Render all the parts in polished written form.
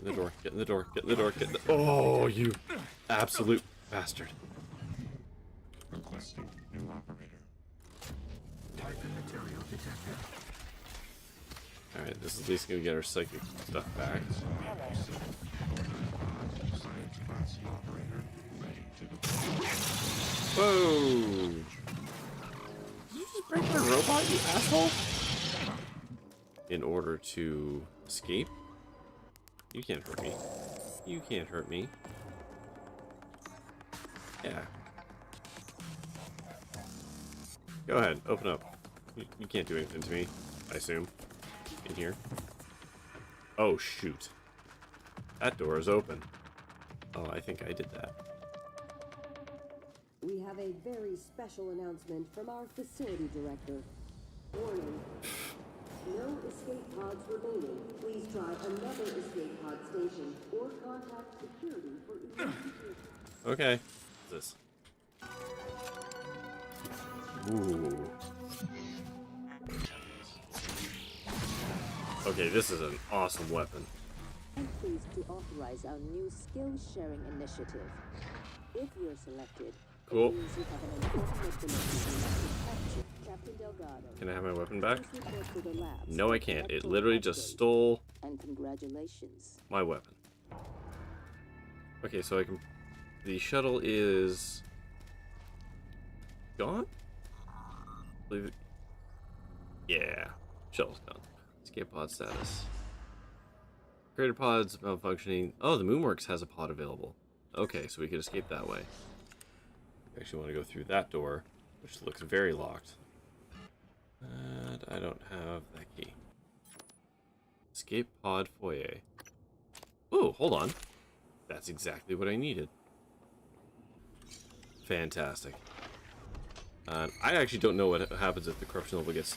in the door, get in the door, get in the door, get in the... Oh, you absolute bastard. Requesting new operator. Type and material detected. Alright, this is at least gonna get our psychic stuff back. Science class operator ready to deploy. Whoa! Did you just break my robot, you asshole? In order to escape? You can't hurt me. You can't hurt me. Yeah. Go ahead, open up. You can't do anything to me, I assume. In here. Oh, shoot. That door is open. Oh, I think I did that. We have a very special announcement from our facility director. Warning. No escape pods remaining. Please try another escape pod station or contact security for investigation. Okay. What's this? Ooh. Okay, this is an awesome weapon. I'm pleased to authorize our new skills sharing initiative. If you're selected, Cool. it means you have an important ability to capture Captain Delgado. Can I have my weapon back? Please report to the labs No, I for can't. It electoral literally just upgrade. stole And congratulations. my weapon. Okay, so I can... The shuttle is... gone? Believe it... Yeah. Shuttle's gone. Escape pod status. Creator pods malfunctioning. Oh, the Moonworks has a pod available. Okay, so we could escape that way. I actually want to go through that door, which looks very locked. And I don't have that key. Escape pod foyer. Ooh, hold on. That's exactly what I needed. Fantastic. I actually don't know what happens if the corruption level gets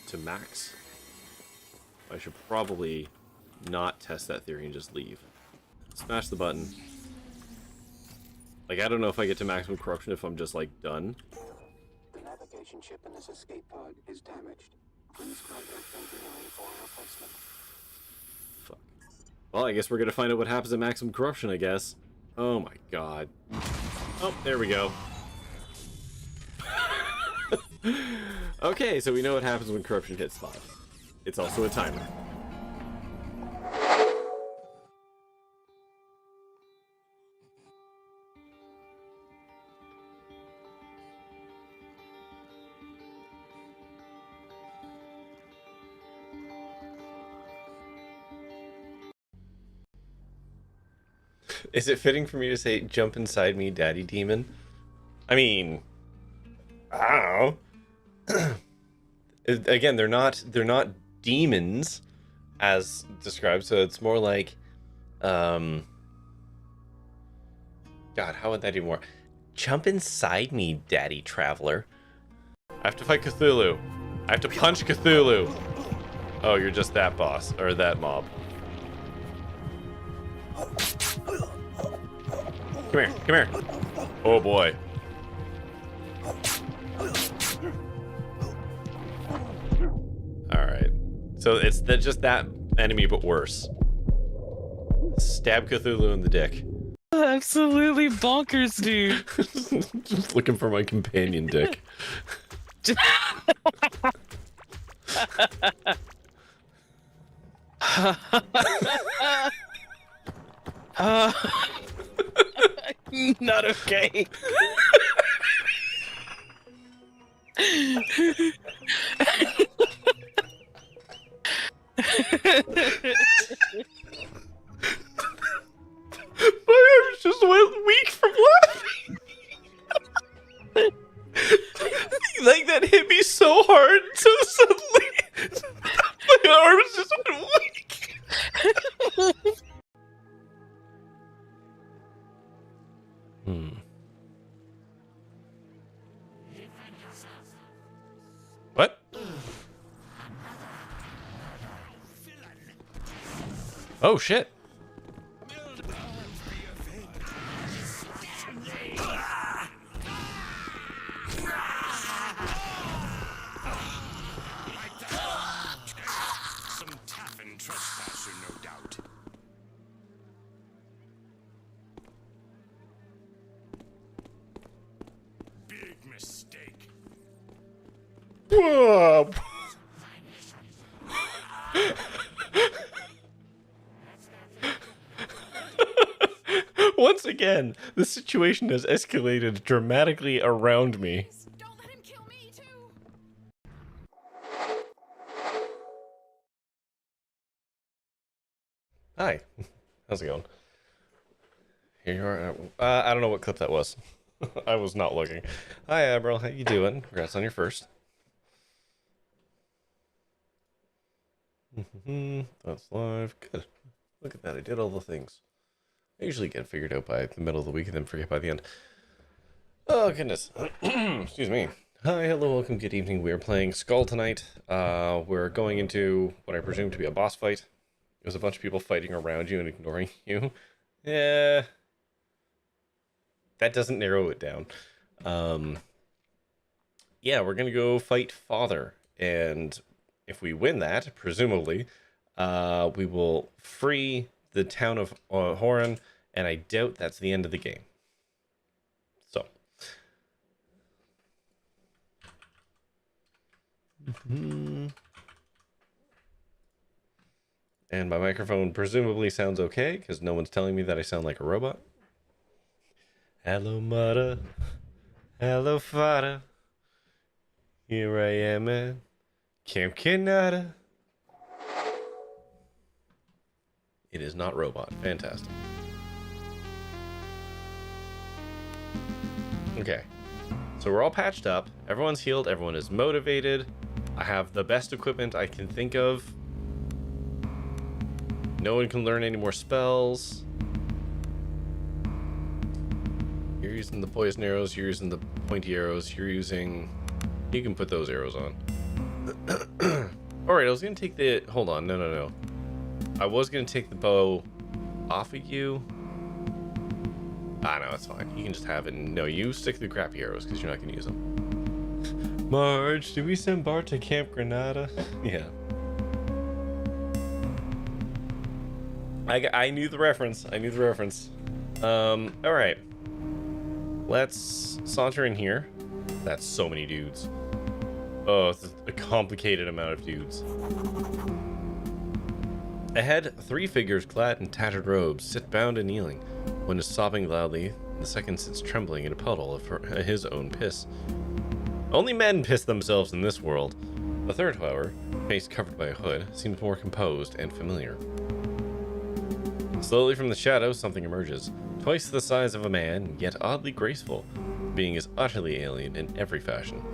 to max. I should probably not test that theory and just leave. Smash the button. Like, I don't know if I get to maximum corruption if I'm just, like, done. The navigation chip in this escape pod is damaged. Please contact engineering for a replacement. Fuck. Well, I guess we're gonna find out what happens at maximum corruption, I guess. Oh my god. Oh, there we go. Okay, so we know what happens when corruption hits 5. It's also a timer. Is it fitting for me to say, jump inside me, daddy demon? I mean, I don't know. Again, they're not demons as described, so it's more like, God, how would that even work? Jump inside me, daddy traveler. I have to fight Cthulhu. I have to punch Cthulhu. Oh, you're just that boss, or that mob. Come here, come here. Oh boy. Alright. So it's just that enemy, but worse. Stab Cthulhu in the dick. Absolutely bonkers, dude. Just looking for my companion dick. Not okay. My arms just went weak from laughing. Like that hit me so hard, so suddenly my arms just went weak. What? Oh shit. Whoa. Once again, the situation has escalated dramatically around me. Don't let him kill me too. Hi, how's it going? Here you are. I don't know what clip that was. I was not looking. Hi, Admiral. How you doing? Congrats on your first. That's live. Good. Look at that. I did all the things. I usually get figured out by the middle of the week and then forget by the end. Oh, goodness. Excuse me. Hi, hello, welcome, good evening. We are playing SKALD tonight. We're going into what I presume to be a boss fight. There's a bunch of people fighting around you and ignoring you. Yeah. That doesn't narrow it down. Yeah, we're going to go fight Father. And if we win that, presumably, we will free the town of Horan, and I doubt that's the end of the game. So. And my microphone presumably sounds okay, because no one's telling me that I sound like a robot. Hello, mother. Hello, father. Here I am at Camp Canada. It is not robot. Fantastic. Okay. So we're all patched up. Everyone's healed. Everyone is motivated. I have the best equipment I can think of. No one can learn any more spells. You're using the poison arrows. You're using the pointy arrows. You're using... You can put those arrows on. Alright, I was going to take the... Hold on. No. I was going to take the bow off of you. Ah, no, it's fine. You can just have it. No, you stick to the crappy arrows because you're not going to use them. Marge, did we send Bart to Camp Granada? Yeah. I knew the reference. Alright. Let's saunter in here. That's so many dudes. Oh, it's a complicated amount of dudes. Ahead, 3 figures clad in tattered robes sit bound and kneeling. One is sobbing loudly, the second sits trembling in a puddle of his own piss. Only men piss themselves in this world. The third, however, face covered by a hood, seems more composed and familiar. Slowly from the shadows, something emerges, twice the size of a man, yet oddly graceful. The being is utterly alien in every fashion.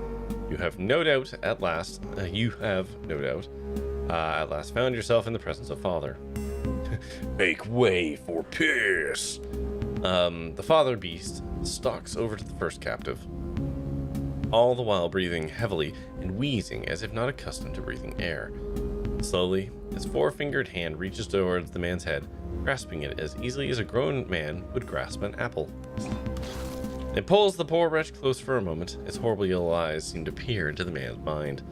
You have no doubt, at last, at last found yourself in the presence of Father. Make way for piss! The Father Beast stalks over to the first captive, all the while breathing heavily and wheezing as if not accustomed to breathing air. Slowly, his 4-fingered hand reaches towards the man's head, grasping it as easily as a grown man would grasp an apple. It pulls the poor wretch close for a moment. Its horrible yellow eyes seem to peer into the man's mind.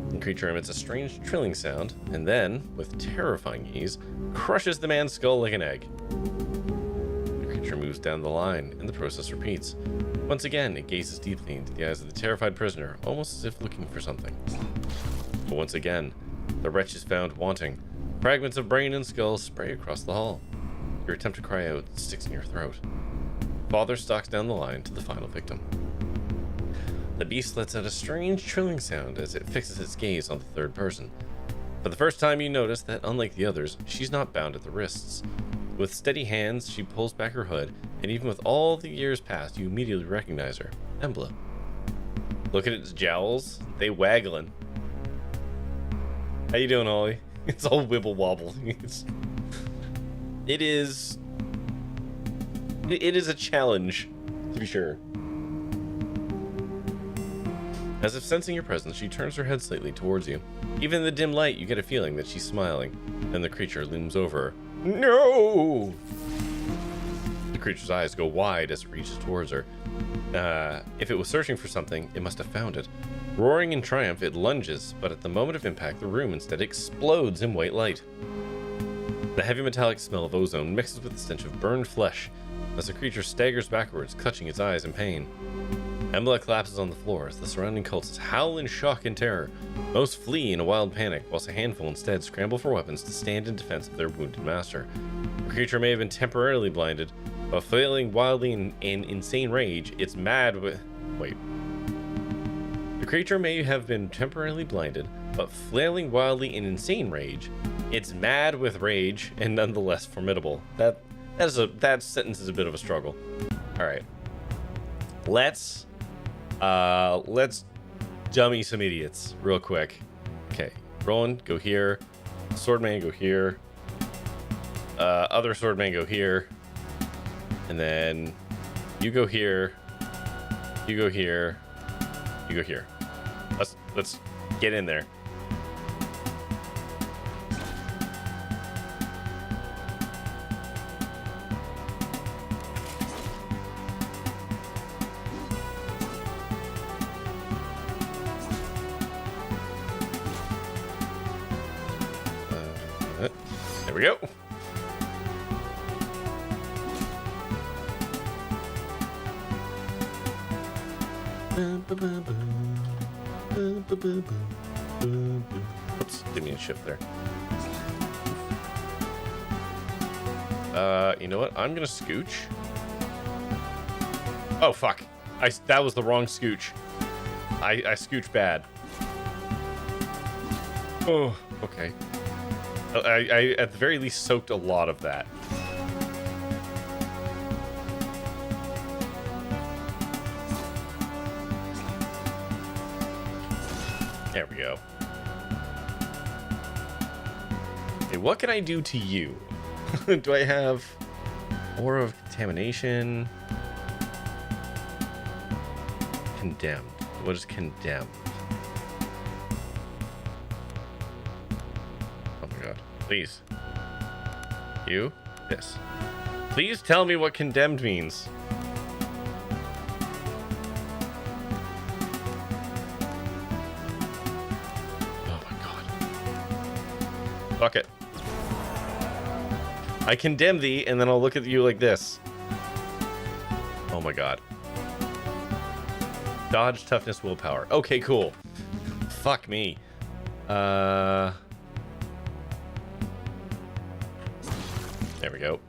The creature emits a strange trilling sound, and then, with terrifying ease, crushes the man's skull like an egg. The creature moves down the line, and the process repeats. Once again, it gazes deeply into the eyes of the terrified prisoner, almost as if looking for something. But once again, the wretch is found wanting. Fragments of brain and skull spray across the hall. Your attempt to cry out sticks in your throat. Father stalks down the line to the final victim. The beast lets out a strange trilling sound as it fixes its gaze on the third person. For the first time, you notice that, unlike the others, she's not bound at the wrists. With steady hands, she pulls back her hood, and even with all the years past, you immediately recognize her, Embla. Look at its jowls, they waggling. How you doing, Ollie? It's all wibble wobble. It is a challenge, to be sure. As if sensing your presence, she turns her head slightly towards you. Even in the dim light, you get a feeling that she's smiling. Then the creature looms over her. No! The creature's eyes go wide as it reaches towards her. If it was searching for something, it must have found it. Roaring in triumph, it lunges, but at the moment of impact, the room instead explodes in white light. The heavy metallic smell of ozone mixes with the stench of burned flesh as the creature staggers backwards, clutching its eyes in pain. Embla collapses on the floor as the surrounding cultists howl in shock and terror. Most flee in a wild panic, whilst a handful instead scramble for weapons to stand in defense of their wounded master. The creature may have been temporarily blinded, but flailing wildly in insane rage, it's mad with... Wait. The creature may have been temporarily blinded, but flailing wildly in insane rage, it's mad with rage and nonetheless formidable. That sentence is a bit of a struggle. All right. Let's dummy some idiots real quick. Okay, Roland, go here. Swordman, go here. Other Swordman, go here. And then you go here. You go here. You go here. Let's get in there. There we go. Oops, didn't mean to shift there. You know what? I'm gonna scooch. Oh fuck! That was the wrong scooch. I scooch bad. Oh, okay. I at the very least soaked a lot of that. There we go. Hey, what can I do to you? Do I have Aura of Contamination? Condemned. What is condemned? Oh my god. Please. You? This. Please tell me what condemned means. Fuck it. I condemn thee, and then I'll look at you like this. Oh my god. Dodge, toughness, willpower. Okay, cool. Fuck me. There we go.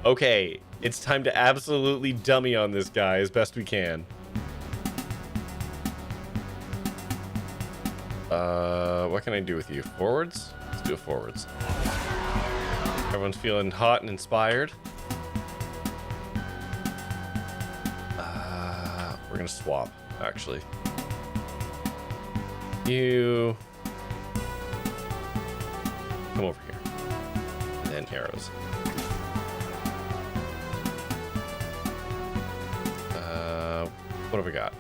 Okay, it's time to absolutely dummy on this guy as best we can. What can I do with you? Forwards? Let's do it forwards. Everyone's feeling hot and inspired. We're gonna swap, actually. You come over here. And then arrows. What have we got?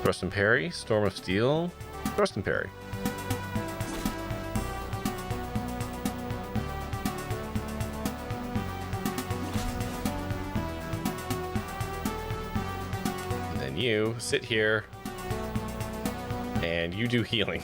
Thrust and parry, Storm of Steel, thrust and parry. And then you sit here and you do healing.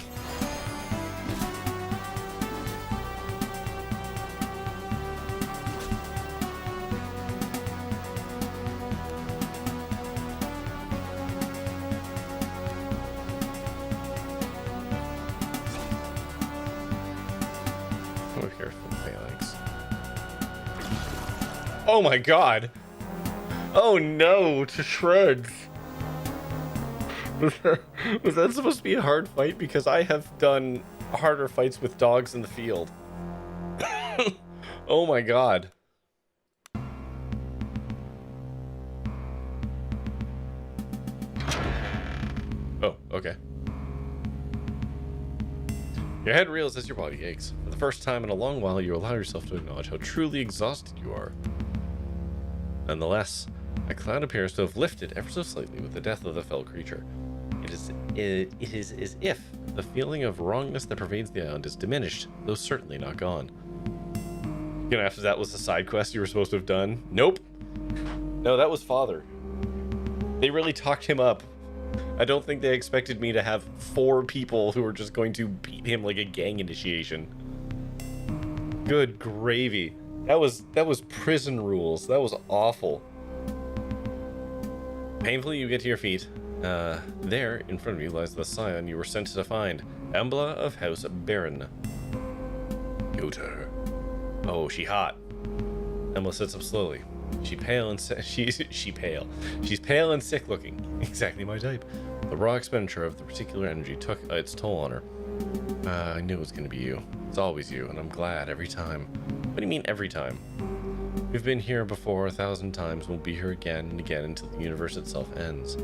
Oh my god. Oh no, to shreds. Was that supposed to be a hard fight? Because I have done harder fights with dogs in the field. Oh my god. Oh, okay. Your head reels as your body aches. For the first time in a long while, you allow yourself to acknowledge how truly exhausted you are. Nonetheless, a cloud appears to have lifted ever so slightly with the death of the fell creature. It is as if the feeling of wrongness that pervades the island is diminished, though certainly not gone. You know, after that was the side quest you were supposed to have done? Nope. No, that was Father. They really talked him up. I don't think they expected me to have 4 people who were just going to beat him like a gang initiation. Good gravy. That was prison rules. That was awful. Painfully, you get to your feet. There, in front of you, lies the scion you were sent to find. Embla of House Baron. Go to her. Oh, she hot. Embla sits up slowly. She's pale and sick looking. Exactly my type. The raw expenditure of the particular energy took its toll on her. I knew it was going to be you. It's always you, and I'm glad every time. What do you mean every time? We've been here before 1,000 times. We'll be here again and again until the universe itself ends.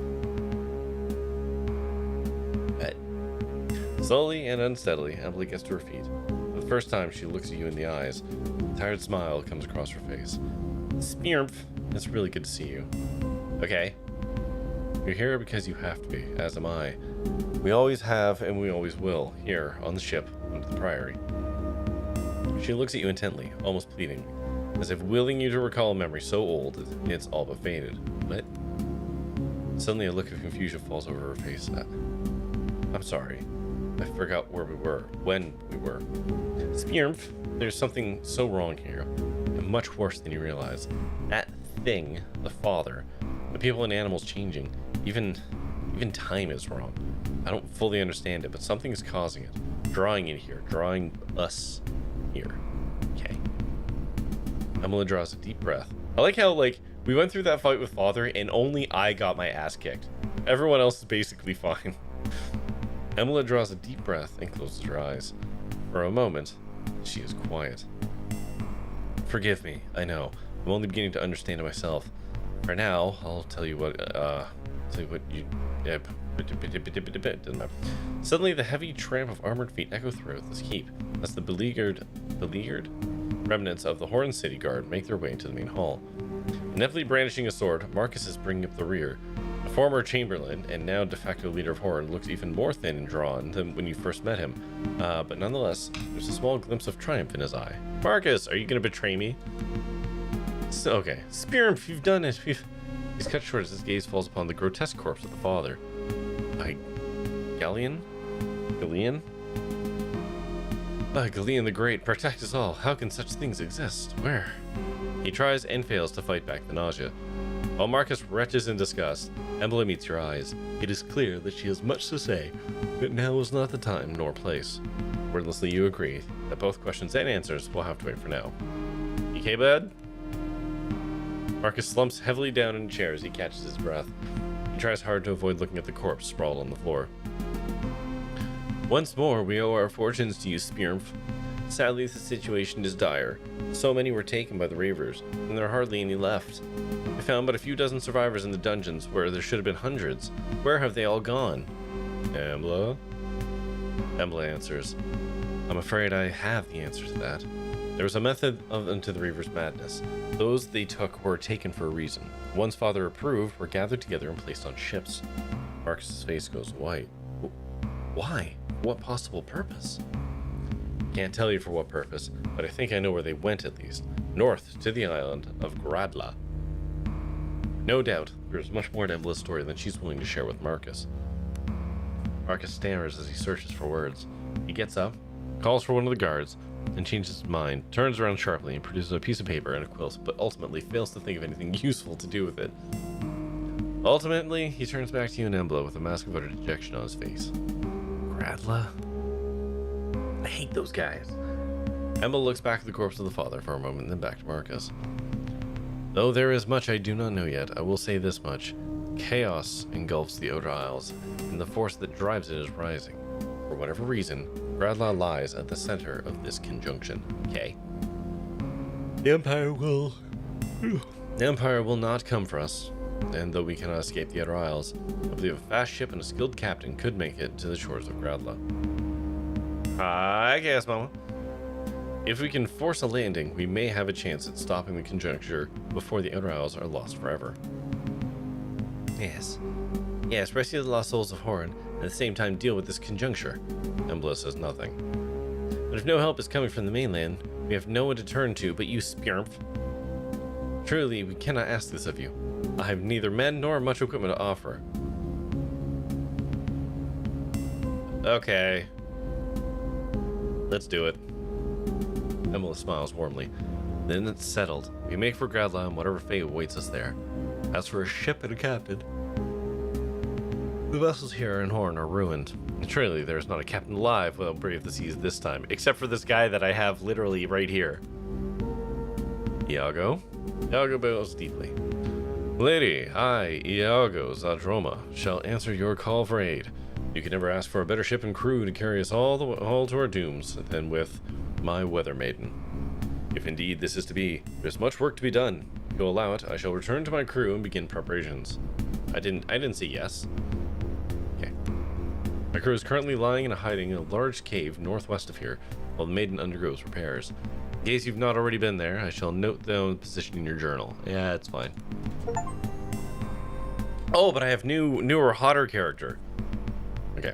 Bet. Slowly and unsteadily, Emily gets to her feet. For the first time, she looks at you in the eyes. A tired smile comes across her face. Spirmf, it's really good to see you. Okay. You're here because you have to be, as am I. We always have and we always will, here on the ship under the Priory. She looks at you intently, almost pleading, as if willing you to recall a memory so old it's all but faded. What? Suddenly a look of confusion falls over her face. I'm sorry. I forgot where we were, when we were. Spirmf, there's something so wrong here, and much worse than you realize. That thing, the father, the people and animals changing, even time is wrong. I don't fully understand it, but something is causing it. Drawing it here, drawing us here. Okay. Emily draws a deep breath. I like how, we went through that fight with father, and only I got my ass kicked. Everyone else is basically fine. Emily draws a deep breath and closes her eyes. For a moment, she is quiet. Forgive me, I know. I'm only beginning to understand it myself. For now, I'll tell you what, you... Doesn't matter. Suddenly, the heavy tramp of armored feet echo throughout this keep as the beleaguered remnants of the Horn City Guard make their way into the main hall. Ineptly brandishing a sword, Marcus is bringing up the rear. The former Chamberlain and now de facto leader of Horn looks even more thin and drawn than when you first met him, but nonetheless, there's a small glimpse of triumph in his eye. Marcus, are you going to betray me? So, okay, Spirmf, you've done it. He's cut short as his gaze falls upon the grotesque corpse of the father. Galleon? Galleon the Great, protect us all. How can such things exist? Where? He tries and fails to fight back the nausea. While Marcus retches in disgust, Embla meets your eyes. It is clear that she has much to say, but now is not the time nor place. Wordlessly you agree that both questions and answers will have to wait for now. EK bud? Marcus slumps heavily down in a chair as he catches his breath. He tries hard to avoid looking at the corpse sprawled on the floor. Once more, we owe our fortunes to you, Spirmf. Sadly, the situation is dire. So many were taken by the Ravers, and there are hardly any left. We found but a few dozen survivors in the dungeons, where there should have been hundreds. Where have they all gone? Embla? Embla answers. I'm afraid I have the answer to that. There was a method unto the Reaver's madness. Those they took were taken for a reason. Ones father approved were gathered together and placed on ships. Marcus's face goes white. Why? What possible purpose? Can't tell you for what purpose, but I think I know where they went at least. North to the island of Gradla. No doubt, there's much more to Embla's story than she's willing to share with Marcus. Marcus stammers as he searches for words. He gets up, calls for one of the guards, and changes his mind, turns around sharply and produces a piece of paper and a quilt, but ultimately fails to think of anything useful to do with it. Ultimately, he turns back to you and Embla with a mask of utter dejection on his face. Gradla? I hate those guys. Embla looks back at the corpse of the father for a moment and then back to Marcus. Though there is much I do not know yet, I will say this much. Chaos engulfs the Outer Isles, and the force that drives it is rising. For whatever reason, Gradla lies at the center of this conjunction. Okay. The Empire will not come for us, and though we cannot escape the Outer Isles, I believe a fast ship and a skilled captain could make it to the shores of Gradla. Hi, Chaos Mama. If we can force a landing, we may have a chance at stopping the conjuncture before the Outer Isles are lost forever. Yes, rescue the lost souls of Horn, and at the same time deal with this conjuncture. Embla says nothing. But if no help is coming from the mainland, we have no one to turn to but you, Spirmf. Truly, we cannot ask this of you. I have neither men nor much equipment to offer. Okay. Let's do it. Embla smiles warmly. Then it's settled. We make for Gradla and whatever fate awaits us there. As for a ship and a captain, The vessels here in Horn are ruined. Surely there is not a captain alive who will brave the seas this time, except for this guy that I have literally right here. Iago? Iago bows deeply. Lady, I, Iago Zadroma, shall answer your call for aid. You can never ask for a better ship and crew to carry us all to our dooms than with my weather maiden. If indeed this is to be, there's much work to be done. If you'll allow it, I shall return to my crew and begin preparations. I didn't say yes. Okay. My crew is currently lying in hiding in a large cave northwest of here, while the maiden undergoes repairs. In case you've not already been there, I shall note the position in your journal. Yeah, it's fine. Oh, but I have newer, hotter character. Okay.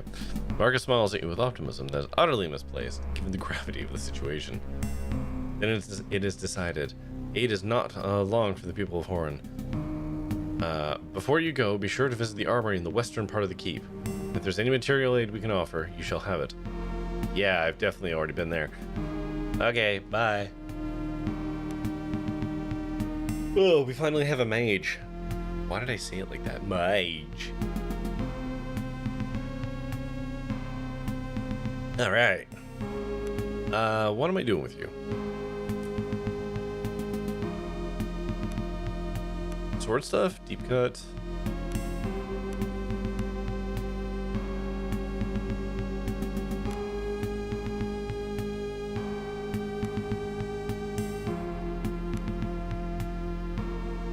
Marcus smiles at you with optimism that is utterly misplaced, given the gravity of the situation. Then it is decided. Aid is not long for the people of Horan. Before you go, be sure to visit the armory in the western part of the keep. If there's any material aid we can offer, you shall have it. Yeah, I've definitely already been there. Okay, bye. Oh, we finally have a mage. Why did I say it like that? Mage. Alright. What am I doing with you? Sword stuff? Deep cut?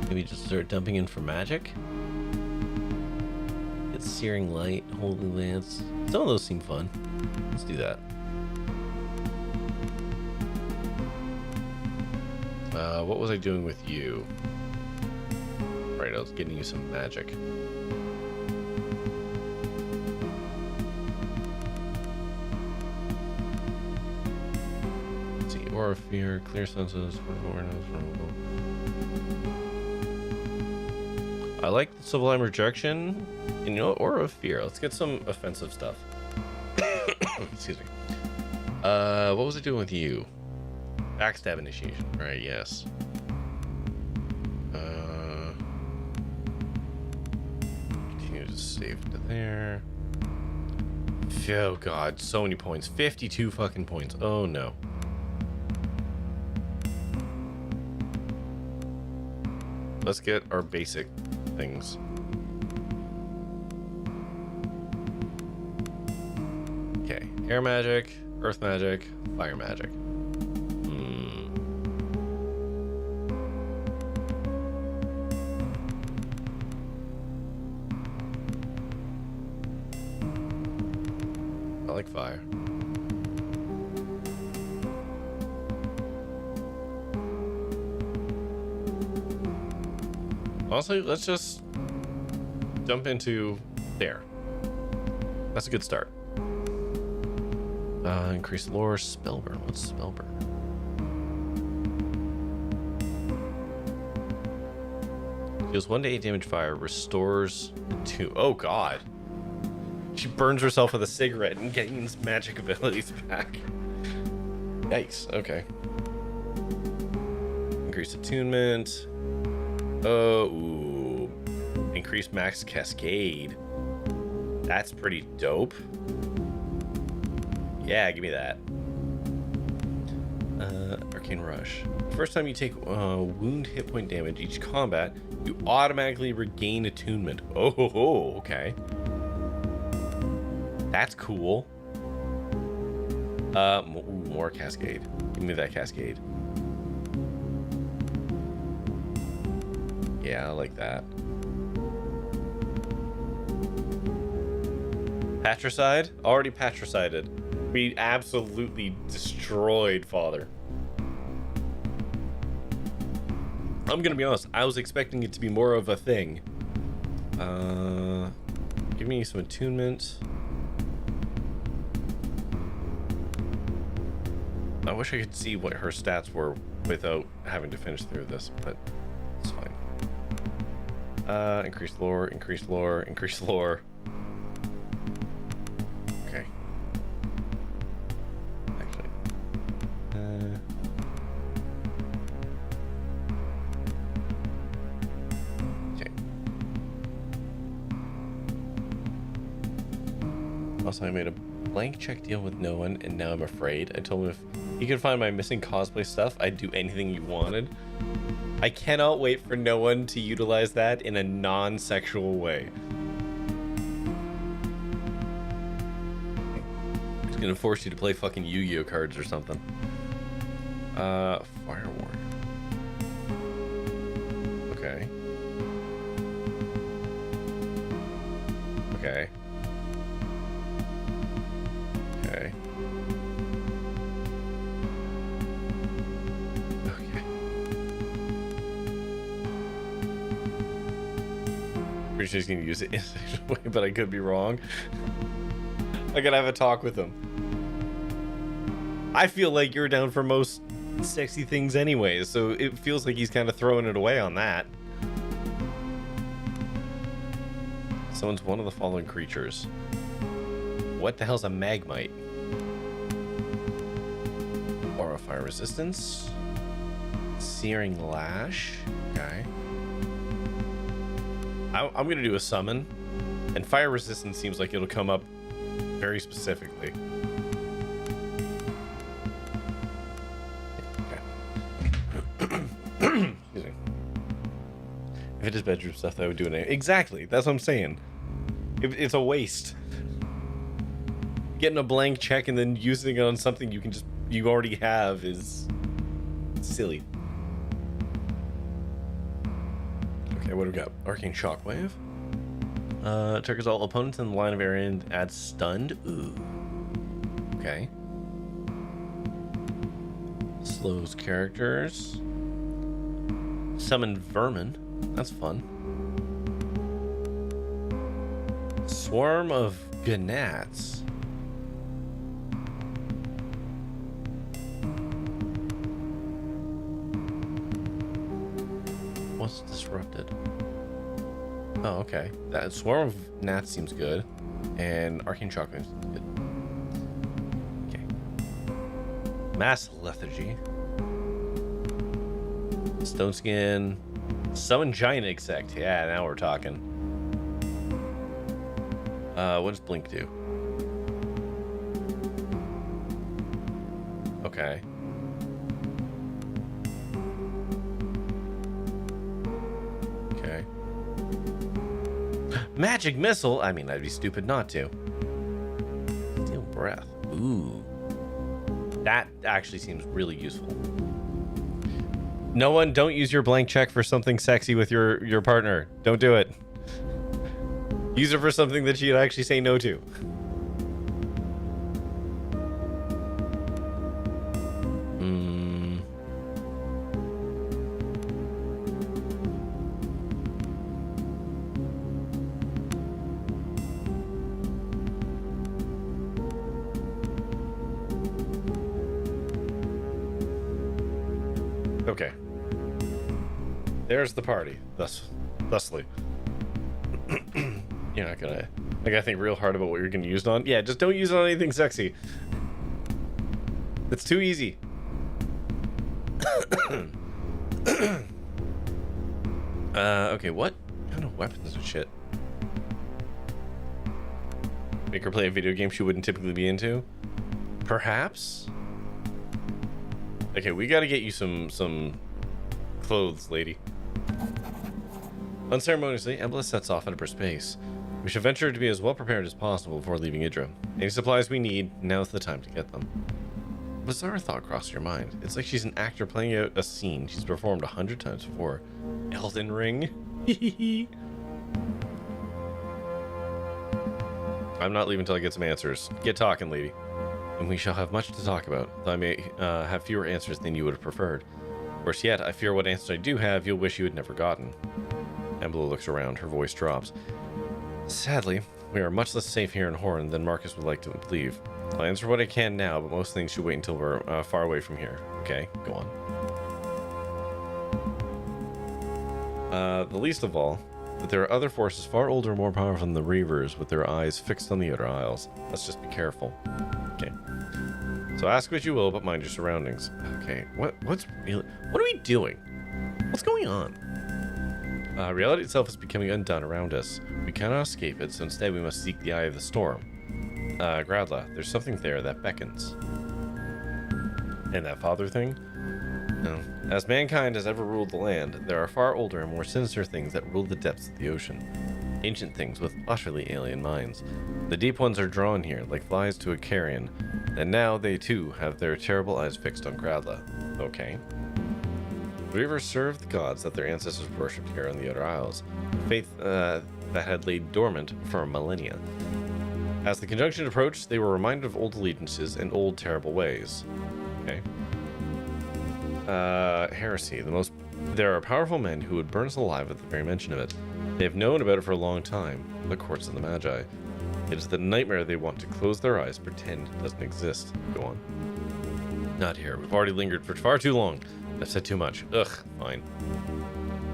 Maybe just start dumping in for magic? Get Searing Light, Holy Lance. Some of those seem fun. Let's do that. What was I doing with you? Right, I was getting you some magic. Let's see, Aura of Fear, Clear Senses, I like the Sublime Rejection. And you know what? Aura of Fear. Let's get some offensive stuff. Excuse me. What was I doing with you? Backstab initiation. Right, yes. Continue to save to there. Oh god, so many points. 52 fucking points. Oh no. Let's get our basic things. Okay, air magic, earth magic, fire magic. I like fire. Honestly, let's just jump into there. That's a good start. Increase lore, spellburn. What's spellburn? Deals 1d8 damage fire, restores 2. Oh god. She burns herself with a cigarette and gains magic abilities back. Yikes, okay. Increase attunement. Oh, ooh. Increase max cascade. That's pretty dope. Yeah, give me that. Arcane Rush. First time you take wound hit point damage each combat, you automatically regain attunement. Oh, okay. That's cool. Ooh, more cascade. Give me that cascade. Yeah, I like that. Patricide? Already patricided. We absolutely destroyed Father. I'm gonna be honest, I was expecting it to be more of a thing. Give me some attunement. I wish I could see what her stats were without having to finish through this, but it's fine. Increase lore, increase lore, increase lore. Okay. Actually. Okay. Also, I made a blank check deal with no one, and now I'm afraid. I told him if he could find my missing cosplay stuff, I'd do anything he wanted. I cannot wait for no one to utilize that in a non-sexual way. He's gonna force you to play fucking Yu-Gi-Oh cards or something. Fire Warrior. Okay. Okay. Okay. Okay. Pretty sure he's gonna use it in a sexual way, but I could be wrong. I gotta have a talk with him. I feel like you're down for most sexy things anyways, so it feels like he's kind of throwing it away on that. Someone's one of the following creatures. What the hell's a Magmite? Aura fire resistance. Searing lash. Okay. I'm gonna do a summon, and fire resistance seems like it'll come up very specifically. Excuse me. If it is bedroom stuff, I would do it anyway. Exactly. That's what I'm saying. It's a waste. Getting a blank check and then using it on something you already have is silly. Okay, what do we got? Arcane Shockwave. Triggers all opponents in the line of area and adds stunned. Ooh. Okay. Slows characters. Summon vermin. That's fun. Swarm of gnats. What's disrupted? Oh, okay. That swarm of gnats seems good, and arcane shockwave seems good. Okay. Mass lethargy. Stone skin. Summon giant insect. Yeah, now we're talking. What does blink do? Okay. Okay. Magic missile? I mean, I'd be stupid not to. Steal breath. Ooh. That actually seems really useful. No one, don't use your blank check for something sexy with your partner. Don't do it. Use it for something that you'd actually say no to. Okay. There's the party. Thusly. You're not gonna... I gotta think real hard about what you're gonna use it on. Yeah, just don't use it on anything sexy. It's too easy. Okay, what kind of weapons and shit? Make her play a video game she wouldn't typically be into? Perhaps? Okay, we gotta get you some clothes, lady. Unceremoniously, Embla sets off into space. We should venture to be as well prepared as possible before leaving Idra. Any supplies we need, now's the time to get them. A bizarre thought crossed your mind. It's like she's an actor playing out a scene she's performed 100 times before. Elden Ring? I'm not leaving until I get some answers. Get talking, lady. And we shall have much to talk about, though I may have fewer answers than you would have preferred. Worse yet, I fear what answers I do have, you'll wish you had never gotten. Embla looks around, her voice drops. Sadly, we are much less safe here in Horn than Marcus would like to believe. I'll answer what I can now, but most things should wait until we're far away from here. Okay, go on. The least of all, that there are other forces far older and more powerful than the Reavers with their eyes fixed on the outer isles. Let's just be careful. Okay. So ask what you will, but mind your surroundings. Okay, what are we doing? What's going on? Reality itself is becoming undone around us. We cannot escape it, so instead we must seek the eye of the storm. Gradla, there's something there that beckons. And that father thing? No. As mankind has ever ruled the land, there are far older and more sinister things that rule the depths of the ocean. Ancient things with utterly alien minds. The deep ones are drawn here, like flies to a carrion, and now they too have their terrible eyes fixed on Gradla. Okay. Reavers served the gods that their ancestors worshipped here on the Outer Isles, faith that had laid dormant for millennia. As the conjunction approached, they were reminded of old allegiances and old terrible ways. Okay. Heresy. There are powerful men who would burn us alive at the very mention of it. They have known about it for a long time, the courts of the Magi. It is the nightmare they want to close their eyes, pretend it doesn't exist. Go on. Not here. We've already lingered for far too long. I've said too much. Ugh, fine.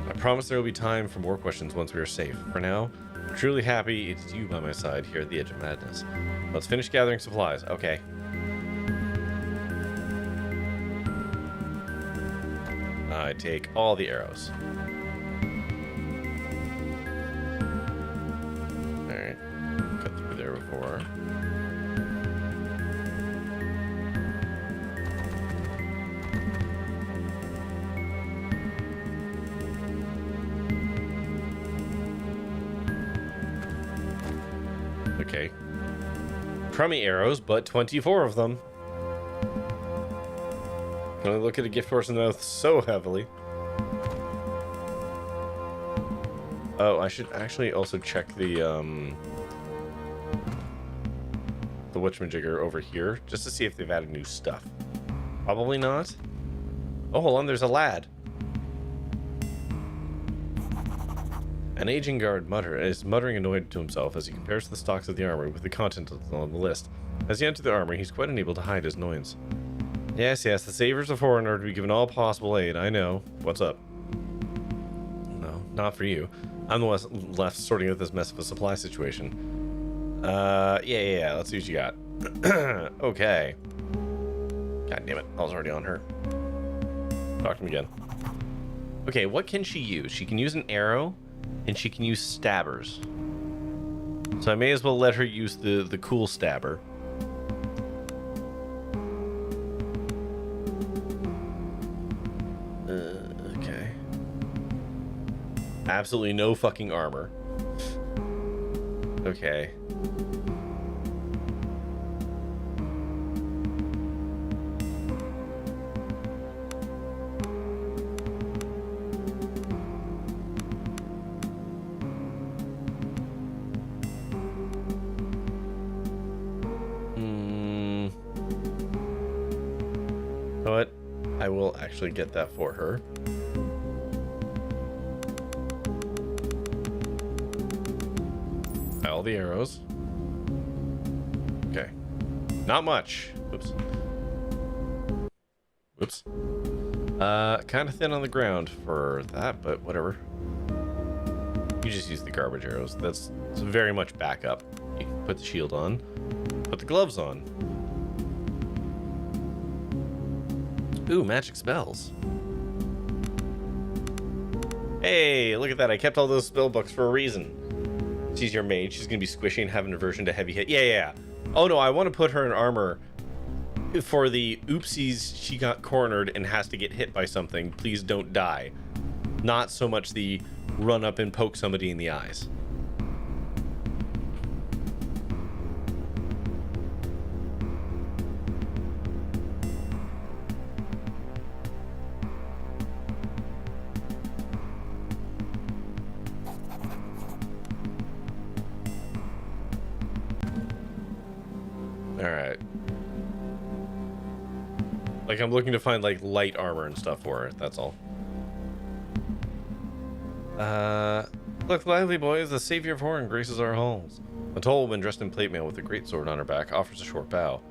I promise there will be time for more questions once we are safe. For now, I'm truly happy it's you by my side here at the edge of madness. Let's finish gathering supplies. Okay. I take all the arrows. Alright. Cut through there before. Okay. Crummy arrows, but 24 of them. Can only look at a gift horse in the mouth so heavily. Oh, I should actually also check the whatchamajigger over here, just to see if they've added new stuff. Probably not. Oh, hold on, there's a lad. An aging guard is muttering annoyed to himself as he compares the stocks of the armor with the content on the list. As he enters the armor, he's quite unable to hide his annoyance. Yes, the Savers of Horn are to be given all possible aid, I know. What's up? No, not for you. I'm the one left sorting out this mess of a supply situation. Yeah, let's see what you got. Okay. God damn it, I was already on her. Talk to me again. Okay, what can she use? She can use an arrow, and she can use stabbers. So I may as well let her use the cool stabber. Okay. Absolutely no fucking armor. Okay. But I will actually get that for her. All the arrows. Okay. Not much. Oops. Whoops. Kind of thin on the ground for that, but whatever. You just use the garbage arrows. That's very much backup. You can put the shield on. Put the gloves on. Ooh, magic spells. Hey, look at that. I kept all those spell books for a reason. She's your mage. She's going to be squishy and have an aversion to heavy hit. Yeah. Oh, no, I want to put her in armor for the oopsies she got cornered and has to get hit by something. Please don't die. Not so much the run up and poke somebody in the eyes. Alright. Like, I'm looking to find, like, light armor and stuff for her. That's all. Look, lively boys, the savior of Horn graces our halls. A tall woman dressed in plate mail with a great sword on her back offers a short bow.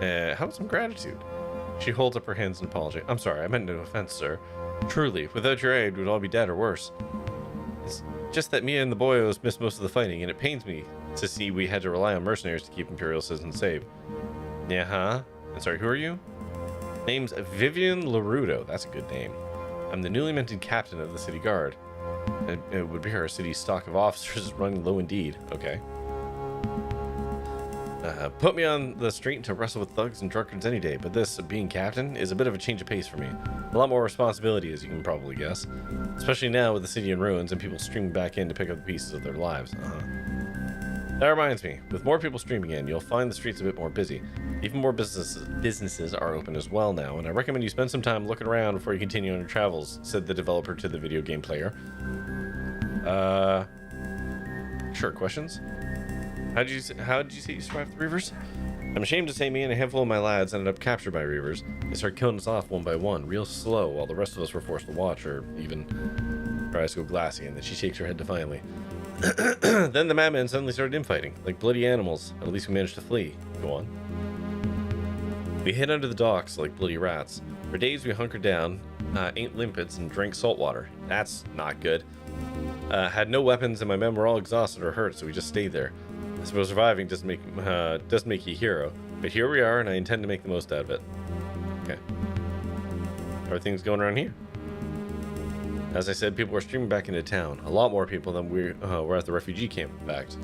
How about some gratitude? She holds up her hands in apology. I'm sorry, I meant no offense, sir. Truly, without your aid, we'd all be dead or worse. It's just that me and the boyos missed most of the fighting, and it pains me to see we had to rely on mercenaries to keep Imperial citizens safe. Yeah, huh? And sorry, who are you? Name's Vivian Larudo. That's a good name. I'm the newly minted captain of the city guard. It would be our city's stock of officers is running low indeed. Okay. Put me on the street to wrestle with thugs and drunkards any day, but this, being captain, is a bit of a change of pace for me. A lot more responsibility, as you can probably guess. Especially now with the city in ruins and people streaming back in to pick up the pieces of their lives. That reminds me, with more people streaming in, you'll find the streets a bit more busy. Even more businesses are open as well now, and I recommend you spend some time looking around before you continue on your travels, said the developer to the video game player. Sure, questions? How did you say you survived the Reavers? I'm ashamed to say me and a handful of my lads ended up captured by Reavers. They started killing us off one by one, real slow, while the rest of us were forced to watch, or even her eyes go glassy, and then she shakes her head defiantly. Then the madmen suddenly started infighting, like bloody animals. At least we managed to flee. Go on. We hid under the docks like bloody rats. For days we hunkered down, ate limpets, and drank salt water. That's not good. Had no weapons, and my men were all exhausted or hurt, so we just stayed there. I suppose surviving doesn't make you a hero, but here we are, and I intend to make the most out of it. Okay. How are things going around here? As I said, people were streaming back into town. A lot more people than we were at the refugee camp, in fact.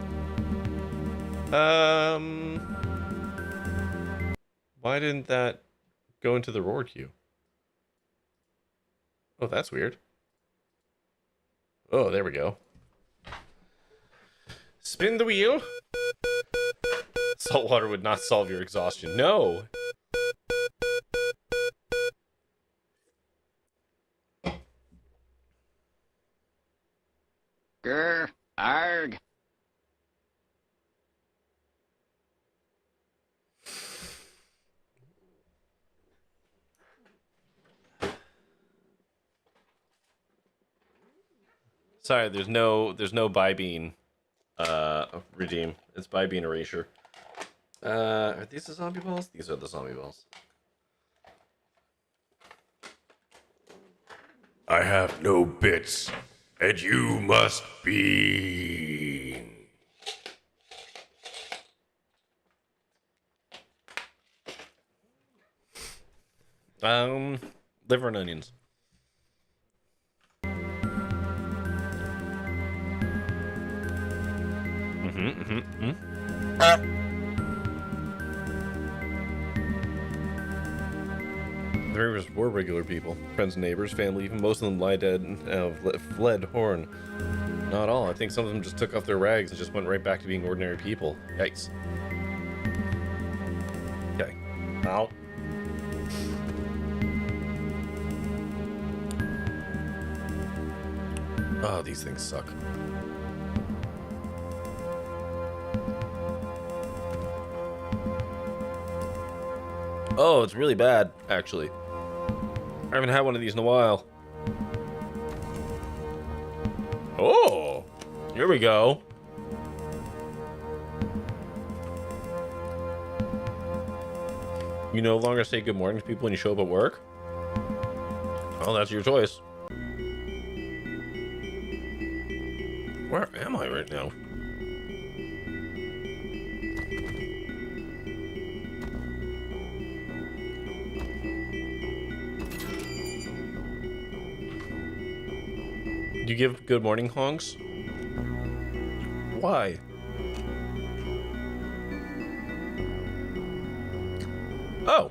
Why didn't that go into the roar queue? Oh, that's weird. Oh, there we go. Spin the wheel. Salt water would not solve your exhaustion. No. Grr, arg. Sorry, there's no buy bean redeem. It's buy bean erasure. Are these the zombie balls? These are the zombie balls. I have no bits, and you must be. Liver and onions. The Reavers were regular people, friends and neighbors, family, even most of them lie dead and have fled Horn. Not all, I think some of them just took off their rags and just went right back to being ordinary people. Yikes. Okay. Ow. Oh, these things suck. Oh, it's really bad, actually. I haven't had one of these in a while. Oh, here we go. You no longer say good morning to people when you show up at work? Well, that's your choice. Where am I right now? Do you give good morning honks? Why? Oh.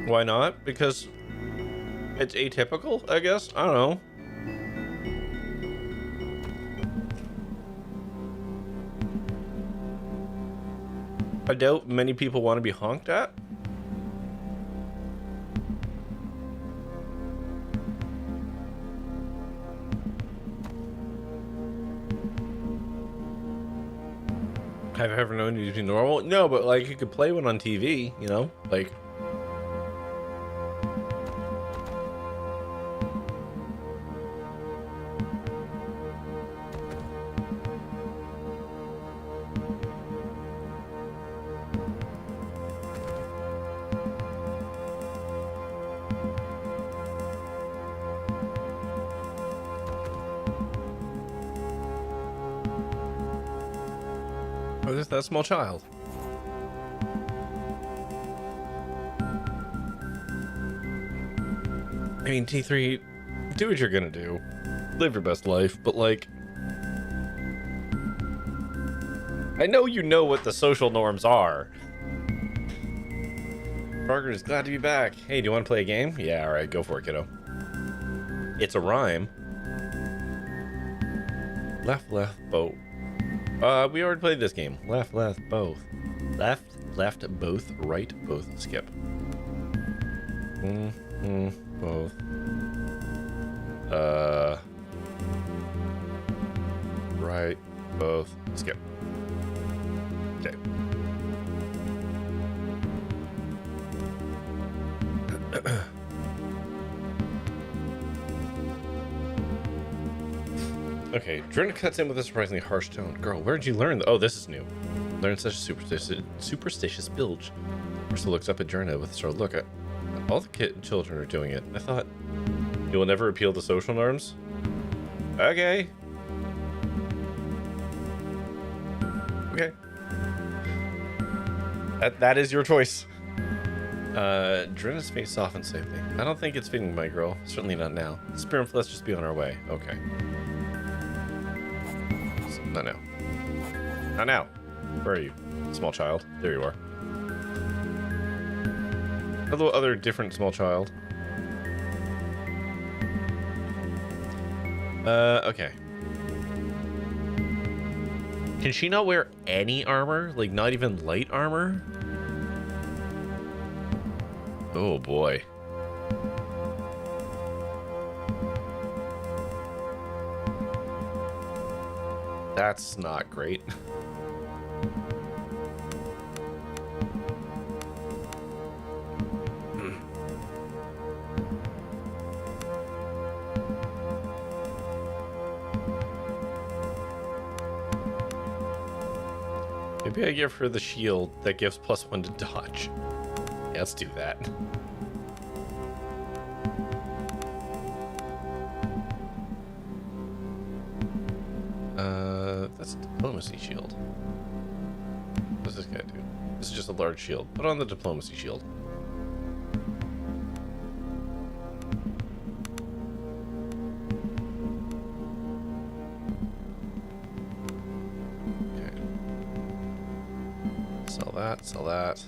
Why not? Because it's atypical, I guess? I don't know. I doubt many people want to be honked at. Have I ever known you to be normal? No, but like you could play one on TV, you know? Like. Oh, there's that small child. I mean, T3, do what you're gonna do. Live your best life, but like... I know you know what the social norms are. Parker is glad to be back. Hey, do you want to play a game? Yeah, alright, go for it, kiddo. It's a rhyme. Left, both. We already played this game. Left, both. Left, both. Right, both. Skip. Both. Right, both. Skip. Okay. Okay, Dren cuts in with a surprisingly harsh tone. Girl, where'd you learn? Oh, this is new. Learn such a superstitious bilge. Ursula looks up at Dren with a startled look. All the children are doing it. I thought you will never appeal to social norms. Okay. Okay. That is your choice. Drenna's face softened safely. I don't think it's fitting, my girl. Certainly not now. Spirit, let's just be on our way. Okay. Not now. Not now. Where are you? Small child. There you are. Hello, other different small child. Okay. Can she not wear any armor? Like, not even light armor? Oh, boy. That's not great. Maybe I give her the shield that gives +1 to dodge. Yeah, let's do that. That's a diplomacy shield. What does this guy do? This is just a large shield. Put on the diplomacy shield. Okay. Sell that.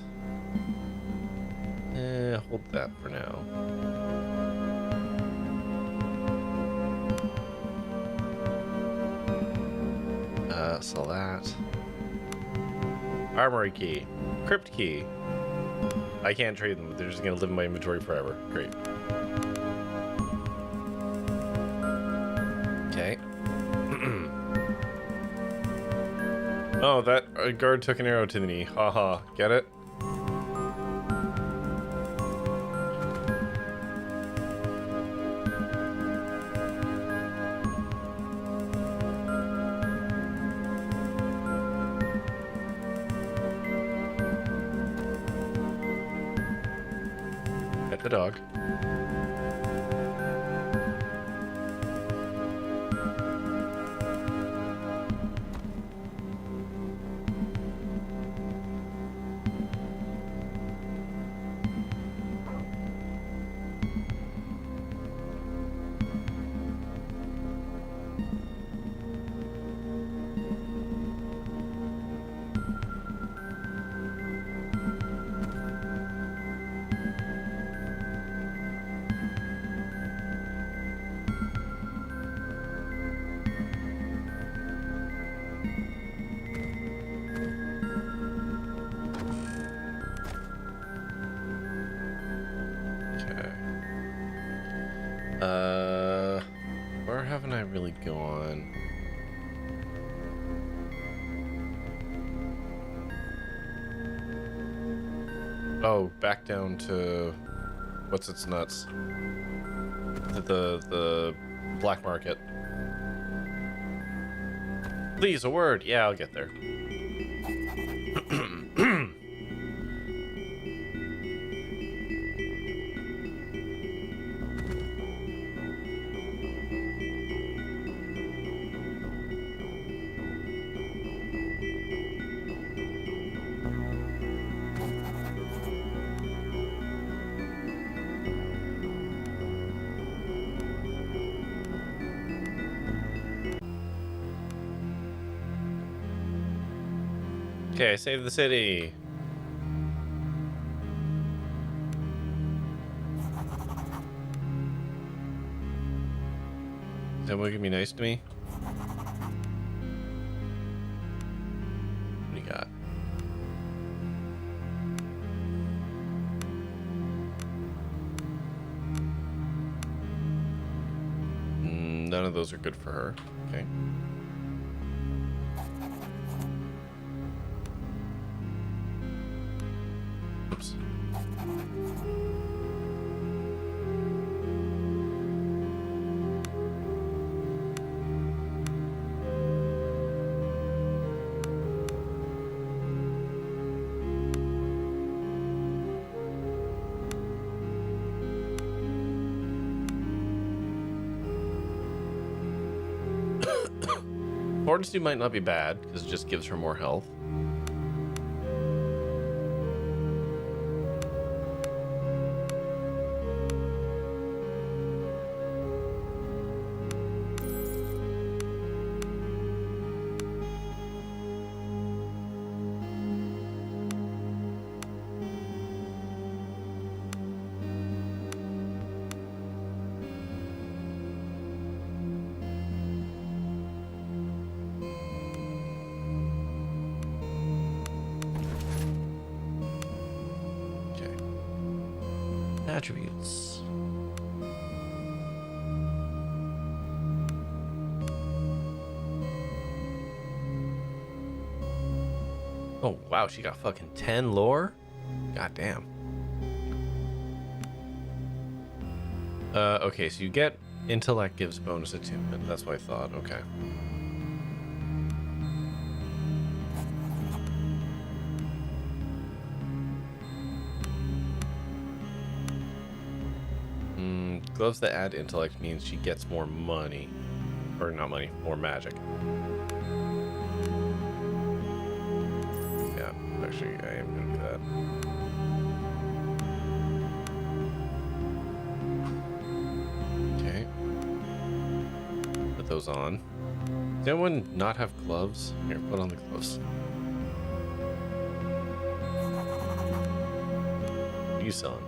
Hold that for now. Sell that. Armory key. Crypt key. I can't trade them. They're just gonna live in my inventory forever. Great. Okay. Oh, that guard took an arrow to the knee. Haha. Get it? The dog. Where haven't I really gone? Oh, back down to what's its nuts? The black market. Please, a word. Yeah, I'll get there. Okay, save the city. Is everyone gonna be nice to me? What do you got? None of those are good for her. Okay. Oops. Fortitude might not be bad because it just gives her more health. Attributes. Oh wow, she got fucking 10 lore? God damn. Okay, so you get intellect gives bonus attunement. That's what I thought. Okay. Gloves that add intellect means she gets more money. Or not money, more magic. Yeah, actually, I am gonna do that. Okay. Put those on. Does anyone not have gloves? Here, put on the gloves. What are you selling?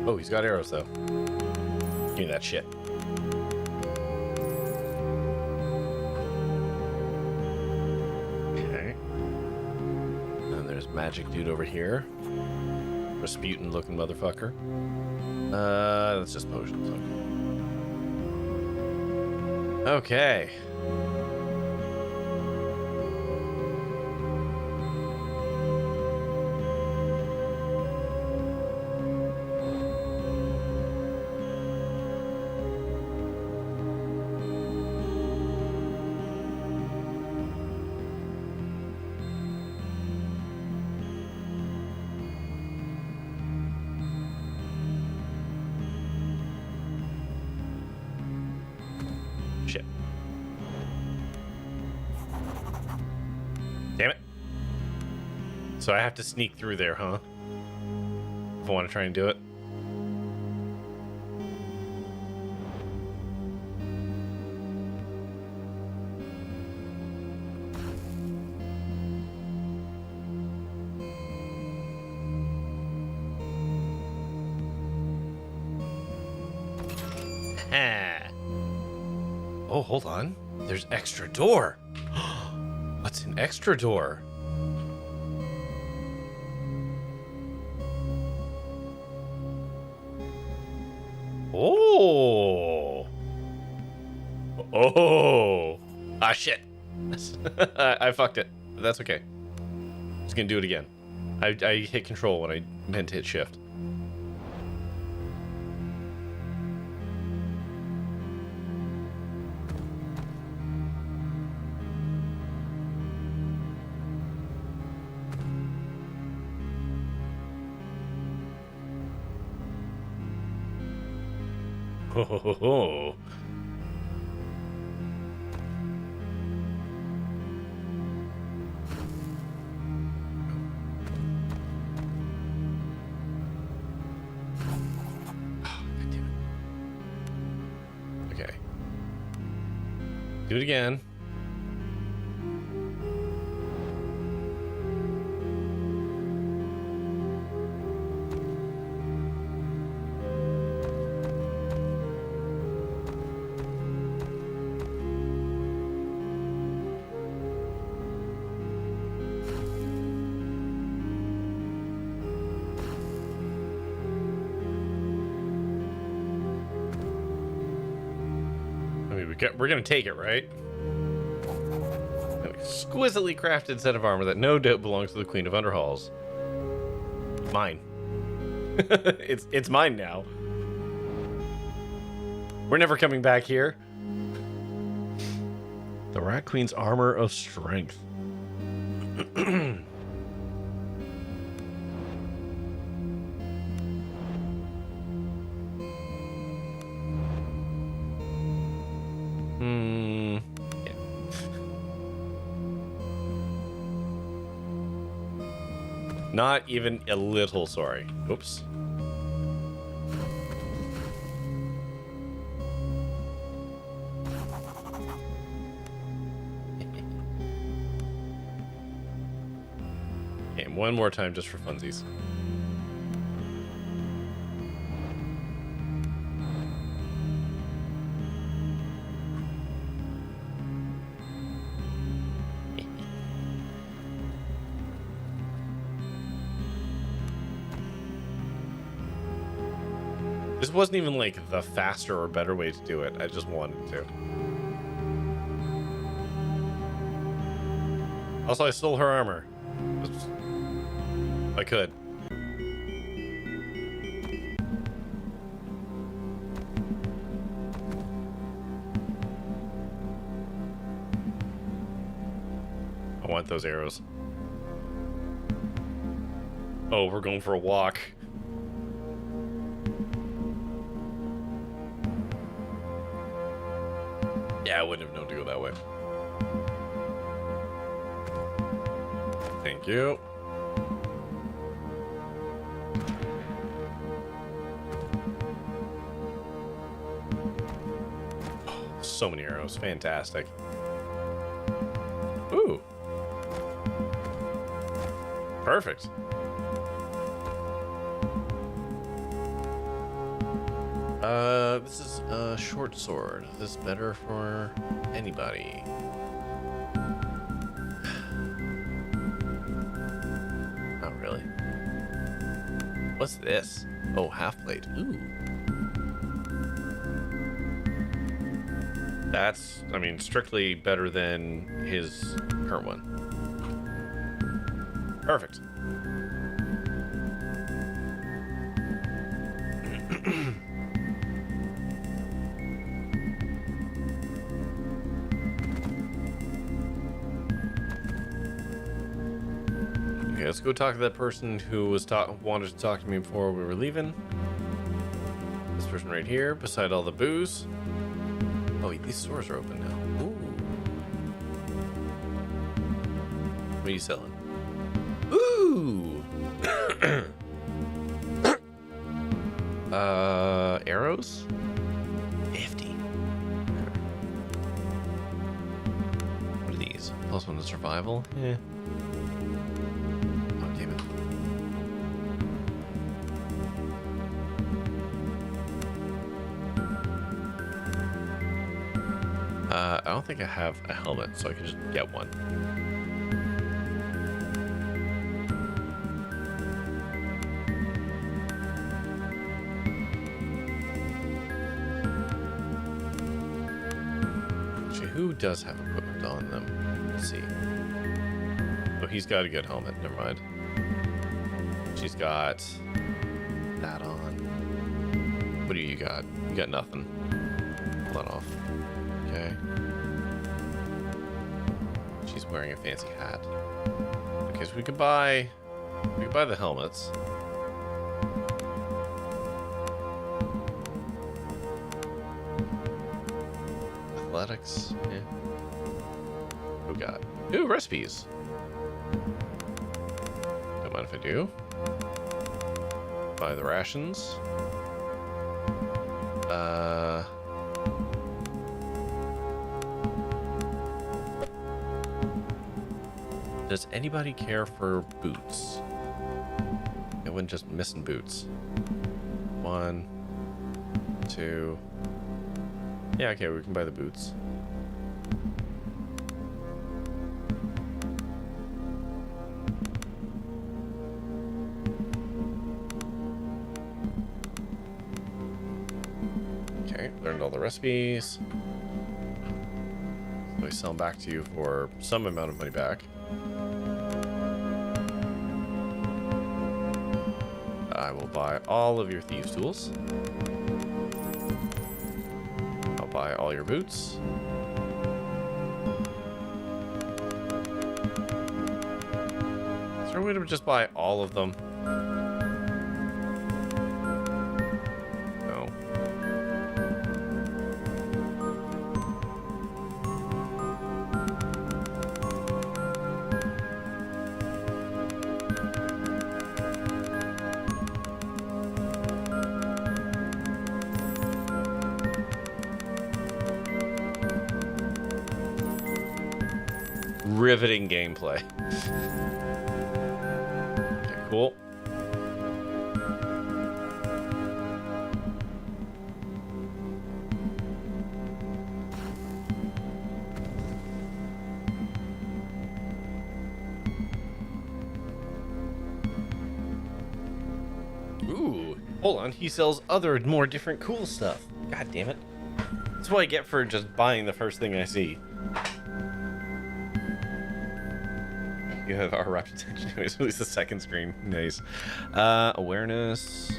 Oh, he's got arrows, though. Give me that shit. Okay. And there's magic dude over here. Rasputin-looking motherfucker. That's just potions. Okay. Shit. Damn it. So I have to sneak through there, huh? If I want to try and do it. Oh, hold on. There's extra door. What's an extra door? Oh. Oh. Ah, shit. I fucked it. That's okay. Just gonna do it again. I hit control when I meant to hit shift. Oh. Do it again. We're gonna take it, right? An exquisitely crafted set of armor that no doubt belongs to the Queen of Underhalls. Mine. it's mine now. We're never coming back here. The Rat Queen's armor of strength. Not even a little sorry. Oops. Okay, one more time just for funsies. This wasn't even like the faster or better way to do it. I just wanted to. Also, I stole her armor. I could. I want those arrows. Oh, we're going for a walk. Yeah, I wouldn't have known to go that way. Thank you. Oh, so many arrows. Fantastic. Ooh. Perfect. This is a short sword. Is this better for anybody? Not really. What's this? Oh, half plate. Ooh. That's, I mean, strictly better than his current one. Perfect. Let's go talk to that person who was wanted to talk to me before we were leaving. This person right here, beside all the booze. Oh, these stores are open now. Ooh. What are you selling? Ooh. Arrows? 50. What are these? Plus one to survival? Yeah. I don't think I have a helmet, so I can just get one. Actually, who does have equipment on them? Let's see. Oh, he's got a good helmet. Never mind. She's got that on. What do you got? You got nothing. Pull that off. Okay. She's wearing a fancy hat. Okay, so we could buy the helmets. Athletics, yeah. Oh god. Ooh, recipes. Don't mind if I do. Buy the rations. Does anybody care for boots? I wouldn't just missing boots. 1, 2. Yeah, okay, we can buy the boots. Okay, learned all the recipes. So we sell them back to you for some amount of money back. I will buy all of your thieves' tools. I'll buy all your boots. Is there a way to just buy all of them? No. Riveting gameplay. Okay, cool. Ooh, hold on. He sells other, more different cool stuff. God damn it. That's what I get for just buying the first thing I see. You have our rapt attention. Anyways, at least the second screen. Nice. Awareness.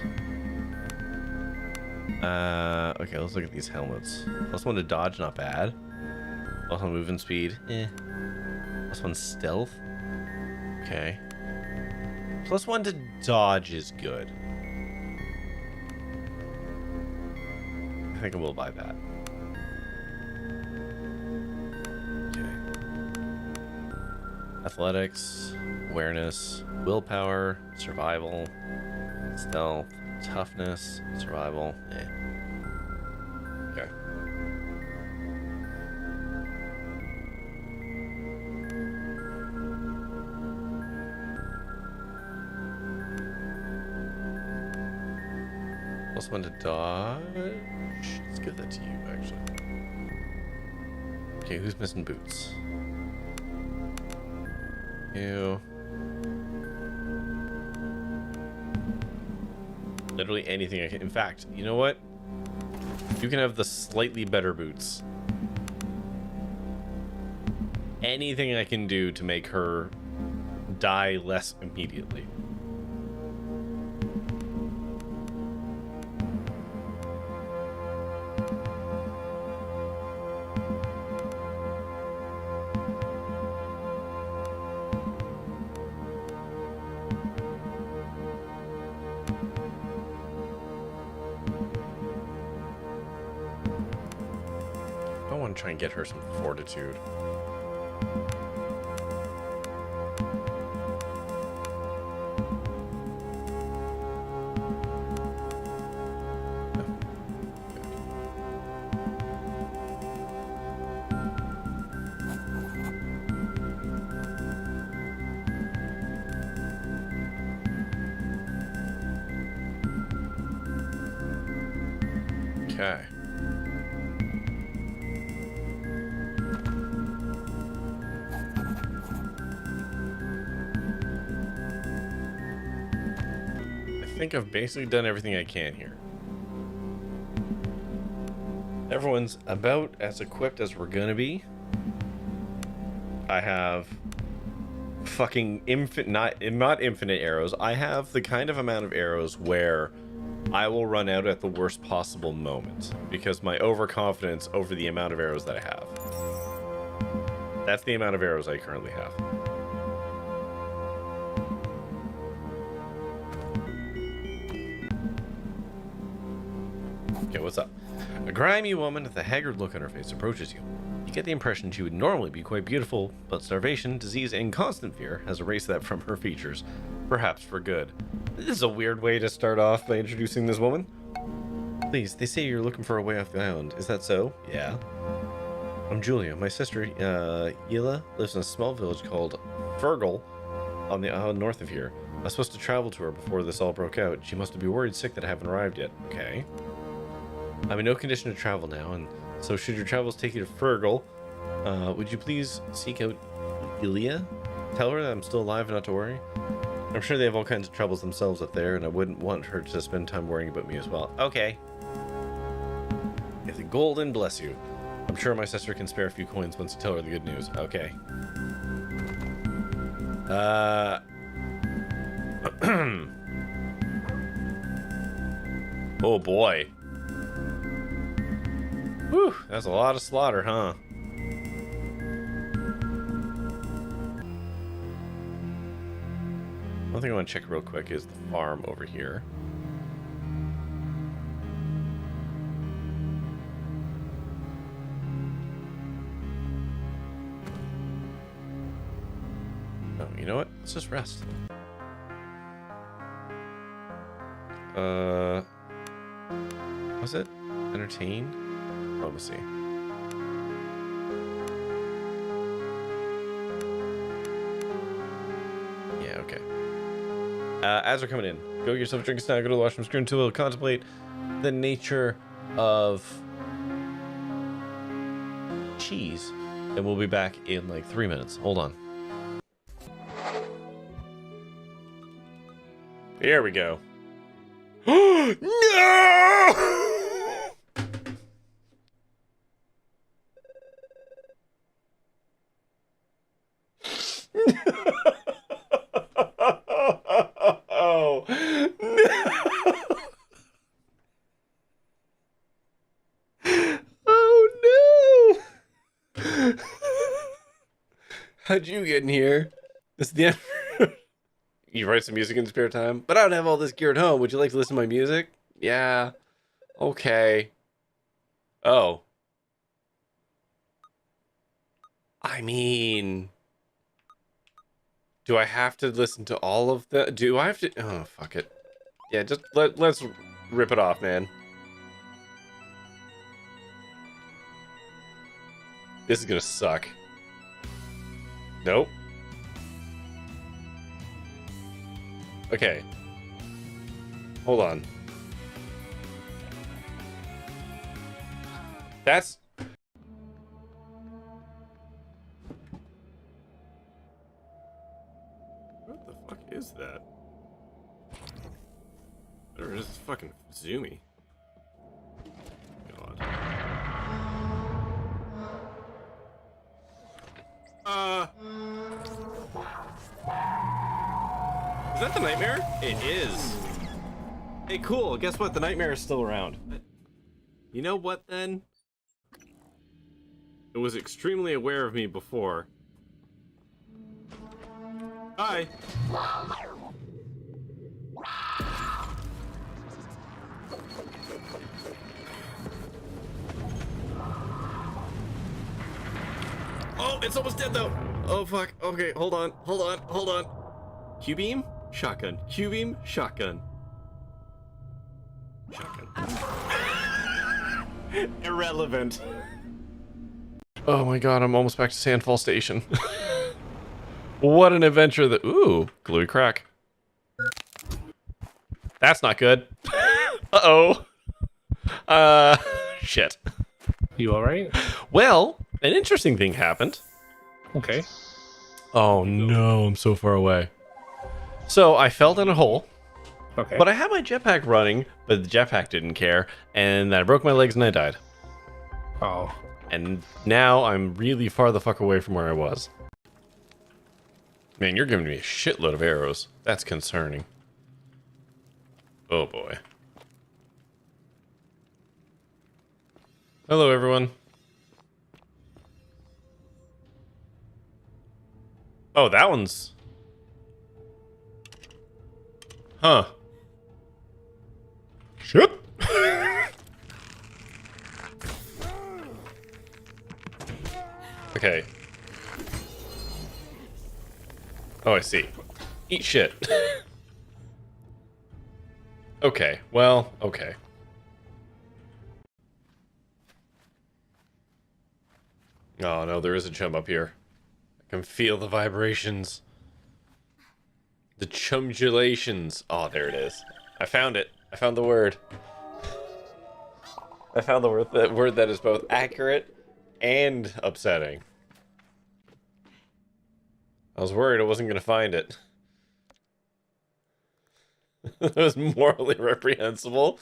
Okay, let's look at these helmets. +1 to dodge, not bad. +1 movement speed. +1 stealth. Okay. +1 to dodge is good. I think I will buy that. Athletics, awareness, willpower, survival, stealth, toughness, survival. Okay. +1 to dodge. Let's give that to you, actually. Okay, who's missing boots? You. Literally anything I can. In fact, you know what? You can have the slightly better boots. Anything I can do to make her die less immediately. Try and get her some fortitude. Okay. I think I've basically done everything I can here. Everyone's about as equipped as we're gonna be. I have fucking not infinite arrows. I have the kind of amount of arrows where I will run out at the worst possible moment because my overconfidence over the amount of arrows that I have. That's the amount of arrows I currently have. Okay, what's up? A grimy woman with a haggard look on her face approaches you. You get the impression she would normally be quite beautiful, but starvation, disease, and constant fear has erased that from her features, perhaps for good. This is a weird way to start off by introducing this woman. Please, they say you're looking for a way off the island. Is that so? Yeah. I'm Julia. My sister, Yila, lives in a small village called Fergal on the north of here. I was supposed to travel to her before this all broke out. She must be worried sick that I haven't arrived yet. Okay. I'm in no condition to travel now, and so should your travels take you to Fergal, would you please seek out Ilya? Tell her that I'm still alive and not to worry. I'm sure they have all kinds of troubles themselves up there, and I wouldn't want her to spend time worrying about me as well. Okay. If the golden bless you. I'm sure my sister can spare a few coins once you tell her the good news. Okay. Oh boy. Whew, that's a lot of slaughter, huh? One thing I want to check real quick is the farm over here. Oh, you know what? Let's just rest. Was it? Entertain? Oh, let me see. Yeah, okay. As we're coming in, go get yourself a drink, snack, go to the washroom, screen tool, contemplate the nature of cheese. And we'll be back in like 3 minutes. Hold on. Here we go. No! Oh, no! Oh, no! How'd you get in here? This is the end. You write some music in spare time? But I don't have all this gear at home. Would you like to listen to my music? Yeah. Okay. Oh. I mean... Do I have to listen to all of that? Do I have to... Oh, fuck it. Yeah, just let's rip it off, man. This is gonna suck. Nope. Okay. Hold on. That's... What the fuck is that? Or is this fucking zoomy? God. Is that the nightmare? It is. Hey, cool. Guess what? The nightmare is still around. You know what, then? It was extremely aware of me before. Hi. Oh, it's almost dead, though. Oh, fuck. Okay, hold on. Hold on. Hold on. Q-beam? Shotgun. Q-beam? Shotgun. Shotgun. Irrelevant. Oh my god, I'm almost back to Sandfall Station. What an adventure that... Ooh, gluey crack. That's not good. Uh-oh. Shit. You alright? Well, an interesting thing happened. Okay. Oh no, I'm so far away. So, I fell down a hole. Okay. But I had my jetpack running, but the jetpack didn't care, and I broke my legs and I died. Oh. And now I'm really far the fuck away from where I was. Man, you're giving me a shitload of arrows. That's concerning. Oh boy. Hello, everyone. Oh, that one's... Huh. Shit. Okay. Oh, I see. Eat shit. Okay, well, okay. Oh no, there is a jump up here. I can feel the vibrations. The chumulations. Oh, there it is. I found it. I found the word. I found the word that is both accurate and upsetting. I was worried I wasn't going to find it. It was morally reprehensible.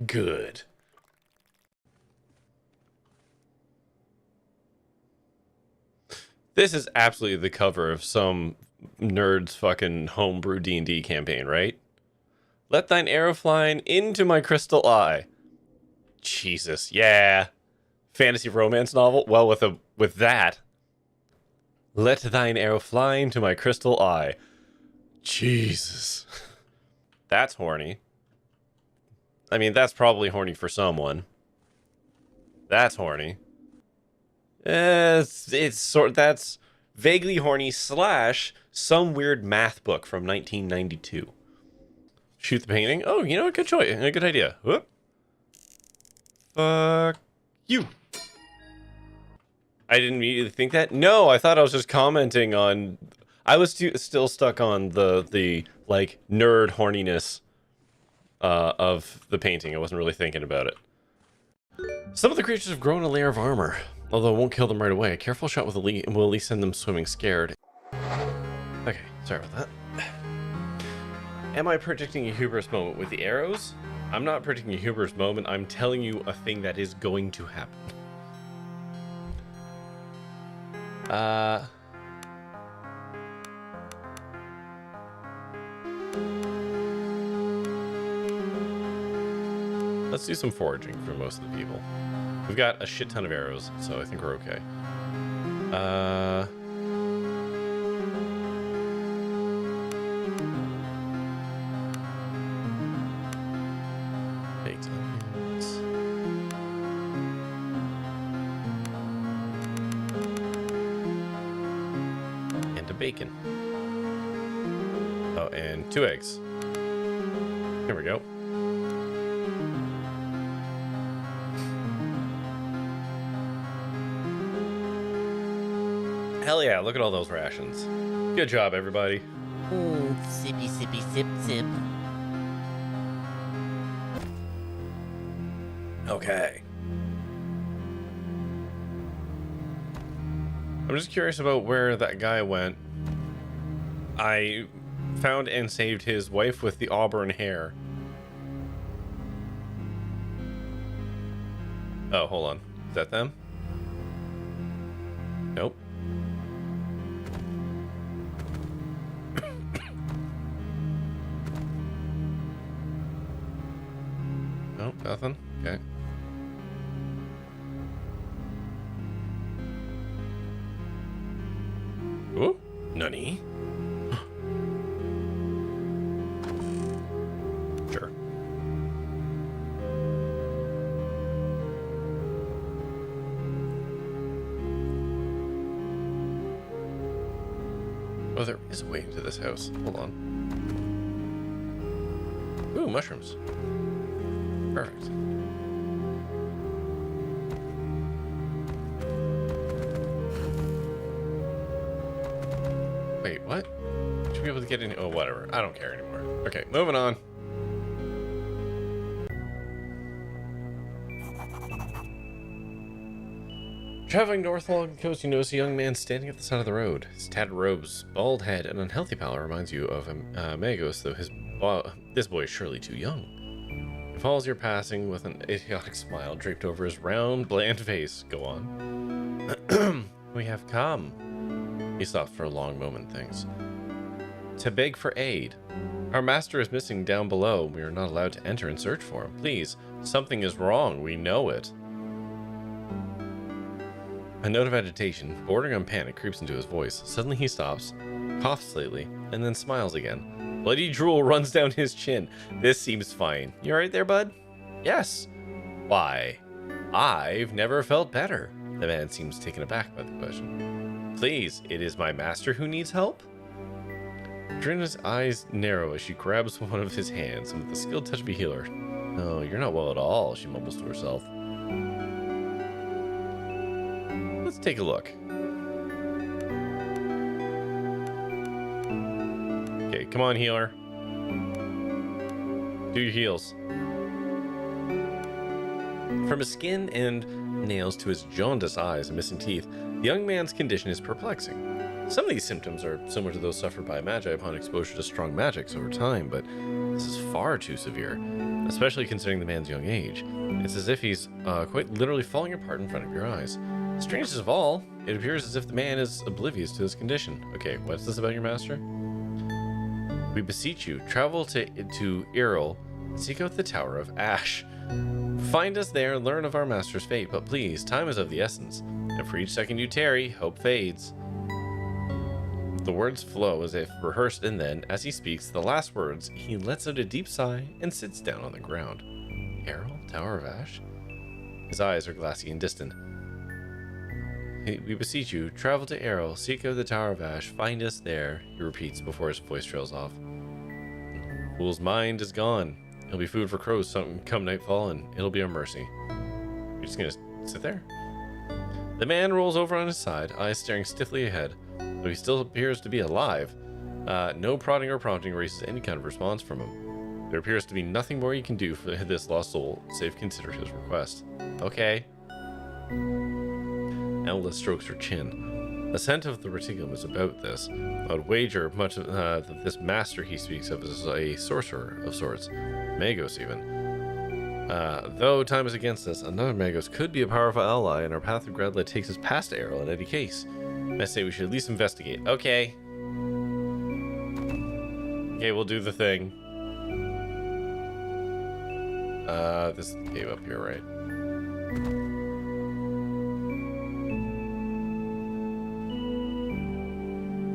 Good. This is absolutely the cover of some nerd's fucking homebrew D&D campaign, right? Let thine arrow fly into my crystal eye. Jesus, yeah. Fantasy romance novel? Well, with that. Let thine arrow fly into my crystal eye. Jesus. That's horny. I mean, that's probably horny for someone. That's horny. That's vaguely horny / some weird math book from 1992. Shoot the painting. Oh, you know what? Good choice. A good idea. Whoop. Fuck you. I didn't immediately think that. No, I thought I was just commenting on. I was still stuck on the like nerd horniness of the painting. I wasn't really thinking about it. Some of the creatures have grown a layer of armor, although it won't kill them right away. A careful shot with a will at least send them swimming scared. Okay, sorry about that. Am I predicting a hubris moment with the arrows? I'm not predicting a hubris moment. I'm telling you a thing that is going to happen. Let's do some foraging for most of the people. We've got a shit ton of arrows, so I think we're okay. Baked onions. And a bacon. Oh, and 2 eggs. Here we go. Hell yeah, look at all those rations. Good job, everybody. Sippy, sippy, sip, sip. Okay. I'm just curious about where that guy went. I found and saved his wife with the auburn hair. Oh, hold on. Is that them? Nope. Nope, nothing. Okay. Ooh, nani? Sure. Oh, there is a way into this house. Hold on. Ooh, mushrooms. Perfect. Wait, what? Should be able to get in. Oh, whatever. I don't care anymore. Okay, moving on. Traveling north along the coast, you notice a young man standing at the side of the road. His tattered robes, bald head, and unhealthy pallor reminds you of Magos, though this boy is surely too young. He follows your passing with an idiotic smile draped over his round, bland face. Go on. We have come. He stopped for a long moment and thinks. To beg for aid. Our master is missing down below. We are not allowed to enter and search for him. Please, something is wrong. We know it. A note of agitation, bordering on panic, creeps into his voice. Suddenly he stops, coughs slightly, and then smiles again. Bloody drool runs down his chin. This seems fine. You alright there, bud? Yes. Why? I've never felt better. The man seems taken aback by the question. Please, it is my master who needs help? Trina's eyes narrow as she grabs one of his hands, and with the skilled touch of a healer. No, you're not well at all, she mumbles to herself. Let's take a look. Okay, Come on, healer. Do your heals. From his skin and nails to his jaundiced eyes and missing teeth, the young man's condition is perplexing. Some of these symptoms are similar to those suffered by a magi upon exposure to strong magics over time, but this is far too severe, especially considering the man's young age. It's as if he's quite literally falling apart in front of your eyes. Strangest of all, it appears as if the man is oblivious to his condition. Okay, what's this about your master? We beseech you, travel to Iril, seek out the Tower of Ash. Find us there and learn of our master's fate, but please, time is of the essence, and for each second you tarry, hope fades. The words flow as if rehearsed, and then, as he speaks the last words, he lets out a deep sigh and sits down on the ground. Errol, Tower of Ash? His eyes are glassy and distant. We beseech you, travel to Errol, seek out the Tower of Ash, find us there, he repeats before his voice trails off. Fool's mind is gone. He'll be food for crows come nightfall, and it'll be our mercy. You're just gonna sit there? The man rolls over on his side, eyes staring stiffly ahead. Though he still appears to be alive, no prodding or prompting raises any kind of response from him. There appears to be nothing more he can do for this lost soul, save consider his request. Okay. Ella strokes her chin. The scent of the reticulum is about this. I would wager much that this master he speaks of is a sorcerer of sorts. Magos even. Though time is against us, another Magos could be a powerful ally, and our path of Gradlet takes us past Errol in any case. I say we should at least investigate. Okay. Okay, we'll do the thing. This is the cave up here, right?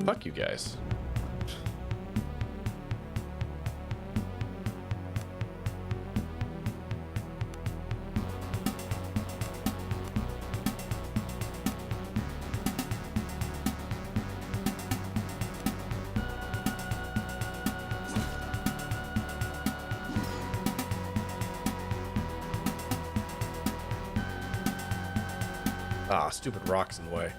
Fuck you guys. Ah, stupid rocks in the way.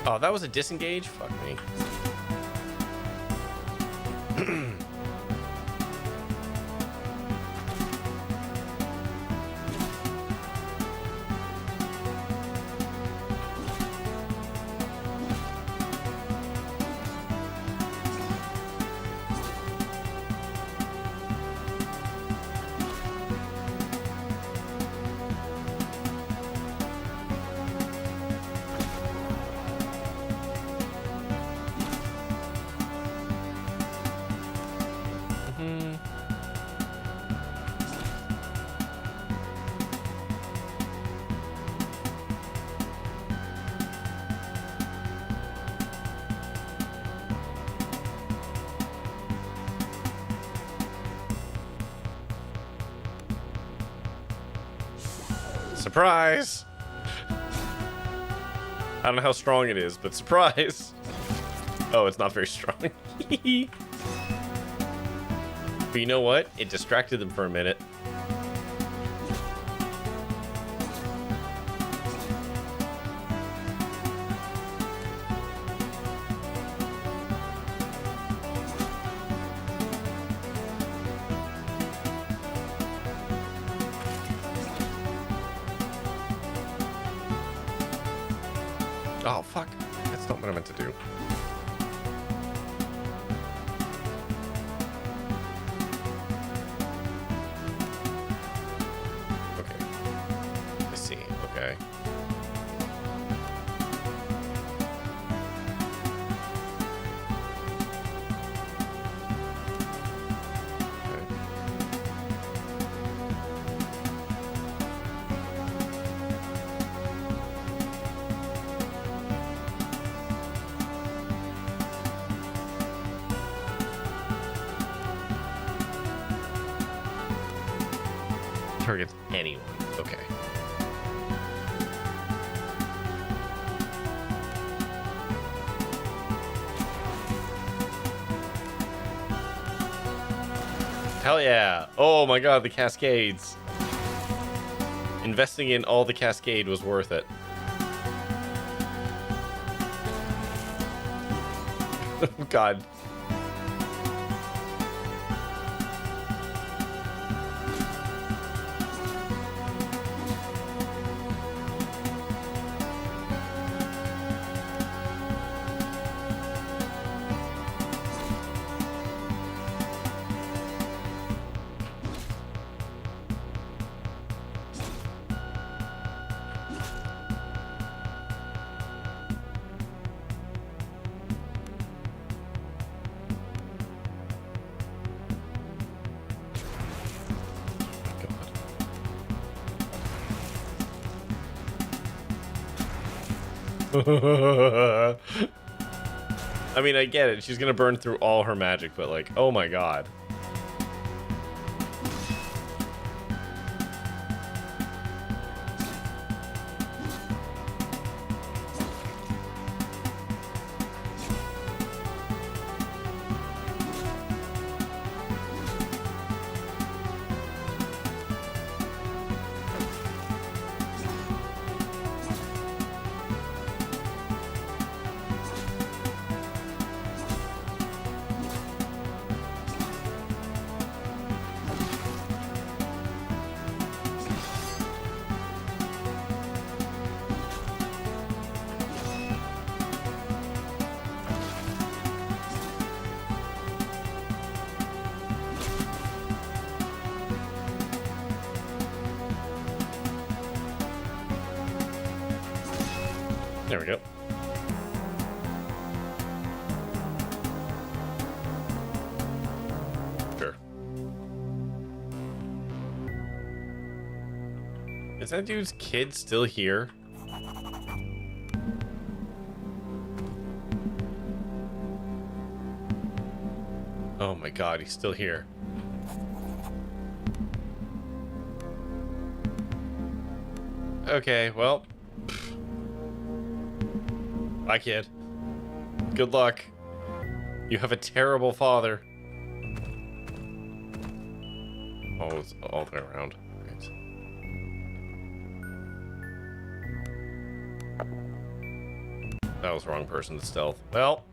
Oh, that was a disengage? Fuck me. Surprise! I don't know how strong it is, but surprise! Oh, it's not very strong. But you know what? It distracted them for a minute. Oh, fuck. That's not what I meant to do. Okay. I see. Okay. Targets anyone. Okay. Hell yeah. Oh my god, the cascades. Investing in all the cascade was worth it. Oh god. I mean, I get it. She's gonna burn through all her magic, but like, oh my god. There we go. Sure. Is that dude's kid still here? Oh my god, he's still here. Okay, well. Bye, kid. Good luck. You have a terrible father. Oh, it's all the way around. Right. That was the wrong person to stealth. Well.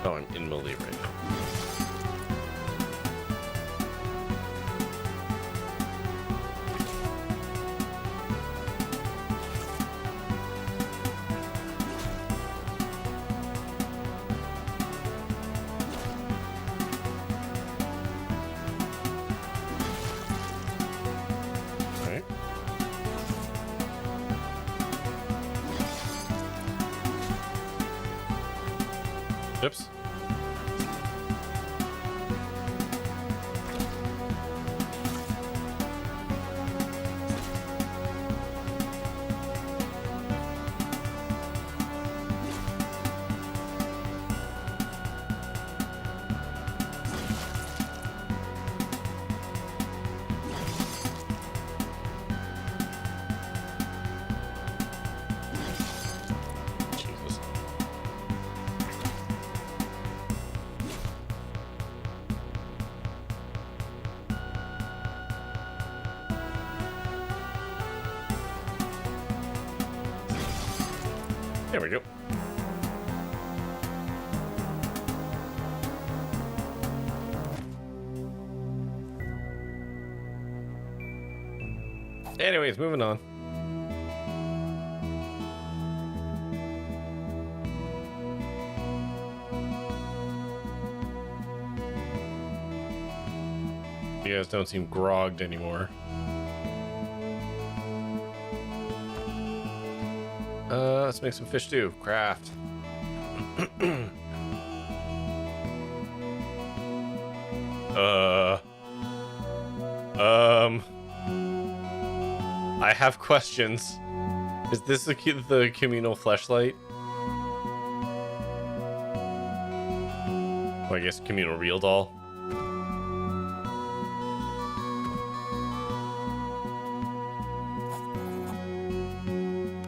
Oh, I'm in melee right now. All right. Oops. Jesus. There we go. Anyways, moving on. You guys don't seem grogged anymore. Let's make some fish stew. Craft. I have questions. Is this the communal fleshlight? Or I guess communal real doll.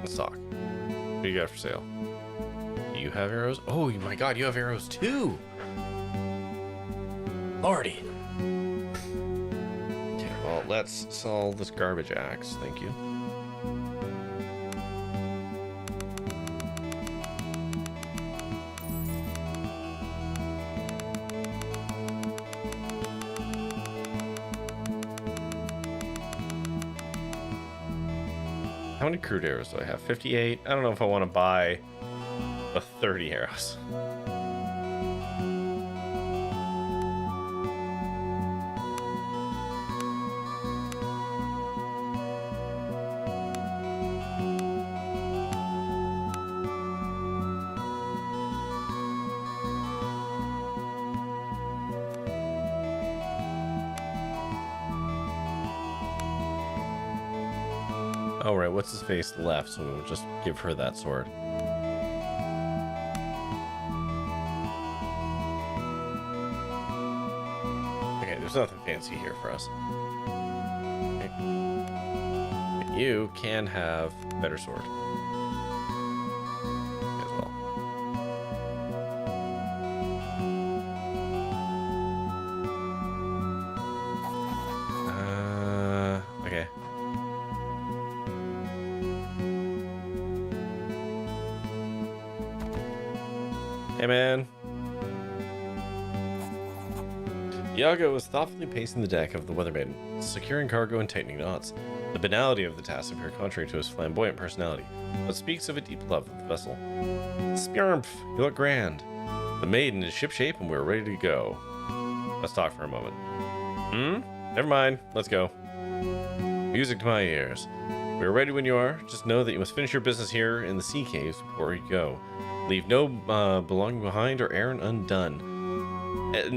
Stock. What do you got for sale? You have arrows? Oh my god, you have arrows too! Lordy! Okay, well, let's sell this garbage axe. Thank you. How many crude arrows do I have? 58? I don't know if I want to buy a 30 arrows. Oh, right. What's his face left? So we'll just give her that sword. Okay, there's nothing fancy here for us. Okay. You can have a better sword. As well. Okay. Hey, man. Iago was thoughtfully pacing the deck of the Weathermaiden, securing cargo and tightening knots. The banality of the task appeared contrary to his flamboyant personality, but speaks of a deep love of the vessel. Spjarmph, you look grand. The maiden is shipshape and we're ready to go. Let's talk for a moment. Never mind. Let's go. Music to my ears. We're ready when you are. Just know that you must finish your business here in the sea caves before you go. Leave no belonging behind or errand undone.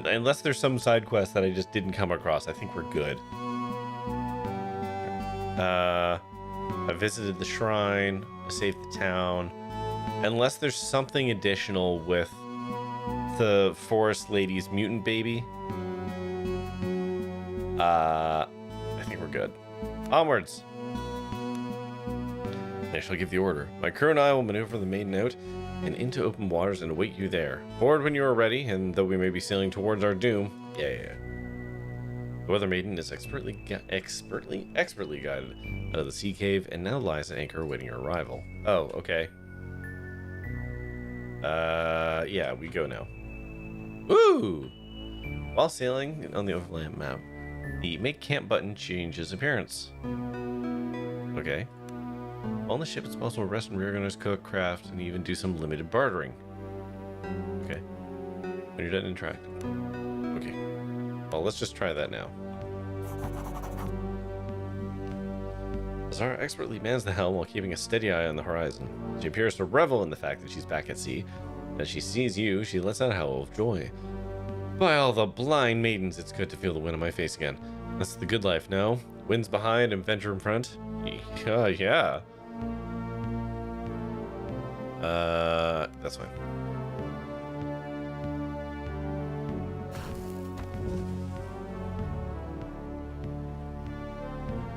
Unless there's some side quest that I just didn't come across, I think we're good. I visited the shrine. I saved the town. Unless there's something additional with the forest lady's mutant baby, I think we're good. Onwards. I shall give the order. My crew and I will maneuver the maiden out and into open waters and await you there. Board when you are ready, and though we may be sailing towards our doom, yeah. The Weather Maiden is expertly guided out of the sea cave and now lies at anchor awaiting your arrival. Oh, okay. Yeah, we go now. Woo! While sailing on the overland map, the Make Camp button changes appearance. Okay. On the ship, it's possible to rest and rear gunners, cook, craft, and even do some limited bartering. Okay. When you're done interacting. Okay. Well, let's just try that now. Azara expertly mans the helm while keeping a steady eye on the horizon. She appears to revel in the fact that she's back at sea. As she sees you, she lets out a howl of joy. By all the blind maidens, it's good to feel the wind on my face again. That's the good life, no? Winds behind and venture in front? Yeah. That's fine.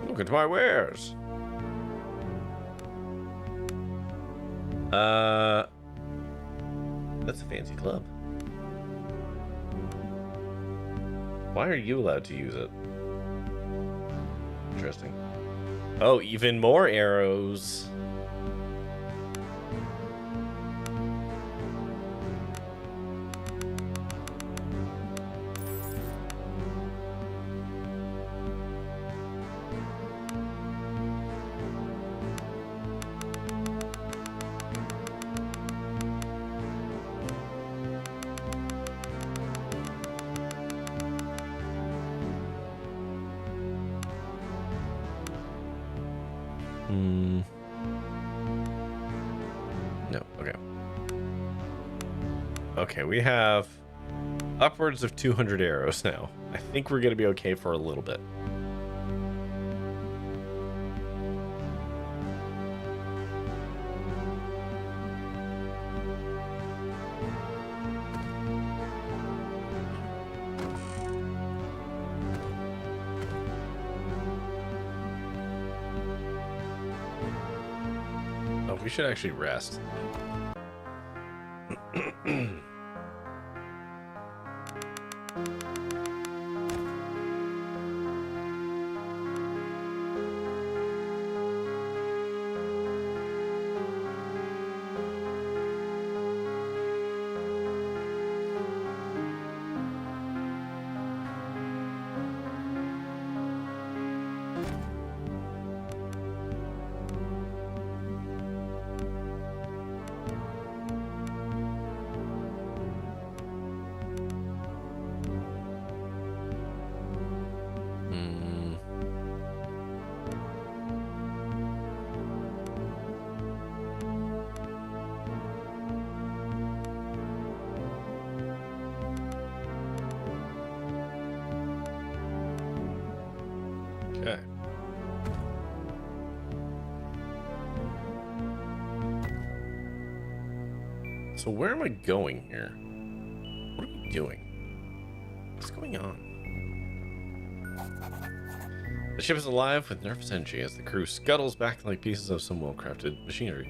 Look at my wares. That's a fancy club. Why are you allowed to use it? Interesting. Oh, even more arrows. No, okay. Okay, we have upwards of 200 arrows now. I think we're gonna be okay for a little bit. Oh, we should actually rest. Okay. So where am I going here? What are we doing? What's going on? The ship is alive with nervous energy as the crew scuttles back like pieces of some well-crafted machinery.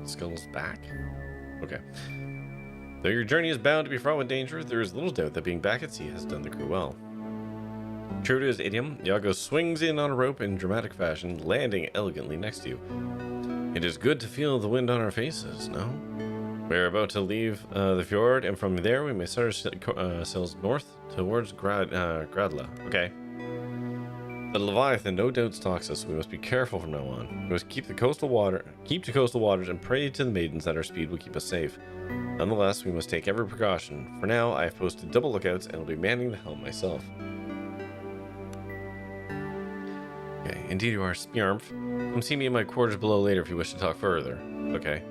Scuttles back? Okay. Though your journey is bound to be fraught with danger, there is little doubt that being back at sea has done the crew well. True to his idiom, Iago swings in on a rope in dramatic fashion, landing elegantly next to you. It is good to feel the wind on our faces, no? We're about to leave the fjord, and from there we may start our sails north towards Gradla. Okay. The Leviathan no doubt stalks us, so we must be careful from now on. We must keep to coastal waters and pray to the maidens that our speed will keep us safe. Nonetheless, we must take every precaution. For now, I have posted double lookouts and will be manning the helm myself. Okay, indeed you are, Spjarmf. Come see me in my quarters below later if you wish to talk further. Okay.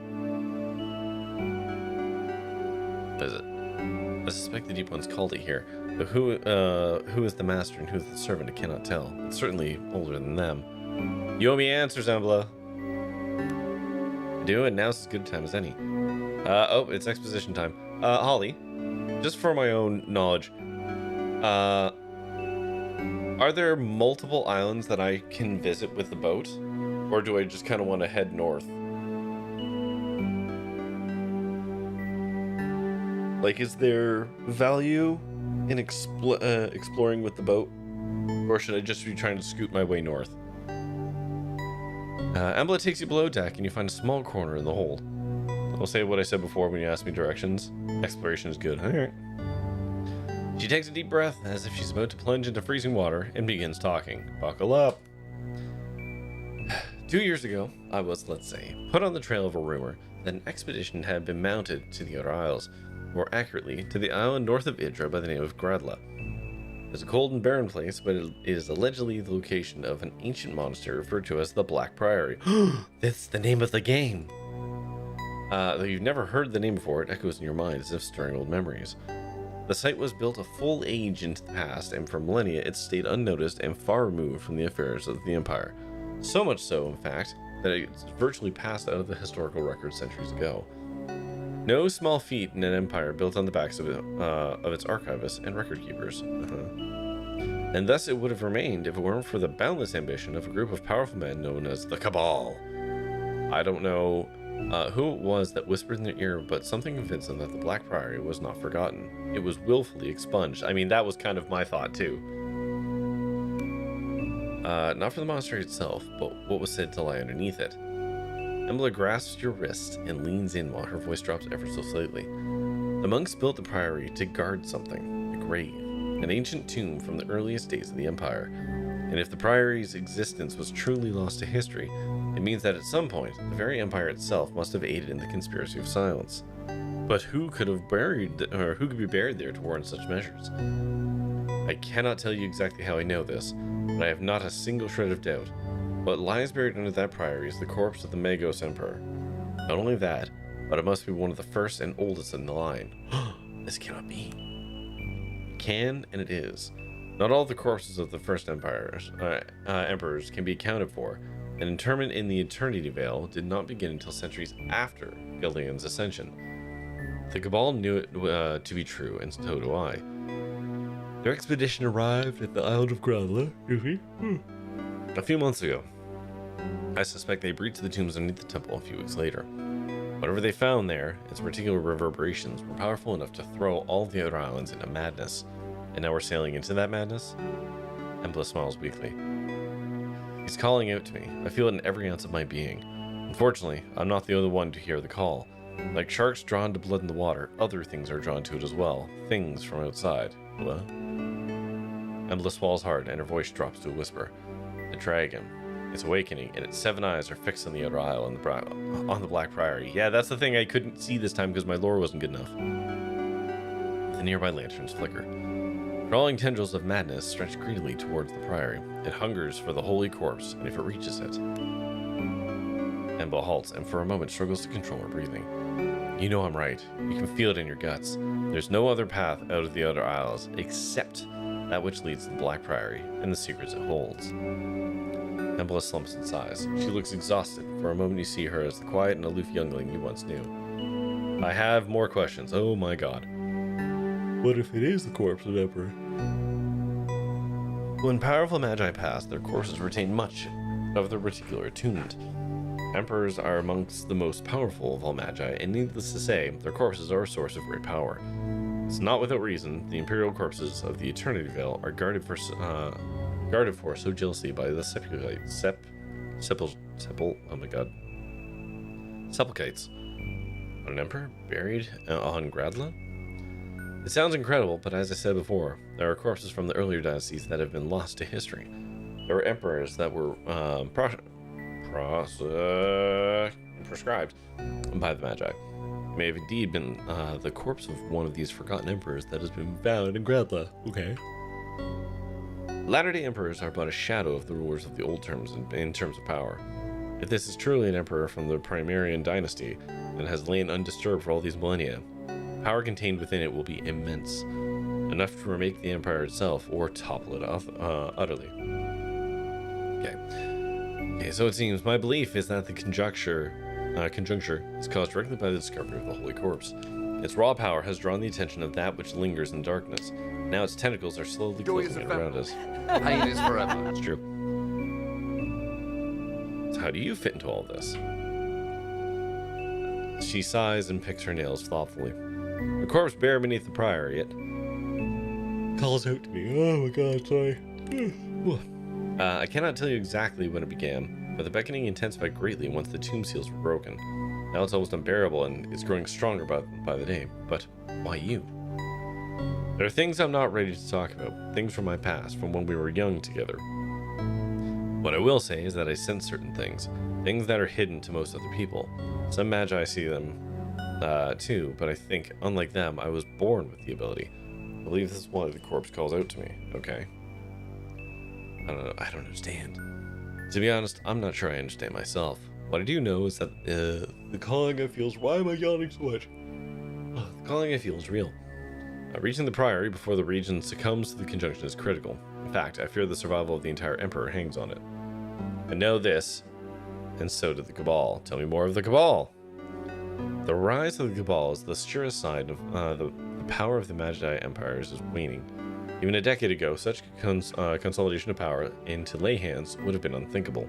What is it? I suspect the Deep One's called it here. But who is the master and who is the servant, I cannot tell. It's certainly older than them. You owe me answers, Embla. I do, and now's as good a time as any. Oh, it's exposition time. Holly, just for my own knowledge, are there multiple islands that I can visit with the boat? Or do I just kind of want to head north? Like, is there value in exploring with the boat? Or should I just be trying to scoot my way north? Embla takes you below deck and you find a small corner in the hold. I'll say what I said before when you asked me directions. Exploration is good. Alright. She takes a deep breath as if she's about to plunge into freezing water and begins talking. Buckle up. 2 years ago, I was, let's say, put on the trail of a rumor that an expedition had been mounted to the Outer Isles, more accurately, to the island north of Idra by the name of Gradla. It's a cold and barren place, but it is allegedly the location of an ancient monastery referred to as the Black Priory. That's the name of the game! Though you've never heard the name before, it echoes in your mind as if stirring old memories. The site was built a full age into the past, and for millennia it stayed unnoticed and far removed from the affairs of the Empire. So much so, in fact, that it's virtually passed out of the historical record centuries ago. No small feat in an empire built on the backs of its archivists and record keepers. And thus it would have remained if it weren't for the boundless ambition of a group of powerful men known as the Cabal. I don't know who it was that whispered in their ear, but something convinced them that the Black Priory was not forgotten. It was willfully expunged. I mean, that was kind of my thought too. Not for the monastery itself, but what was said to lie underneath it. Embla grasps your wrist and leans in while her voice drops ever so slightly. The monks built the priory to guard something, a grave, an ancient tomb from the earliest days of the Empire. And if the priory's existence was truly lost to history, it means that at some point, the very Empire itself must have aided in the conspiracy of silence. But who could be buried there to warrant such measures? I cannot tell you exactly how I know this, but I have not a single shred of doubt. What lies buried under that priory is the corpse of the Magos Emperor. Not only that, but it must be one of the first and oldest in the line. This cannot be. can and it is. Not all the corpses of the first emperors can be accounted for, and interment in the Eternity Veil did not begin until centuries after Gillian's ascension. The Cabal knew it to be true, and so do I. Their expedition arrived at the Isle of Gradla a few months ago. I suspect they breached the tombs underneath the temple a few weeks later. Whatever they found there, its particular reverberations were powerful enough to throw all the other islands into madness. And now we're sailing into that madness? Embla smiles weakly. He's calling out to me. I feel it in every ounce of my being. Unfortunately, I'm not the only one to hear the call. Like sharks drawn to blood in the water, other things are drawn to it as well. Things from outside. What? Embla swallows hard, and her voice drops to a whisper. The dragon. It's awakening, and its 7 eyes are fixed on the outer isle on the Black Priory. Yeah, that's the thing I couldn't see this time because my lore wasn't good enough. The nearby lanterns flicker. Crawling tendrils of madness stretch greedily towards the Priory. It hungers for the holy corpse, and if it reaches it... Embla halts, and for a moment struggles to control her breathing. You know I'm right. You can feel it in your guts. There's no other path out of the outer isles, except that which leads to the Black Priory, and the secrets it holds. Embla slumps and sighs. She looks exhausted. For a moment you see her as the quiet and aloof youngling you once knew. I have more questions. Oh my god. What if it is the corpse of Emperor? When powerful magi pass, their corpses retain much of their particular attunement. Emperors are amongst the most powerful of all magi, and needless to say, their corpses are a source of great power. It's not without reason the imperial corpses of the Eternity Veil are guarded for so jealously by the Sepulchites. Sepulchites. An emperor buried on Gradla? It sounds incredible, but as I said before, there are corpses from the earlier dynasties that have been lost to history. There were emperors that were prescribed by the Magi. It may have indeed been the corpse of one of these forgotten emperors that has been found in Gradla. Okay. Latter-day emperors are but a shadow of the rulers of the old terms in terms of power. If this is truly an emperor from the Primarian dynasty and has lain undisturbed for all these millennia, power contained within it will be immense, enough to remake the empire itself or topple it utterly. Okay, so it seems my belief is that the conjuncture is caused directly by the discovery of the Holy Corpse. Its raw power has drawn the attention of that which lingers in darkness. Now its tentacles are slowly closing in around us. Pain is forever. It's true. So how do you fit into all this? She sighs and picks her nails thoughtfully. The corpse buried beneath the priory, it calls out to me. Oh my god, sorry. I cannot tell you exactly when it began, but the beckoning intensified greatly once the tomb seals were broken. Now it's almost unbearable and it's growing stronger by the day. But why you? There are things I'm not ready to talk about, things from my past, from when we were young together. What I will say is that I sense certain things that are hidden to most other people. Some magi see them too, but I think, unlike them, I was born with the ability. I believe this is why the corpse calls out to me, okay? I don't understand. To be honest, I'm not sure I understand myself. What I do know is that the calling I feel is... Why am I yawning so much? The calling I feel is real. Reaching the Priory before the region succumbs to the conjunction is critical. In fact, I fear the survival of the entire Emperor hangs on it. I know this, and so did the Cabal. Tell me more of the Cabal. The rise of the Cabal is the surest sign of the power of the Magi empires is waning. Even a decade ago, such consolidation of power into lay hands would have been unthinkable.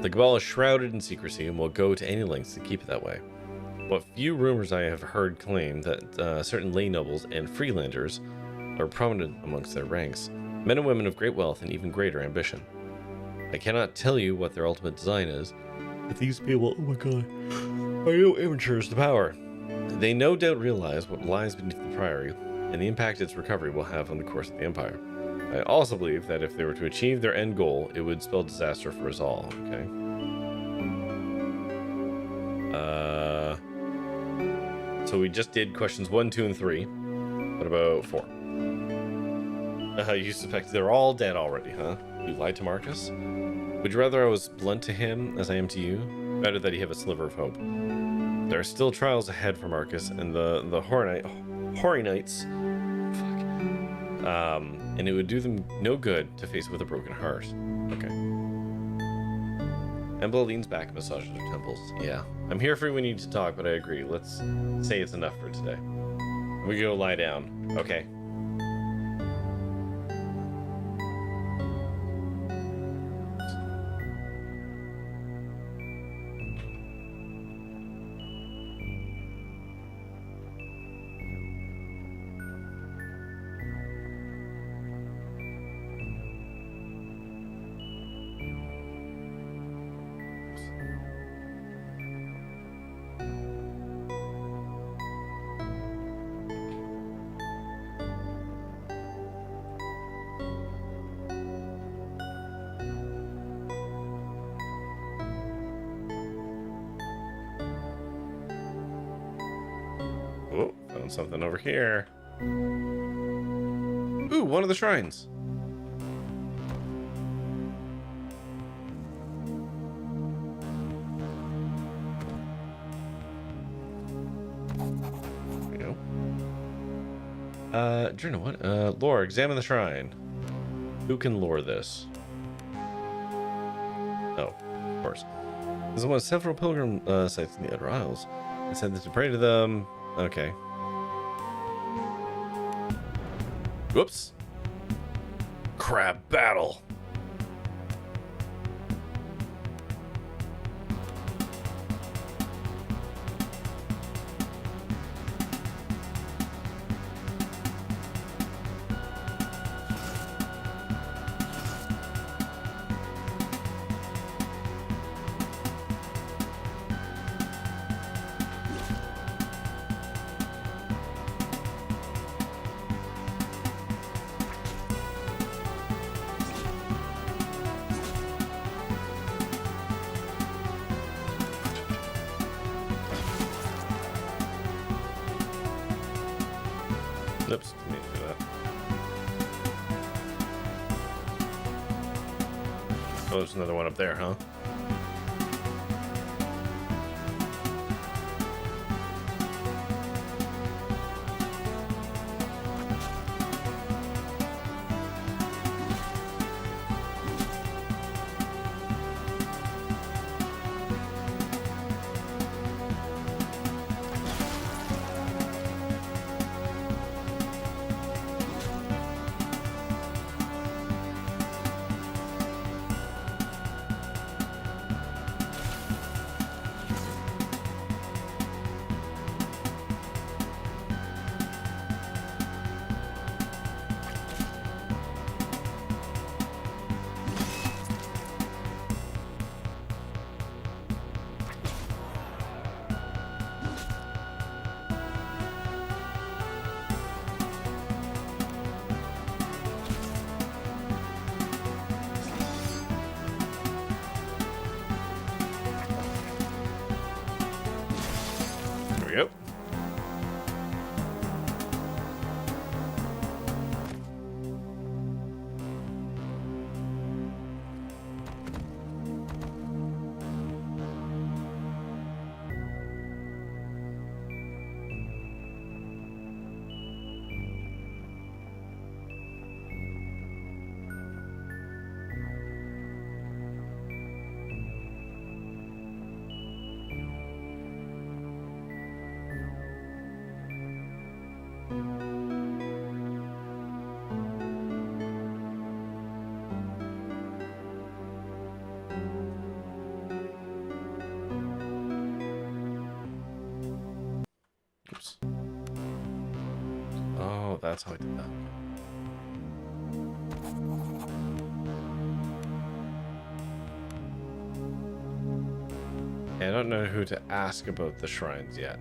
The Cabal is shrouded in secrecy and will go to any lengths to keep it that way. What few rumors I have heard claim that certain lay nobles and freelanders are prominent amongst their ranks, men and women of great wealth and even greater ambition. I cannot tell you what their ultimate design is, but these people, oh my god, are no amateurs to power. They no doubt realize what lies beneath the Priory and the impact its recovery will have on the course of the Empire. I also believe that if they were to achieve their end goal, it would spell disaster for us all, okay? So we just did questions 1, 2, and 3. What about 4? You suspect they're all dead already, huh? You lied to Marcus? Would you rather I was blunt to him as I am to you? Better that he have a sliver of hope. There are still trials ahead for Marcus, and the Hoary Knights And it would do them no good to face it with a broken heart. Okay. Embla leans back and massages her temples. Yeah. I'm here for you when you need to talk, but I agree. Let's say it's enough for today. We go lie down. Okay. Oh, found something over here. Ooh, one of the shrines. There we go. Do you know what? Lore, examine the shrine. Who can lore this? Oh, of course. There's one of several pilgrim sites in the Outer Isles. I said that to pray to them. Okay. Whoops. Crab battle. Oops, didn't mean to do that. Oh, there's another one up there, huh? There we go. Oops. Oh, that's how I did that. Yeah, I don't know who to ask about the shrines yet.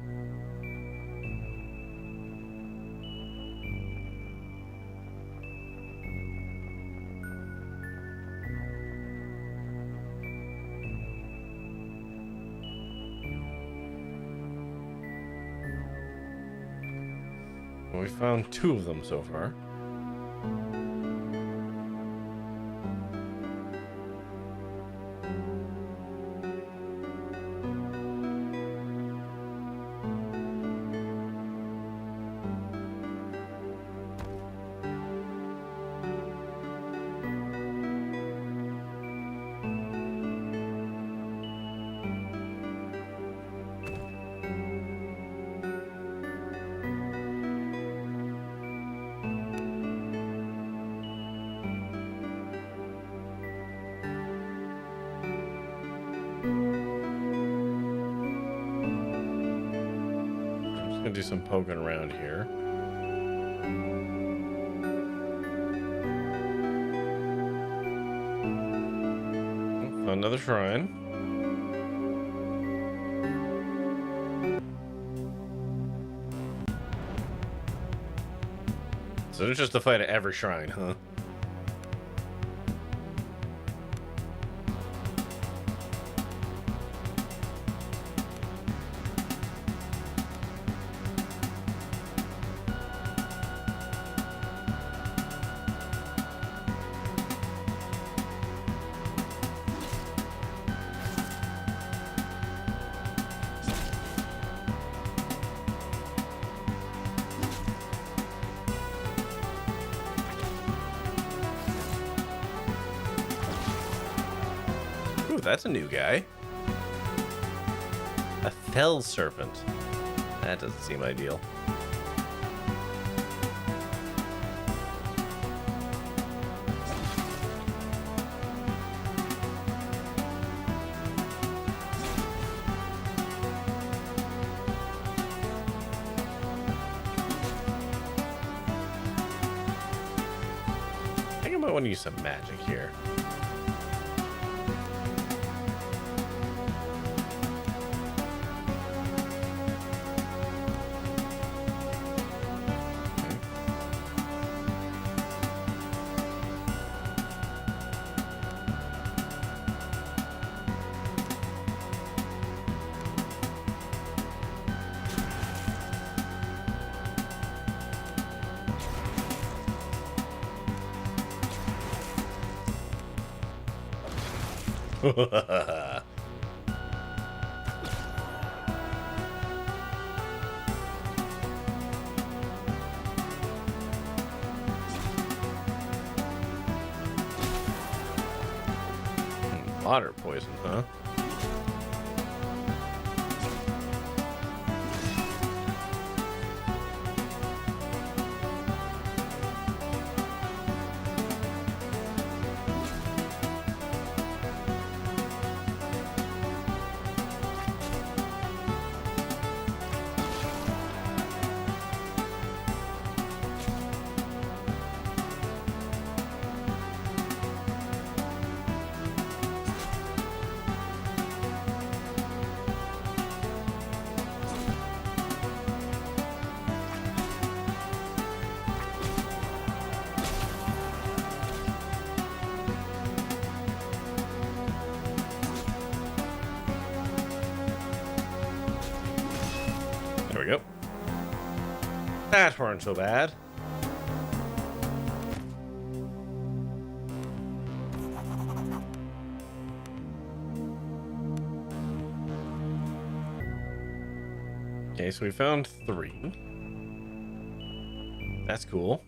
Well, we found 2 of them so far. gonna do some poking around here. Oh, found another shrine. So there's just a fight at every shrine, huh? Ooh, that's a new guy. A fell serpent. That doesn't seem ideal. I think I might want to use some magic here. Water poison, huh? There we go. That weren't so bad. Okay, so we found 3. That's cool.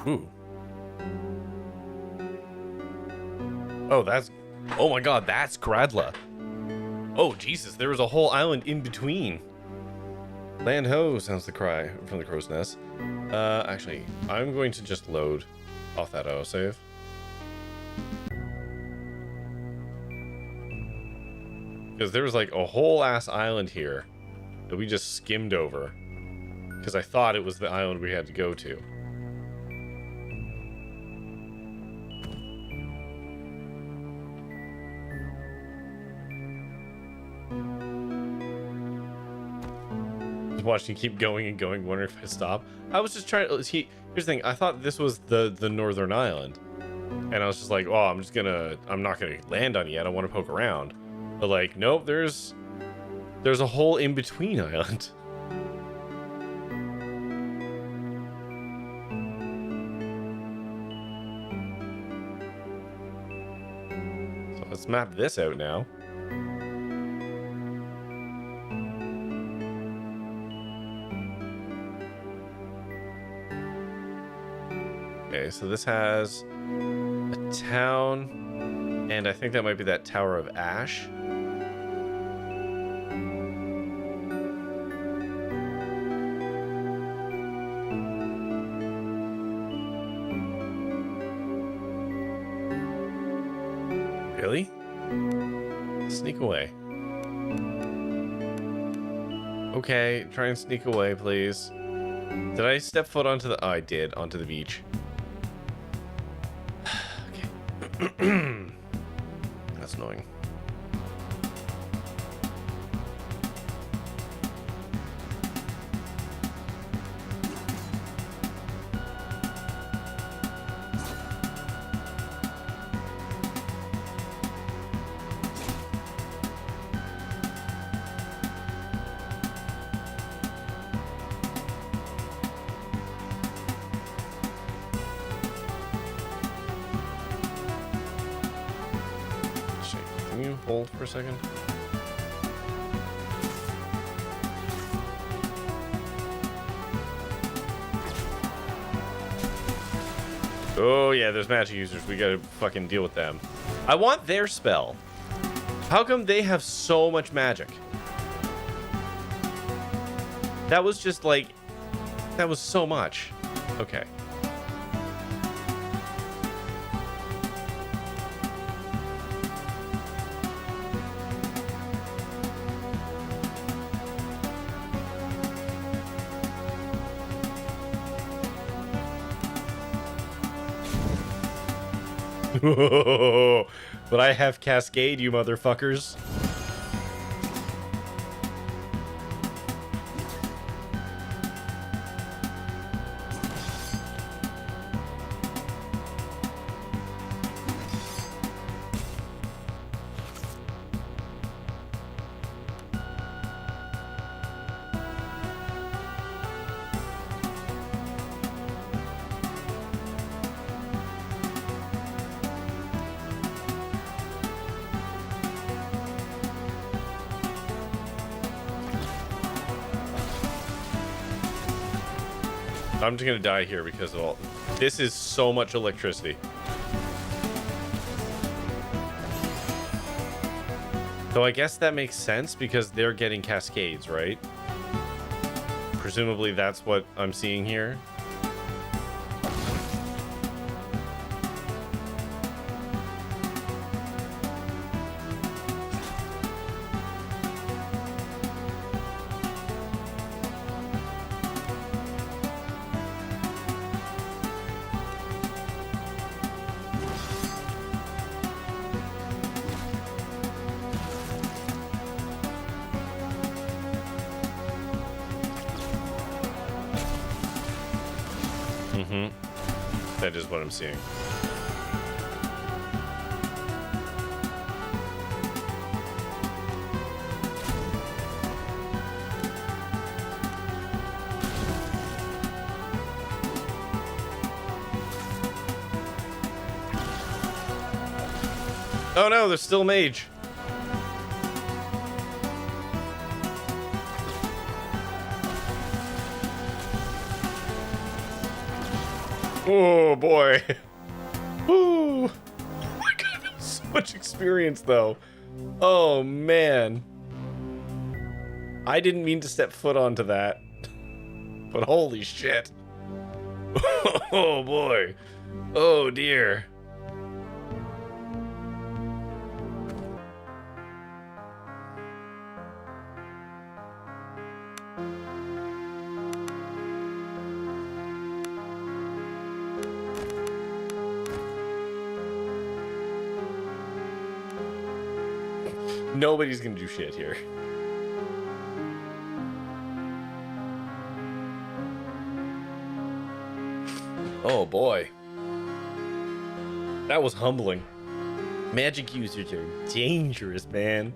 Ooh. Oh, that's... Oh my god, that's Gradla. Oh, Jesus, there was a whole island in between. Land ho, sounds the cry from the crow's nest. Actually, I'm going to just load off that autosave. Because there was like a whole ass island here that we just skimmed over. Because I thought it was the island we had to go to. Watching you keep going and going, wondering if I stop. I was just trying to here's the thing, I thought this was the northern island. And I was just like, oh, I'm not gonna land on it yet. I want to poke around. But like, nope, there's a whole in-between island. So let's map this out now. Okay, so this has a town, and I think that might be that Tower of Ash. Really? Sneak away. Okay, try and sneak away, please. Did I step foot onto the... Oh, I did, onto the beach. Okay. That's annoying. Can you hold for a second? Oh yeah, there's magic users. We gotta fucking deal with them. I want their spell. How come they have so much magic? That was just like... That was so much. Okay. But I have Cascade, you motherfuckers. I'm just gonna die here because of all... This is so much electricity. So I guess that makes sense because they're getting cascades, right? Presumably that's what I'm seeing here. That is what I'm seeing. Oh no, there's still mage. Oh boy. Ooh. Oh my god, that was so much experience though. Oh man. I didn't mean to step foot onto that. But holy shit. Oh boy. Oh dear. Nobody's gonna do shit here. Oh boy. That was humbling. Magic users are dangerous, man.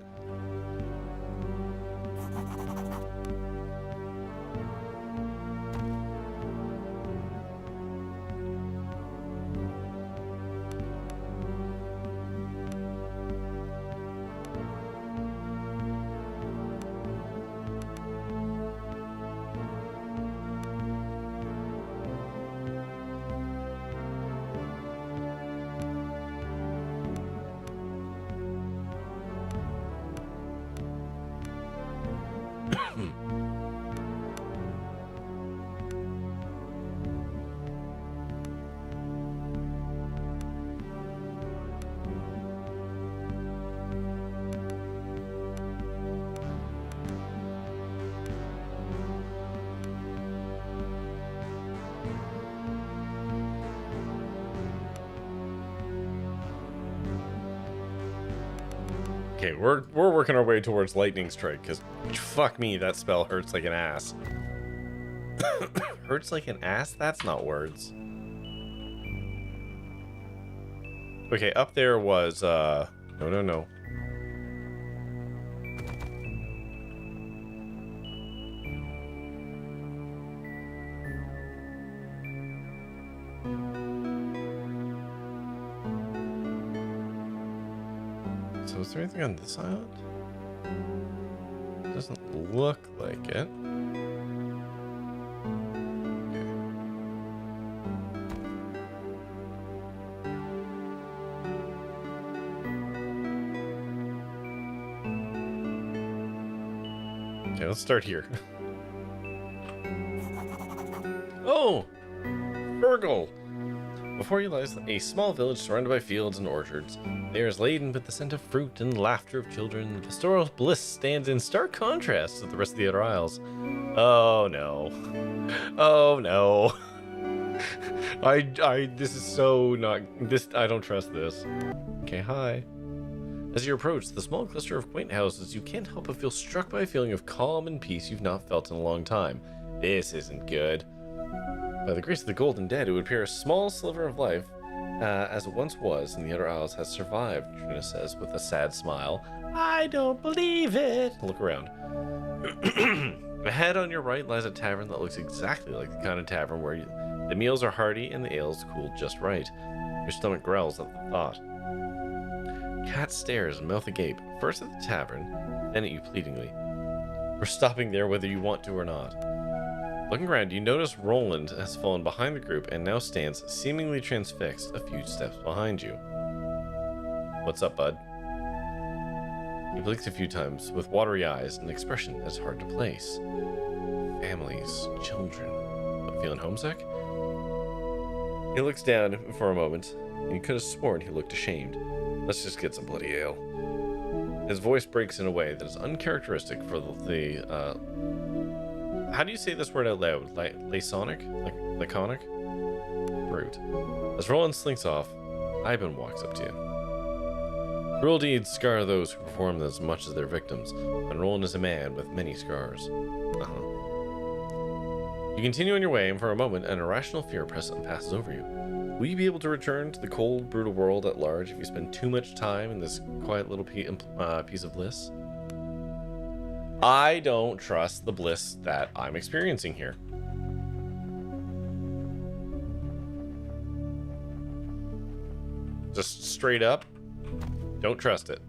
Okay, we're working our way towards lightning strike, because fuck me, that spell hurts like an ass. Hurts like an ass? That's not words. Okay, up there was no. So is there anything on this island? Doesn't look like it. Okay, let's start here. Oh! Virgil! Before you lies a small village surrounded by fields and orchards. The air is laden with the scent of fruit and the laughter of children. The pastoral bliss stands in stark contrast to the rest of the other isles. Oh no. Oh no. This is so not, I don't trust this. Okay, hi. As you approach the small cluster of quaint houses, you can't help but feel struck by a feeling of calm and peace you've not felt in a long time. This isn't good. By the grace of the Golden Dead, it would appear a small sliver of life, as it once was in the Outer Isles, has survived, Trina says with a sad smile. I don't believe it. Look around. Ahead on your right lies a tavern that looks exactly like the kind of tavern where the meals are hearty and the ales cooled just right. Your stomach growls at the thought. Cat stares, mouth agape, first at the tavern, then at you pleadingly. We're stopping there whether you want to or not. Looking around, you notice Roland has fallen behind the group and now stands, seemingly transfixed, a few steps behind you. What's up, bud? He blinks a few times, with watery eyes, an expression that's hard to place. Families, children. What, feeling homesick? He looks down for a moment, and you could have sworn he looked ashamed. Let's just get some bloody ale. His voice breaks in a way that is uncharacteristic for the how do you say this word out loud? Laconic? Laconic? Brute. As Roland slinks off, Ivan walks up to you. Cruel deeds scar those who perform them as much as their victims, and Roland is a man with many scars. You continue on your way, and for a moment, an irrational fear passes over you. Will you be able to return to the cold, brutal world at large if you spend too much time in this quiet little piece of bliss? I don't trust the bliss that I'm experiencing here. Just straight up, don't trust it.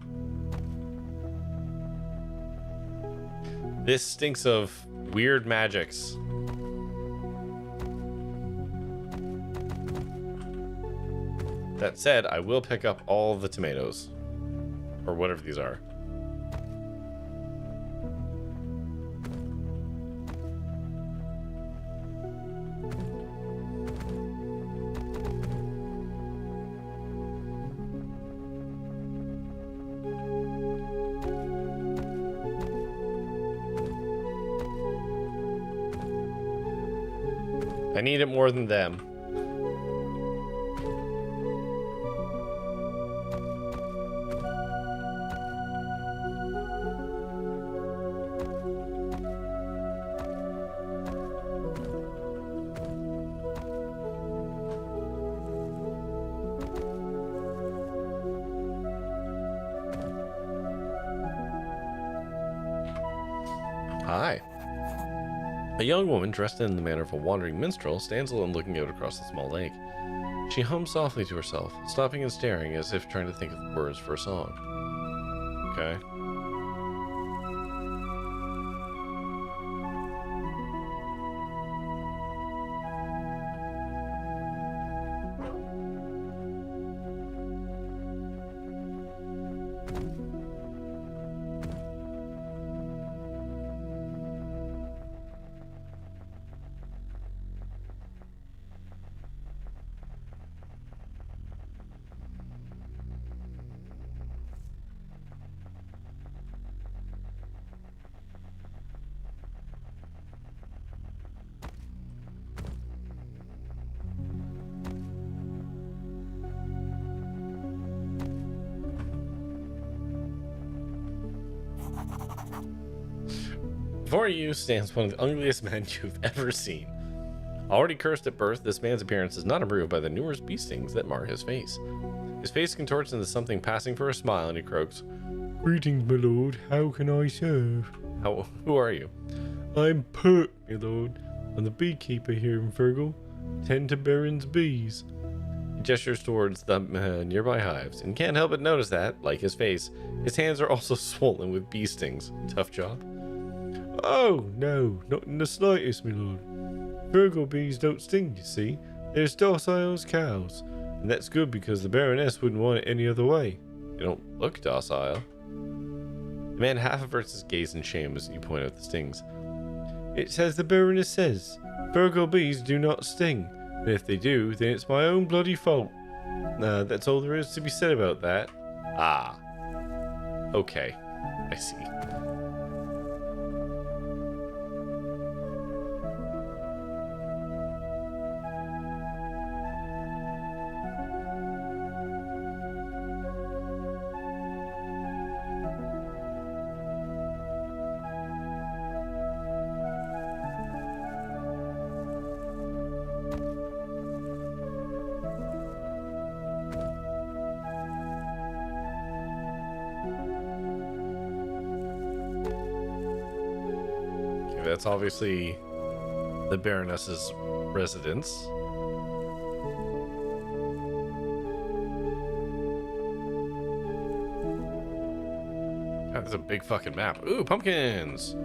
This stinks of weird magics. That said, I will pick up all the tomatoes. Or whatever these are. I need it more than them. Hi. A young woman dressed in the manner of a wandering minstrel stands alone looking out across the small lake. She hums softly to herself, stopping and staring as if trying to think of the words for a song. Okay. Before you stands one of the ugliest men you've ever seen. Already cursed at birth, this man's appearance is not improved by the numerous bee stings that mar his face. His face contorts into something passing for a smile, and he croaks, "Greetings, my lord. How can I serve?" Who are you? "I'm Pert, my lord. I'm the beekeeper here in Fergal. Tend to Baron's bees." He gestures towards the nearby hives, and can't help but notice that, like his face, his hands are also swollen with bee stings. Tough job. "Oh, no, not in the slightest, my lord. Fergal bees don't sting, you see. They're as docile as cows. And that's good because the Baroness wouldn't want it any other way." "You don't look docile." The man half averts his gaze in shame as you point out the stings. "It's as the Baroness says. Fergal bees do not sting. And if they do, then it's my own bloody fault. That's all there is to be said about that." Ah. Okay. I see. That's obviously the Baroness's residence. God, that's a big fucking map. Ooh, pumpkins!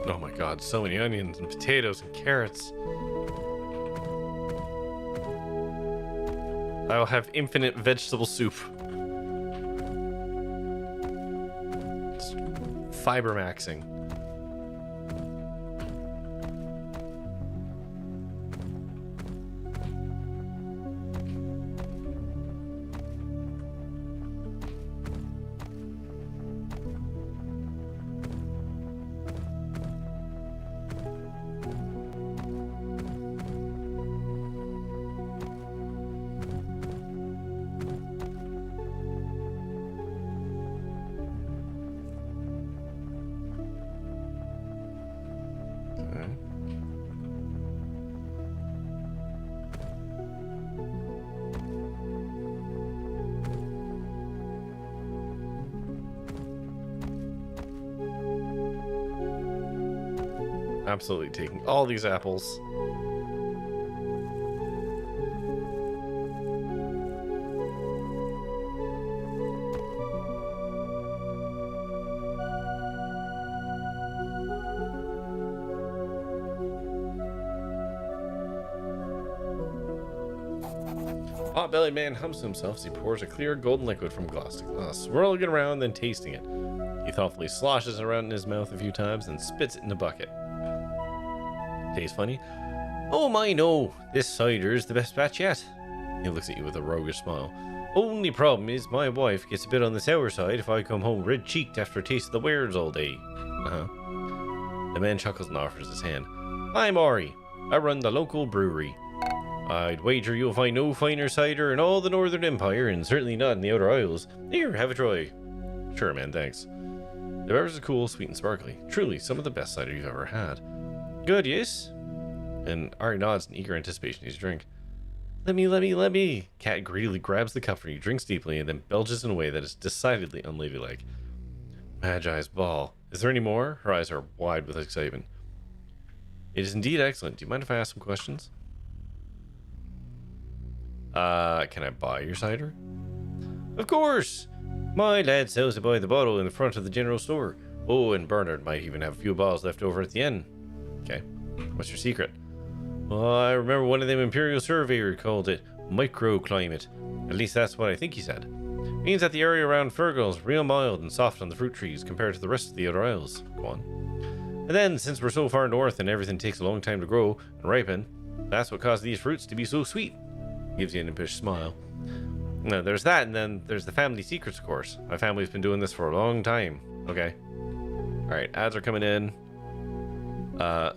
Oh my god, so many onions and potatoes and carrots. I will have infinite vegetable soup. It's fiber maxing. Absolutely taking all these apples. Pot-bellied man hums to himself as he pours a clear golden liquid from glass to glass, swirling it around, then tasting it. He thoughtfully sloshes it around in his mouth a few times, then spits it in a bucket. Tastes funny? "Oh my, no, this cider's the best batch yet." He looks at you with a roguish smile. "Only problem is my wife gets a bit on the sour side if I come home red-cheeked after tasting the wares all day." The man chuckles and offers his hand. "I'm Ari. I run the local brewery. I'd wager you'll find no finer cider in all the Northern Empire, and certainly not in the Outer Isles. Here, have a try." "Sure, man, thanks." The beverage is cool, sweet, and sparkly. Truly, some of the best cider you've ever had. "Good, yes?" And Ari nods in eager anticipation of his drink. Let me. Cat greedily grabs the cup from you, drinks deeply, and then belches in a way that is decidedly unladylike. Magi's ball. Is there any more? Her eyes are wide with excitement. "It is indeed excellent. Do you mind if I ask some questions?" Can I buy your cider?" "Of course! My lad sells it by the bottle in the front of the general store. Oh, and Bernard might even have a few bottles left over at the end." "Okay. What's your secret?" "Well, I remember one of them Imperial surveyors called it microclimate. At least that's what I think he said. Means that the area around Fergal is real mild and soft on the fruit trees compared to the rest of the Outer Isles." "Go on." "And then, since we're so far north and everything takes a long time to grow and ripen, that's what caused these fruits to be so sweet." Gives you an impish smile. "No, there's that, and then there's the family secrets, of course. My family's been doing this for a long time." "Okay. Alright, ads are coming in.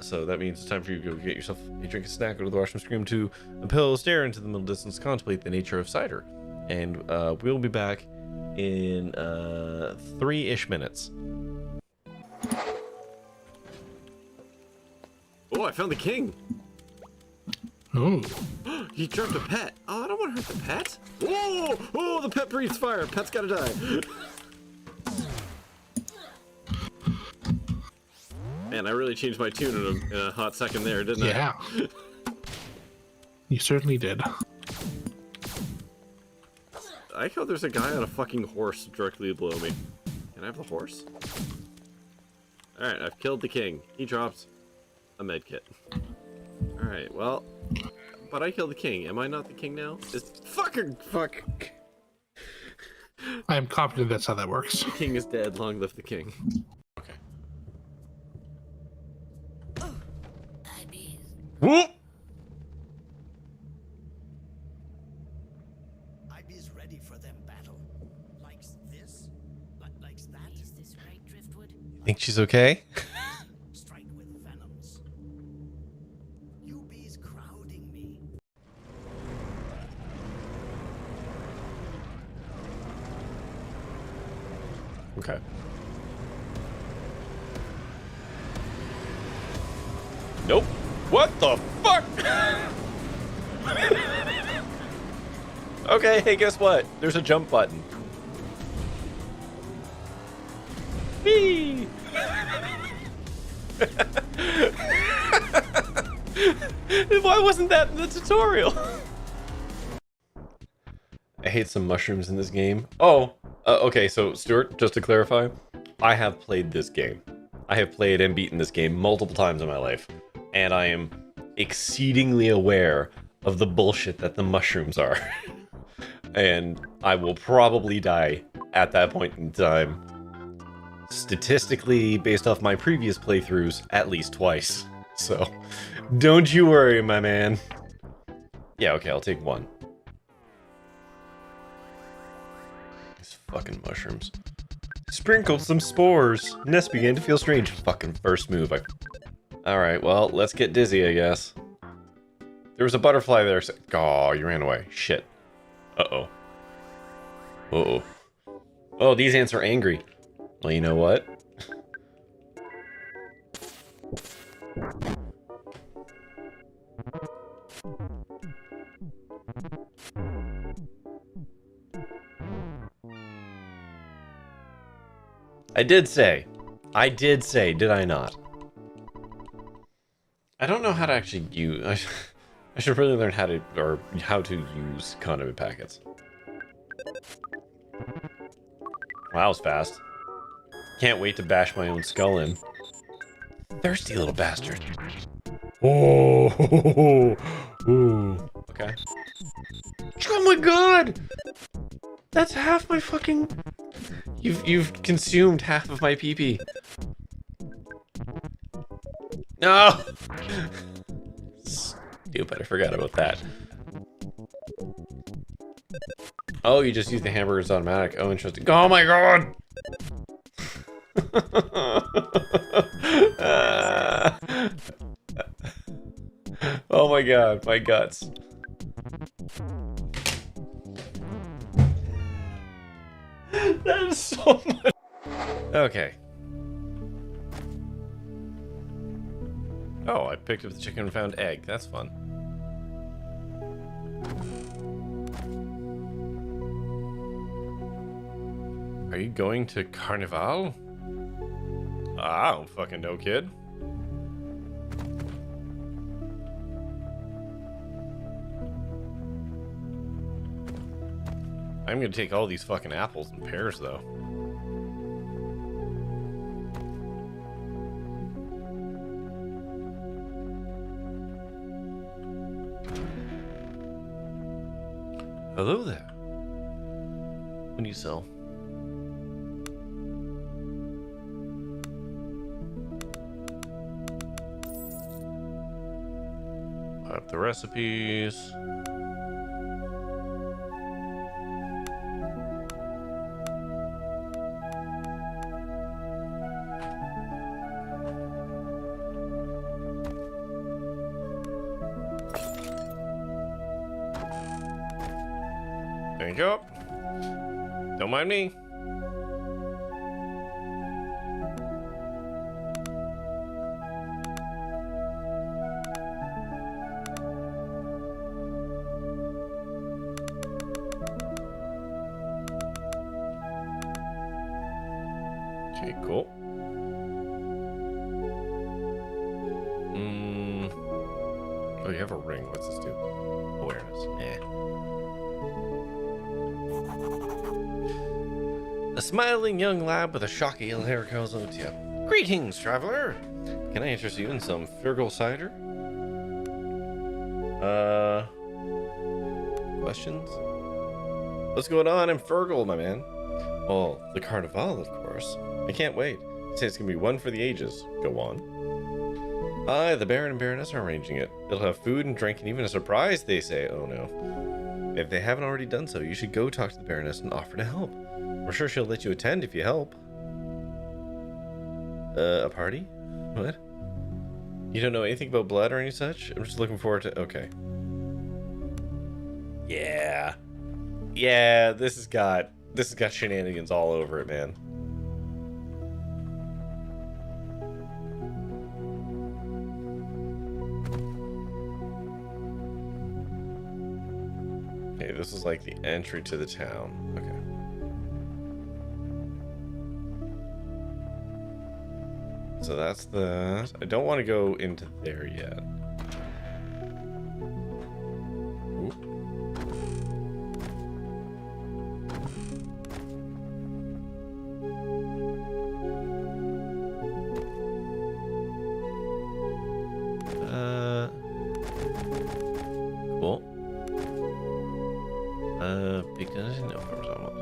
So that means it's time for you to go get yourself a drink, a snack, go to the washroom, scream to a pillow, stare into the middle distance, contemplate the nature of cider. And we'll be back in 3-ish minutes. Oh, I found the king. Ooh. He dropped a pet. Oh, I don't want to hurt the pet. Whoa! Oh, the pet breathes fire. Pet's gotta die. Man, I really changed my tune in a hot second there, didn't I? Yeah. You certainly did. I like how there's a guy on a fucking horse directly below me. Can I have the horse? Alright, I've killed the king. He dropped a med kit. Alright, well... But I killed the king. Am I not the king now? Fuck! I am confident that's how that works. The king is dead. Long live the king. Okay. Whoop! IB's ready for them battle. Likes this? Likes that? Is this right, Driftwood? Think she's okay? Strike with venoms. You bees crowding me. Okay. Nope. What the fuck? Okay, hey, guess what? There's a jump button. Whee! Why wasn't that in the tutorial? I hate some mushrooms in this game. Oh, okay, so Stuart, just to clarify, I have played this game. I have played and beaten this game multiple times in my life, and I am exceedingly aware of the bullshit that the mushrooms are. And I will probably die at that point in time. Statistically, based off my previous playthroughs, at least twice. So, don't you worry, my man. Yeah, okay, I'll take one. These fucking mushrooms. Sprinkled some spores. Nest began to feel strange. Fucking first move. Alright, well, let's get dizzy, I guess. There was a butterfly there. Oh, you ran away. Shit. Uh-oh. Uh-oh. Oh, these ants are angry. Well, you know what? I did say, did I not? I don't know how to actually use... I should really learn how to use condiment packets. Wow, that was fast. Can't wait to bash my own skull in. Thirsty little bastard. Oh, ooh. Okay. Oh my god! That's half my fucking... You've consumed half of my pee-pee. No! Stupid, I forgot about that. Oh, you just use the hamburger's automatic. Oh, interesting. Oh my god! Oh my god, my guts. That is so much. Okay. Oh, I picked up the chicken and found egg. That's fun. Are you going to Carnival? I don't fucking know, kid. I'm gonna take all these fucking apples and pears, though. Hello there. What do you sell? Up the recipes. Thank you. Don't mind me. Okay, cool. Oh, you have a ring. What's this do? Awareness. A smiling young lad with a shocky yellow hair calls out to you. Greetings, traveler. Can I interest you in some Fergal cider? Questions? What's going on in Fergal, my man? Well, the Carnival, of course. I can't wait. Say it's gonna be one for the ages. Go on. Aye, the Baron and Baroness are arranging it. It'll have food and drink and even a surprise, they say. Oh no. If they haven't already done so, you should go talk to the Baroness and offer to help. I'm sure she'll let you attend if you help. A party? What? You don't know anything about blood or any such? I'm just looking forward to... Okay. Yeah. Yeah, this has got shenanigans all over it, man. Okay, this is like the entry to the town. Okay. So that's the... I don't want to go into there yet. Ooh. Cool. Big dungeon? No, farmers almost.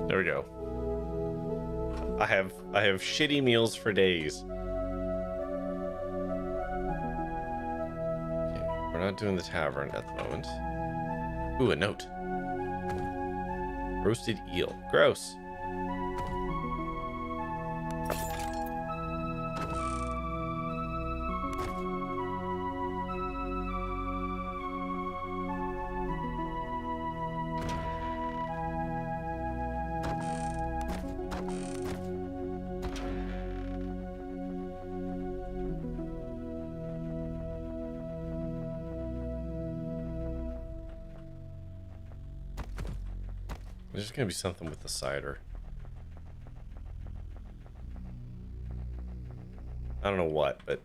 There we go. I have shitty meals for days. Okay, we're not doing the tavern at the moment. Ooh, a note. Roasted eel. Gross. There's gonna be something with the cider. I don't know what, but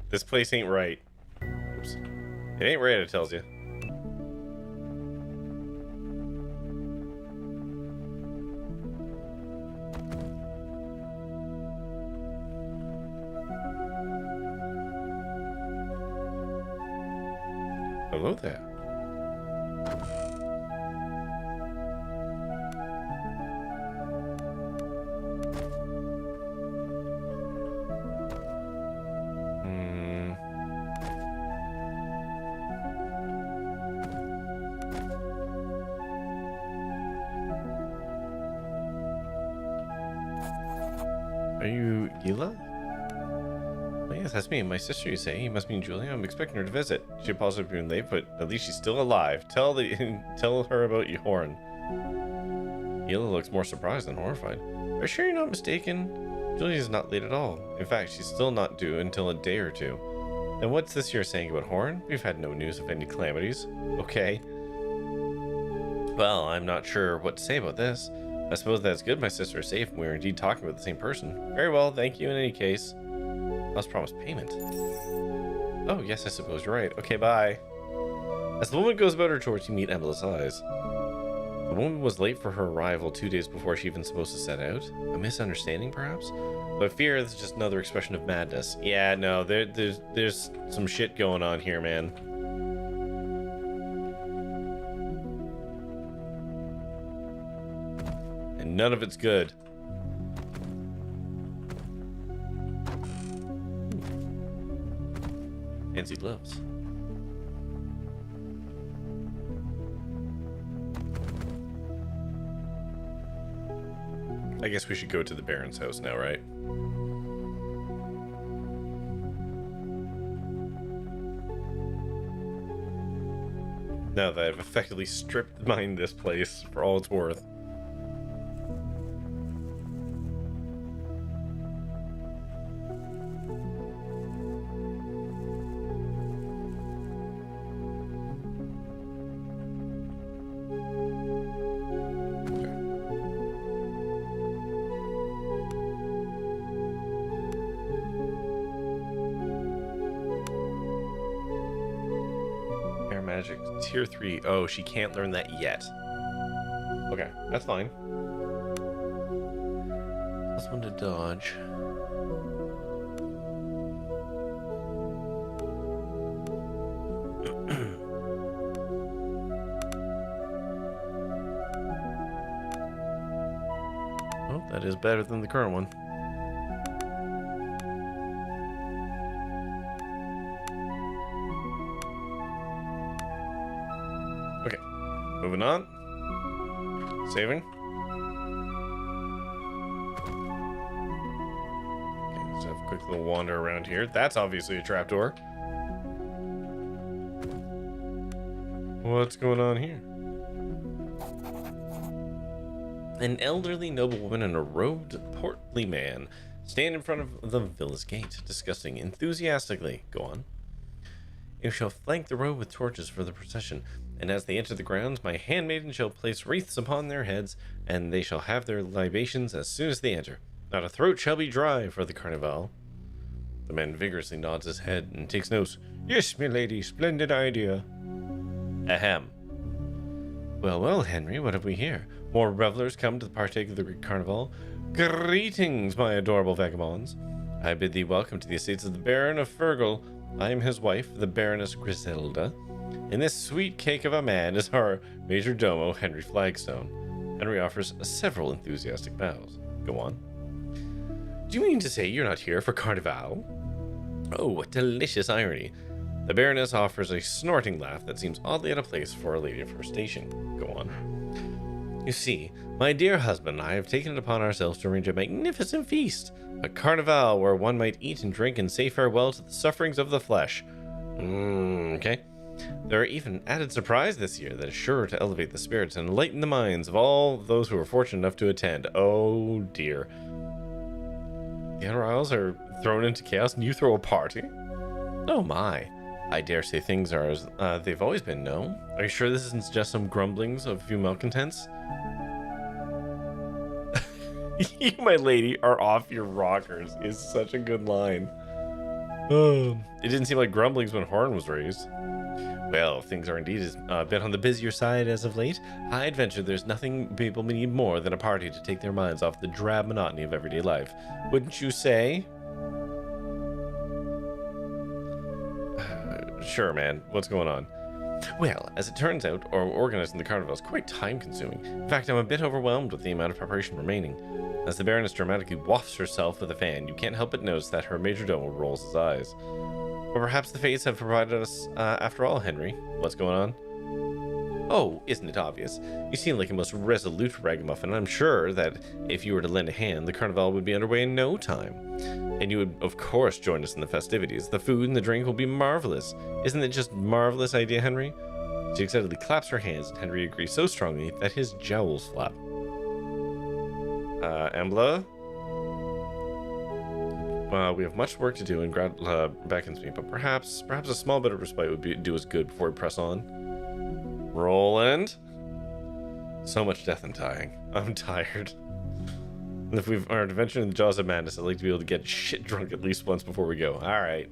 this place ain't right. Oops. It ain't right, it tells you. Hello there. Are you Gila? Oh, yes, that's me. My sister, you say. You must mean Julia. I'm expecting her to visit. She'll possibly be late, but at least she's still alive. Tell her about your horn. Gila looks more surprised than horrified. Are you sure you're not mistaken? Julia's not late at all. In fact, she's still not due until a day or two. Then what's this you're saying about Horn? We've had no news of any calamities. Okay. Well, I'm not sure what to say about this. I suppose that's good my sister is safe and we're indeed talking about the same person. Very well, thank you in any case. I was promised payment. Oh, yes, I suppose you're right. Okay, bye. As the woman goes about her chores, you meet Emila's eyes. The woman was late for her arrival 2 days before she even supposed to set out. A misunderstanding, perhaps? But I fear this is just another expression of madness. Yeah, no, there's some shit going on here, man. And none of it's good. Fancy gloves. I guess we should go to the Baron's house now, right? Now that I've effectively stripped mined this place for all it's worth. Magic tier 3. Oh, she can't learn that yet. Okay, that's fine. +1 to dodge. Oh, that is better than the current one. Okay, moving on. Saving. Okay, let's have a quick little wander around here. That's obviously a trapdoor. What's going on here? An elderly noblewoman and a robed, portly man stand in front of the villa's gate, discussing enthusiastically. Go on. You shall flank the road with torches for the procession, and as they enter the grounds, my handmaiden shall place wreaths upon their heads, and they shall have their libations as soon as they enter. Not a throat shall be dry for the carnival. The man vigorously nods his head and takes notes. Yes, milady, splendid idea. Ahem. Well, well, Henry, what have we here? More revelers come to partake of the Greek carnival. Greetings, my adorable vagabonds. I bid thee welcome to the estates of the Baron of Fergal. I am his wife, the Baroness Griselda, and this sweet cake of a man is our major domo, Henry Flagstone. Henry offers several enthusiastic bows. Go on. Do you mean to say you're not here for Carnival? Oh, what delicious irony. The Baroness offers a snorting laugh that seems oddly out of place for a lady of her station. Go on. You see, my dear husband and I have taken it upon ourselves to arrange a magnificent feast. A carnival where one might eat and drink and say farewell to the sufferings of the flesh. Okay. There are even added surprise this year that is sure to elevate the spirits and enlighten the minds of all those who are fortunate enough to attend. Oh dear. The Outer Isles are thrown into chaos and you throw a party? Oh my. I dare say things are as they've always been, no? Are you sure this isn't just some grumblings of a few malcontents? You, my lady, are off your rockers is such a good line. It didn't seem like grumblings when Horn was raised. Well, things are indeed a bit on the busier side as of late. I adventure there's nothing people need more than a party to take their minds off the drab monotony of everyday life. Wouldn't you say? Sure, man. What's going on? Well, as it turns out, organizing the carnival is quite time-consuming. In fact, I'm a bit overwhelmed with the amount of preparation remaining. As the Baroness dramatically wafts herself with a fan, you can't help but notice that her majordomo rolls his eyes. But perhaps the fates have provided us, after all, Henry. What's going on? Oh, isn't it obvious? You seem like a most resolute ragamuffin, and I'm sure that if you were to lend a hand, the carnival would be underway in no time. And you would, of course, join us in the festivities. The food and the drink will be marvelous. Isn't it just marvelous idea, Henry? She excitedly claps her hands, and Henry agrees so strongly that his jowls flap. Embla? We have much work to do, and Grad beckons me, but perhaps a small bit of respite would do us good before we press on. Roland? So much death and dying. I'm tired. And if we've our adventure in the jaws of madness, I'd like to be able to get shit drunk at least once before we go. Alright.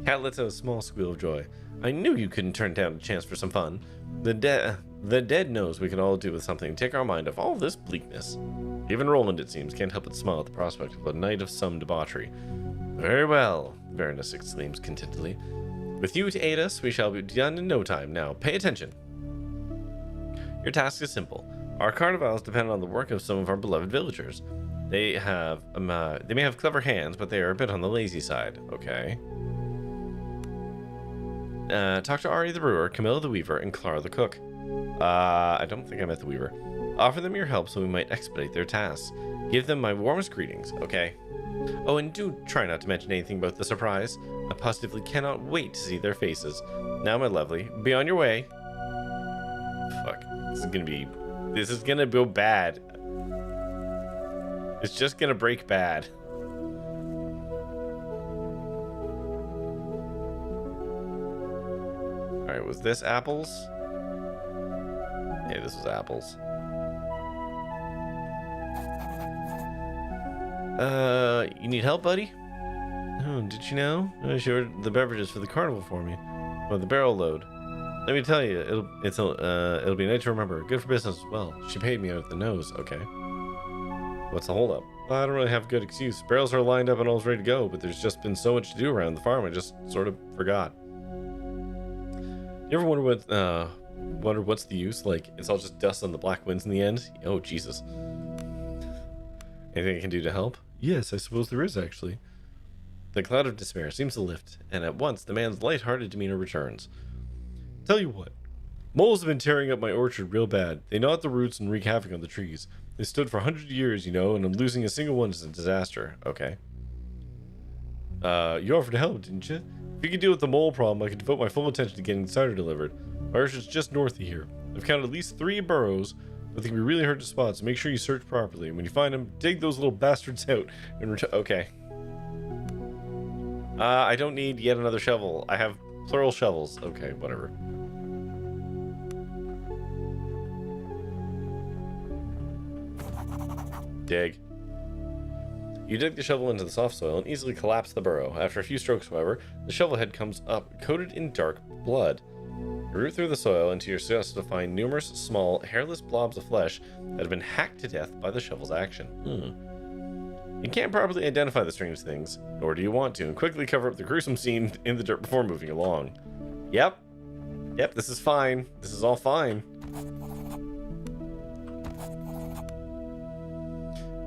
Cat lets out a small squeal of joy. I knew you couldn't turn down a chance for some fun. The dead knows we can all do with something to take our mind off all this bleakness. Even Roland, it seems, can't help but smile at the prospect of a night of some debauchery. Very well, the Baroness exclaims contentedly. With you to aid us, we shall be done in no time. Now, pay attention. Your task is simple. Our carnivals depend on the work of some of our beloved villagers. They may have clever hands, but they are a bit on the lazy side. Okay. Talk to Ari the brewer, Camilla the weaver, and Clara the cook. I don't think I met the weaver. Offer them your help so we might expedite their tasks. Give them my warmest greetings, okay? Oh, and do try not to mention anything about the surprise. I positively cannot wait to see their faces. Now, my lovely, be on your way. Fuck. This is gonna go bad. It's just gonna break bad. Alright, was this apples? Yeah, this was apples. You need help, buddy? Oh, did you know? She ordered the beverages for the carnival for me. Well, the barrel load. Let me tell you, it'll be a night to remember. Good for business as well. She paid me out of the nose, okay. What's the holdup? Well, I don't really have a good excuse. Barrels are lined up and all's ready to go, but there's just been so much to do around the farm, I just sort of forgot. You ever wonder what's the use? Like, it's all just dust on the black winds in the end? Oh, Jesus. Anything I can do to help? Yes, I suppose there is, actually. The cloud of despair seems to lift, and at once the man's light-hearted demeanor returns. Tell you what, moles have been tearing up my orchard real bad. They gnaw at the roots and wreak havoc on the trees. They stood for 100 years, you know, and I'm losing a single one is a disaster. Okay. You offered to help, didn't you? If you could deal with the mole problem, I could devote my full attention to getting the cider delivered. My orchard's just north of here. I've counted at least 3 burrows, but they can be really hard to spot, so make sure you search properly. When you find them, dig those little bastards out and return. Okay. I don't need yet another shovel. I have plural shovels. Okay, whatever. Dig. You dig the shovel into the soft soil and easily collapse the burrow. After a few strokes, however, the shovel head comes up coated in dark blood. You root through the soil until you're just to find numerous small, hairless blobs of flesh that have been hacked to death by the shovel's action. You can't properly identify the strange things, nor do you want to, and quickly cover up the gruesome scene in the dirt before moving along. Yep, this is fine. This is all fine.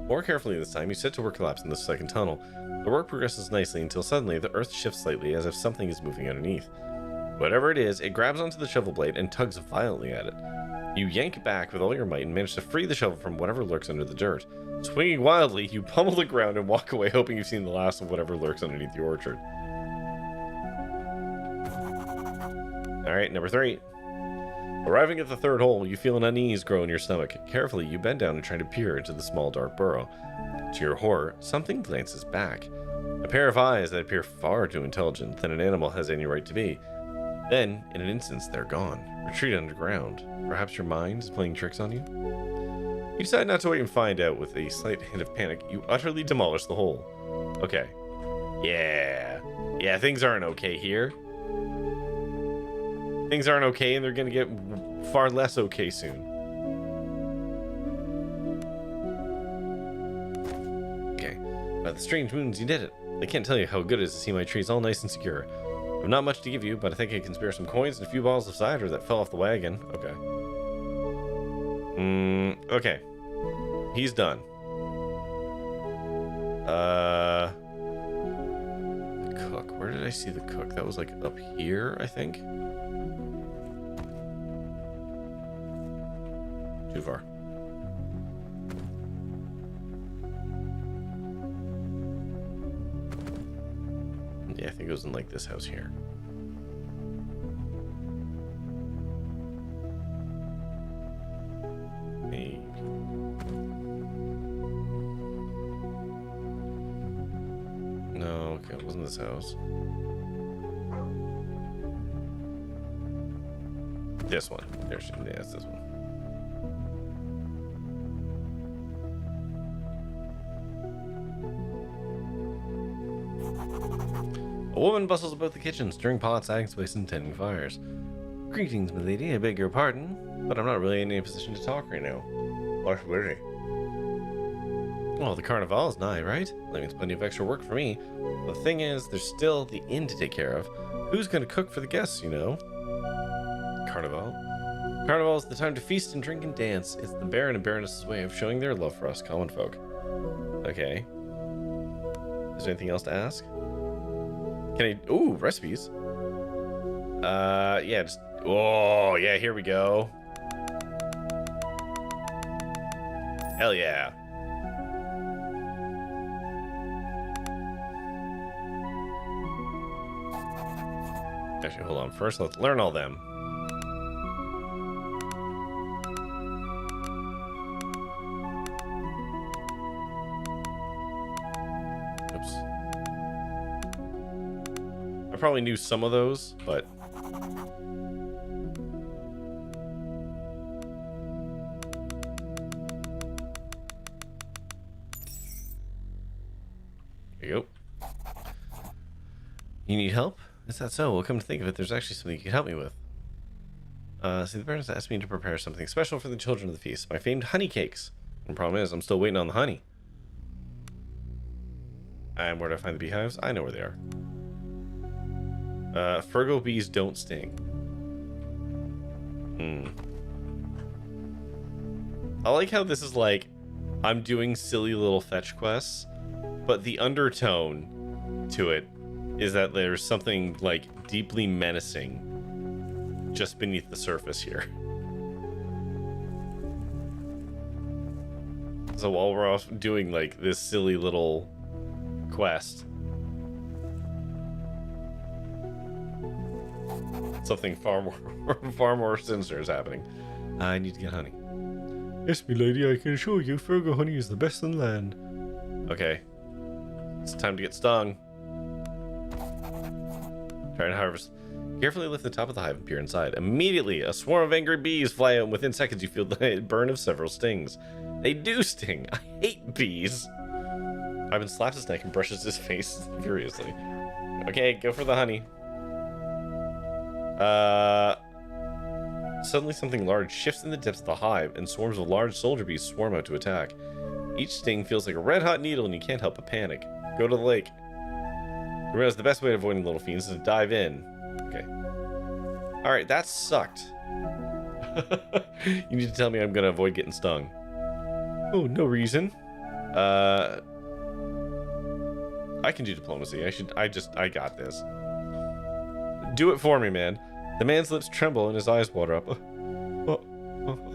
More carefully this time, you set to work collapsing the second tunnel. The work progresses nicely until suddenly the earth shifts slightly as if something is moving underneath. Whatever it is, it grabs onto the shovel blade and tugs violently at it. You yank back with all your might and manage to free the shovel from whatever lurks under the dirt. Swinging wildly, you pummel the ground and walk away hoping you've seen the last of whatever lurks underneath the orchard. Alright, number 3. Arriving at the third hole, you feel an unease grow in your stomach. Carefully, you bend down and try to peer into the small dark burrow. To your horror, something glances back. A pair of eyes that appear far too intelligent than an animal has any right to be. Then, in an instant, they're gone. Retreat underground. Perhaps your mind is playing tricks on you? You decide not to wait and find out. With a slight hint of panic, you utterly demolish the hole. Okay. Yeah, things aren't okay here. Things aren't okay, and they're gonna get far less okay soon. Okay. By the strange moons, you did it. I can't tell you how good it is to see my trees all nice and secure. I've not much to give you, but I think I can spare some coins and a few bottles of cider that fell off the wagon. Okay. Okay. He's done. The cook. Where did I see the cook? That was like up here, I think. Too far. Yeah, I think it was in like this house here. Maybe. No, okay, it wasn't this house. This one. There's, yeah, it's this one. A woman bustles about the kitchen, stirring pots, adding spice, and tending fires. Greetings, milady. I beg your pardon, but I'm not really in any position to talk right now. What's really? Well, the carnival is nigh, right? That means plenty of extra work for me. The thing is, there's still the inn to take care of. Who's going to cook for the guests, you know? Carnival? Carnival is the time to feast and drink and dance. It's the Baron and Baroness's way of showing their love for us common folk. Okay. Is there anything else to ask? Can I... Ooh, recipes. Yeah, just... Oh, yeah, here we go. Hell yeah. Actually, hold on. First, let's learn all them. Oops. I probably knew some of those, but... There you go. You need help? Is that so? Well, come to think of it, there's actually something you can help me with. See, the parents asked me to prepare something special for the children of the feast. My famed honey cakes. The problem is, I'm still waiting on the honey. And where do I find the beehives? I know where they are. Fergal bees don't sting. I like how this is like, I'm doing silly little fetch quests, but the undertone to it is that there's something like deeply menacing just beneath the surface here. So while we're off doing like this silly little quest, something far more sinister is happening. I need to get honey. Yes, my lady, I can assure you, Fergal honey is the best in the land. Okay, it's time to get stung. Try to harvest. Carefully lift the top of the hive and peer inside. Immediately, a swarm of angry bees fly out, and within seconds you feel the burn of several stings. They do sting. I hate bees. Ivan slaps his neck and brushes his face furiously. Okay, go for the honey. Suddenly something large shifts in the depths of the hive, and swarms of large soldier bees swarm out to attack. Each sting feels like a red-hot needle, and you can't help but panic. Go to the lake. You realize the best way of avoiding little fiends is to dive in. Okay. Alright, that sucked. You need to tell me I'm gonna avoid getting stung. Oh, no reason. I can do diplomacy. I got this. Do it for me, man. The man's lips tremble and his eyes water up.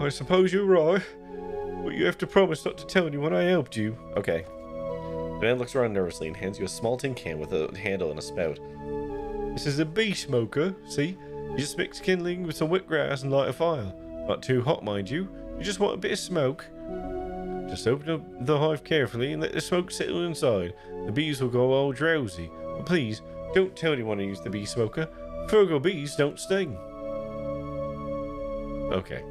I suppose you're right. But you have to promise not to tell anyone I helped you. Okay. The man looks around nervously and hands you a small tin can with a handle and a spout. This is a bee smoker, see? You just mix kindling with some wet grass and light a fire. Not too hot, mind you. You just want a bit of smoke. Just open up the hive carefully and let the smoke settle inside. The bees will go all drowsy. But please, don't tell anyone to use the bee smoker. Fergal bees don't sting. Okay.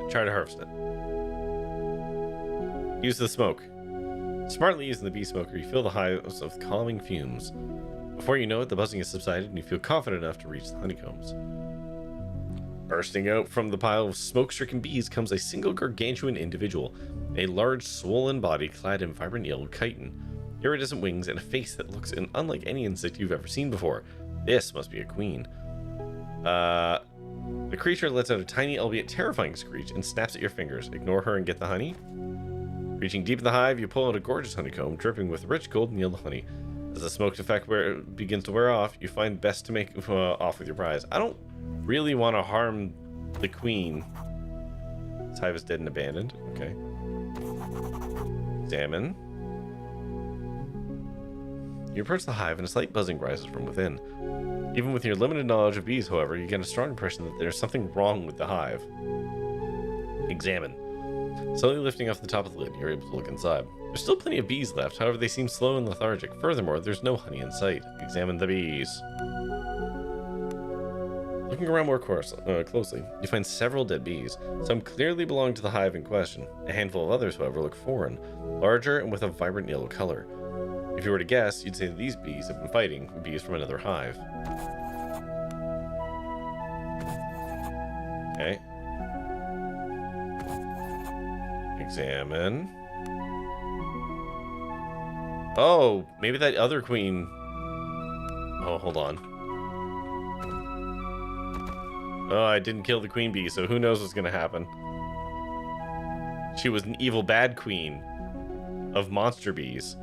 Try to harvest it. Use the smoke. Smartly using the bee smoker, you fill the hives with calming fumes. Before you know it, the buzzing has subsided and you feel confident enough to reach the honeycombs. Bursting out from the pile of smoke-stricken bees comes a single gargantuan individual, a large, swollen body clad in vibrant yellow chitin, iridescent wings, and a face that looks unlike any insect you've ever seen before. This must be a queen. The creature lets out a tiny, albeit terrifying screech and snaps at your fingers. Ignore her and get the honey. Reaching deep in the hive, you pull out a gorgeous honeycomb, dripping with rich golden yellow honey. As the smoked effect begins to wear off, you find best to make off with your prize. I don't really want to harm the queen. This hive is dead and abandoned. Okay. Examine. You approach the hive and a slight buzzing rises from within. Even with your limited knowledge of bees, however, you get a strong impression that there's something wrong with the hive. Examine. Slowly lifting off the top of the lid, you're able to look inside. There's still plenty of bees left, however they seem slow and lethargic. Furthermore, there's no honey in sight. Examine the bees. Looking around more closely, you find several dead bees. Some clearly belong to the hive in question. A handful of others, however, look foreign, larger and with a vibrant yellow color. If you were to guess, you'd say that these bees have been fighting bees from another hive. Okay. Examine. Oh, maybe that other queen... Oh, hold on. Oh, I didn't kill the queen bee, so who knows what's gonna happen. She was an evil bad queen of monster bees.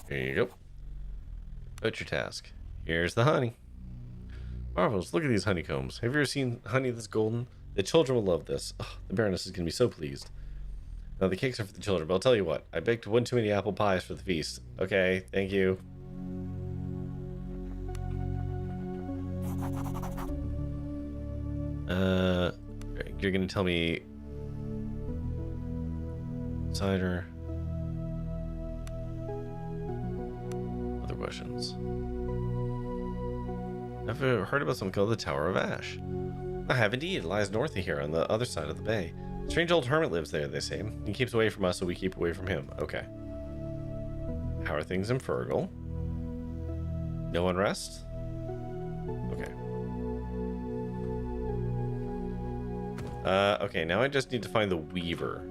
Here you go. About your task. Here's the honey. Marvelous, look at these honeycombs. Have you ever seen honey that's golden? The children will love this. Oh, the Baroness is going to be so pleased. Now, the cakes are for the children, but I'll tell you what. I baked one too many apple pies for the feast. Okay, thank you. You're going to tell me... Cider... Other questions. I've heard about something called the Tower of Ash. I have indeed. It lies north of here on the other side of the bay. A strange old hermit lives there, they say. He keeps away from us, so we keep away from him. Okay. How are things in Fergal? No unrest? Okay. Okay, now I just need to find the Weaver.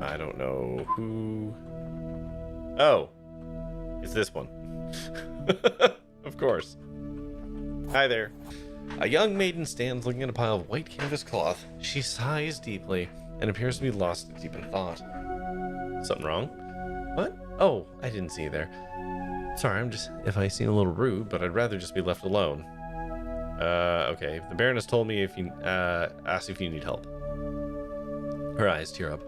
I don't know who... Oh! It's this one. Of course. Hi there. A young maiden stands looking at a pile of white canvas cloth. She sighs deeply and appears to be lost deep in thought. Something wrong? What? Oh, I didn't see you there. Sorry, if I seem a little rude, but I'd rather just be left alone. Okay. The Baroness told me if you, asked if you need help. Her eyes tear up.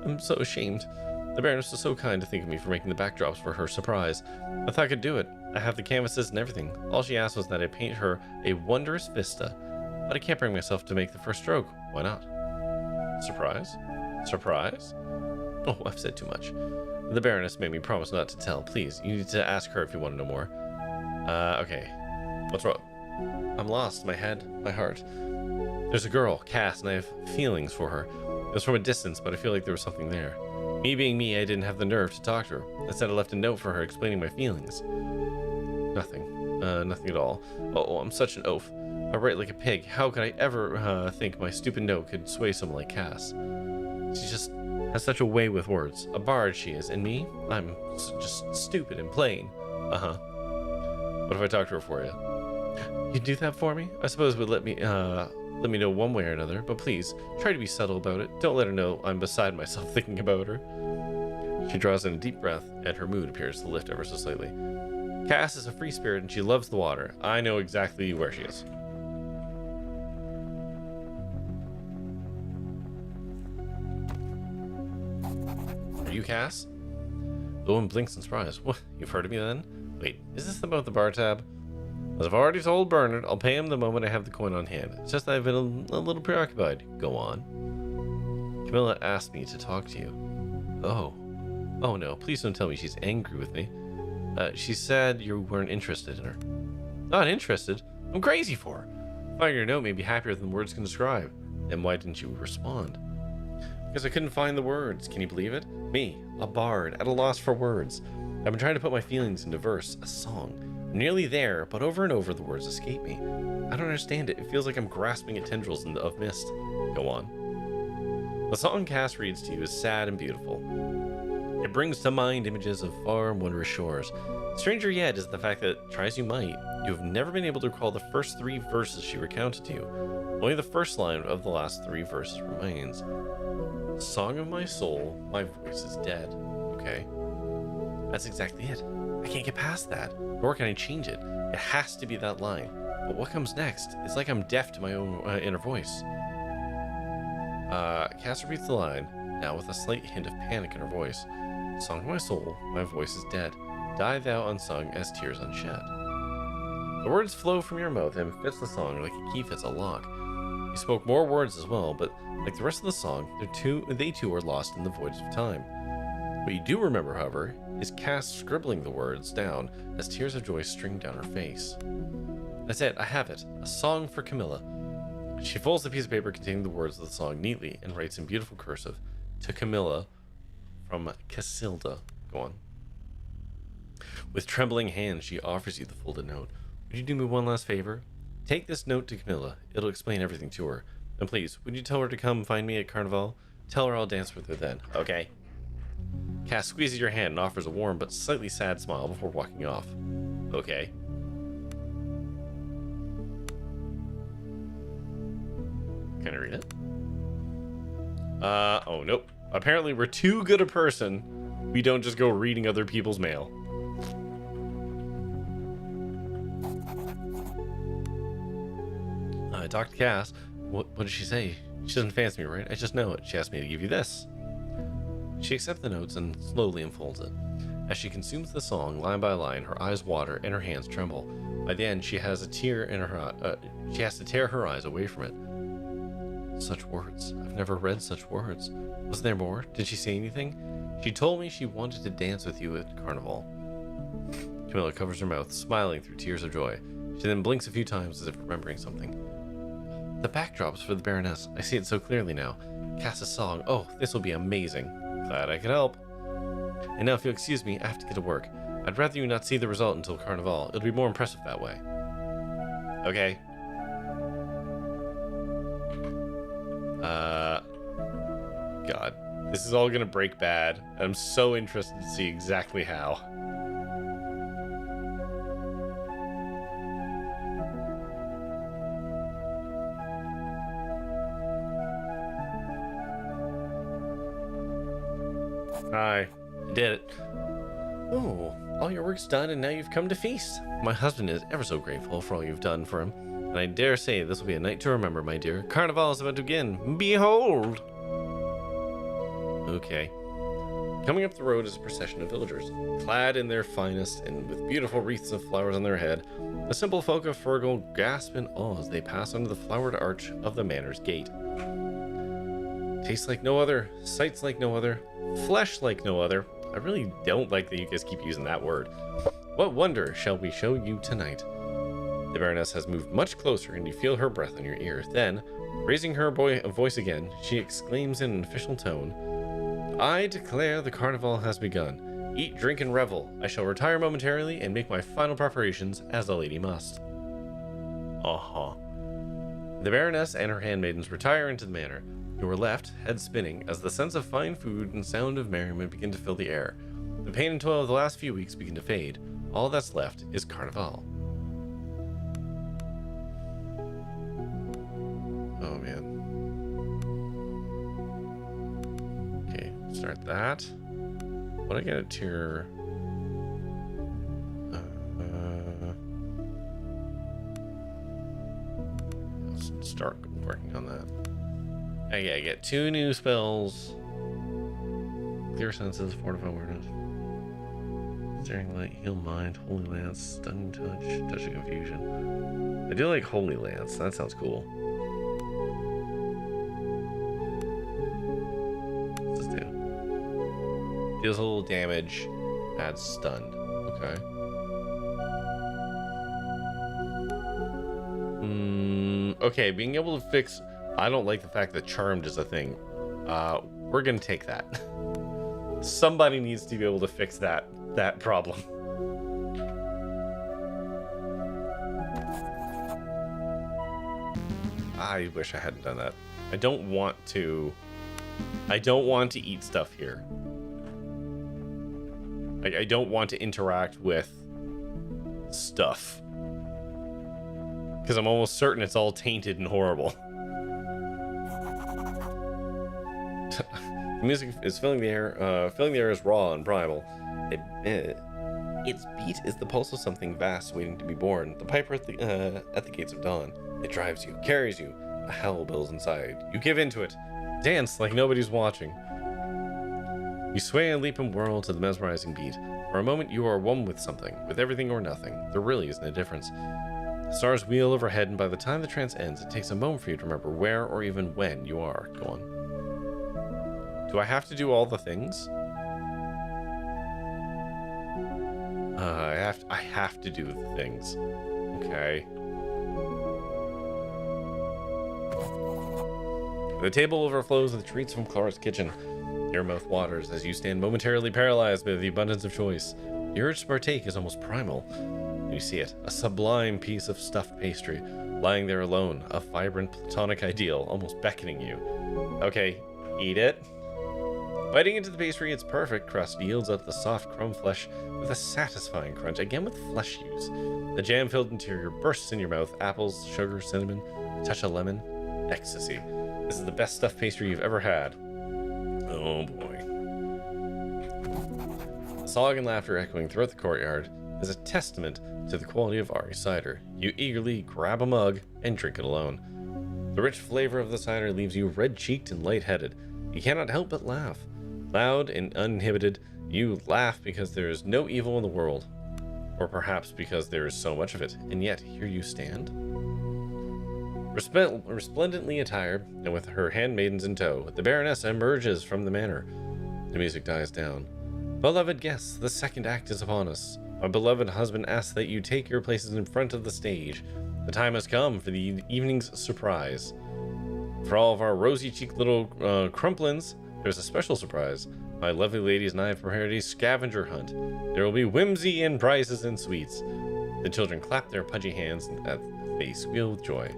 I'm so ashamed. The Baroness was so kind to think of me for making the backdrops for her surprise. I thought I could do it. I have the canvases and everything. All she asked was that I paint her a wondrous vista. But I can't bring myself to make the first stroke. Why not? Surprise? Surprise? Oh, I've said too much. The Baroness made me promise not to tell. Please, you need to ask her if you want to know more. Okay. What's wrong? I'm lost. My head, my heart. There's a girl, Cass, and I have feelings for her. It was from a distance, but I feel like there was something there. Me being me, I didn't have the nerve to talk to her. Instead, I left a note for her explaining my feelings. Nothing. Nothing at all. Oh, I'm such an oaf. I write like a pig. How could I ever think my stupid note could sway someone like Cass? She just has such a way with words. A bard she is, and me? I'm just stupid and plain. Uh-huh. What if I talk to her for you? You'd do that for me? I suppose it would let me know one way or another, but please, try to be subtle about it. Don't let her know I'm beside myself thinking about her. She draws in a deep breath, and her mood appears to lift ever so slightly. Cass is a free spirit, and she loves the water. I know exactly where she is. Are you Cass? The woman blinks in surprise. What? You've heard of me then? Wait, is this about the bar tab? As I've already told Bernard, I'll pay him the moment I have the coin on hand. It's just that I've been a little preoccupied. Go on. Camilla asked me to talk to you. Oh. Oh no, please don't tell me she's angry with me. She said you weren't interested in her. Not interested? I'm crazy for her. Finding your note made me happier than words can describe. Then why didn't you respond? Because I couldn't find the words. Can you believe it? Me, a bard, at a loss for words. I've been trying to put my feelings into verse, a song. I'm nearly there, but over and over the words escape me. I don't understand it. It feels like I'm grasping at tendrils of mist. Go on. The song Cass reads to you is sad and beautiful. It brings to mind images of far and wondrous shores. Stranger yet is the fact that, try as you might, you have never been able to recall the first 3 verses she recounted to you. Only the first line of the last 3 verses remains. Song of my soul, my voice is dead. Okay. That's exactly it. I can't get past that, nor can I change it. It has to be that line. But what comes next? It's like I'm deaf to my own inner voice. Cass repeats the line, now with a slight hint of panic in her voice. Song of my soul, my voice is dead. Die thou unsung as tears unshed. The words flow from your mouth and fits the song like a key fits a lock. You spoke more words as well, but like the rest of the song, they too are lost in the voids of time. What you do remember, however, is Cass scribbling the words down as tears of joy stream down her face. That's it, I have it. A song for Camilla. She folds the piece of paper containing the words of the song neatly and writes in beautiful cursive, to Camilla from Casilda. Go on. With trembling hands, she offers you the folded note. Would you do me one last favor? Take this note to Camilla. It'll explain everything to her. And please, would you tell her to come find me at Carnival? Tell her I'll dance with her then. Okay. Cass squeezes your hand and offers a warm but slightly sad smile before walking off. Okay. Can I read it? Oh, nope. Apparently we're too good a person We don't just go reading other people's mail. I talked to Cass. What did she say? She doesn't fancy me, right? I just know it. She asked me to give you this. She accepts the notes and slowly unfolds it. As she consumes the song, line by line, her eyes water and her hands tremble. By the end, she has a tear in her eye. She has to tear her eyes away from it. Such words. I've never read such words. Was there more? Did she say anything? She told me she wanted to dance with you at Carnival. Camilla covers her mouth, smiling through tears of joy. She then blinks a few times as if remembering something. The backdrops for the Baroness. I see it so clearly now. Cass's song. Oh, this will be amazing. Glad I could help. And now if you'll excuse me, I have to get to work. I'd rather you not see the result until Carnival. It'll be more impressive that way. Okay. God. This is all gonna break bad. I'm so interested to see exactly how. Hi. I did it. Oh, all your work's done and now you've come to feast. My husband is ever so grateful for all you've done for him. And I dare say this will be a night to remember, my dear. Carnival is about to begin. Behold! Okay. Coming up the road is a procession of villagers, clad in their finest and with beautiful wreaths of flowers on their head. The simple folk of Fergal gasp in awe as they pass under the flowered arch of the manor's gate. Tastes like no other, sights like no other, flesh like no other. I really don't like that you guys keep using that word. What wonder shall we show you tonight? The Baroness has moved much closer and you feel her breath on your ear. Then, raising her voice again, she exclaims in an official tone, I declare the carnival has begun. Eat, drink, and revel. I shall retire momentarily and make my final preparations as a lady must. Uh-huh. The Baroness and her handmaidens retire into the manor. You are left, head spinning, as the sense of fine food and sound of merriment begin to fill the air. The pain and toil of the last few weeks begin to fade. All that's left is Carnival. Oh, man. Okay, start that. What I get a tier... Let's start working on that. Okay, I get 2 new spells. Clear senses, fortify awareness. Staring light, heal mind, holy lance, stunning touch, touch of confusion. I do like holy lance, that sounds cool. What's this do? Deals a little damage, adds stunned. Okay. Okay, being able to fix... I don't like the fact that charmed is a thing. We're gonna take that. Somebody needs to be able to fix that problem. I wish I hadn't done that. I don't want to eat stuff here. I don't want to interact with stuff. Because I'm almost certain it's all tainted and horrible. The music is filling the air is raw and primal. Its beat is the pulse of something vast waiting to be born. The piper at the gates of dawn. It drives you, carries you. A hell builds inside. You give into it. Dance like nobody's watching. You sway and leap and whirl to the mesmerizing beat. For a moment you are one with something, with everything or nothing. There really isn't a difference. The stars wheel overhead, and by the time the trance ends, it takes a moment for you to remember where or even when you are. Go on. Do I have to do all the things? I have to do the things. Okay. The table overflows with treats from Clara's kitchen. Your mouth waters as you stand momentarily paralyzed by the abundance of choice. The urge to partake is almost primal. You see it, a sublime piece of stuffed pastry, lying there alone, a vibrant platonic ideal, almost beckoning you. Okay, eat it. Biting into the pastry, its perfect crust yields out the soft crumb flesh with a satisfying crunch, again with flesh use. The jam-filled interior bursts in your mouth, apples, sugar, cinnamon, a touch of lemon, ecstasy. This is the best stuffed pastry you've ever had. Oh boy. song and laughter echoing throughout the courtyard is a testament to the quality of Ari cider. You eagerly grab a mug and drink it alone. The rich flavor of the cider leaves you red-cheeked and lightheaded. You cannot help but laugh. Loud and uninhibited, you laugh because there is no evil in the world. Or perhaps because there is so much of it, and yet here you stand. Resplendently attired, and with her handmaidens in tow, the Baroness emerges from the manor. The music dies down. Beloved guests, the second act is upon us. My beloved husband asks that you take your places in front of the stage. The time has come for the evening's surprise. For all of our rosy-cheeked little crumplins, there's a special surprise. My lovely ladies and I have prepared a scavenger hunt. There will be whimsy and prizes and sweets. The children clap their pudgy hands at the face squeal with joy.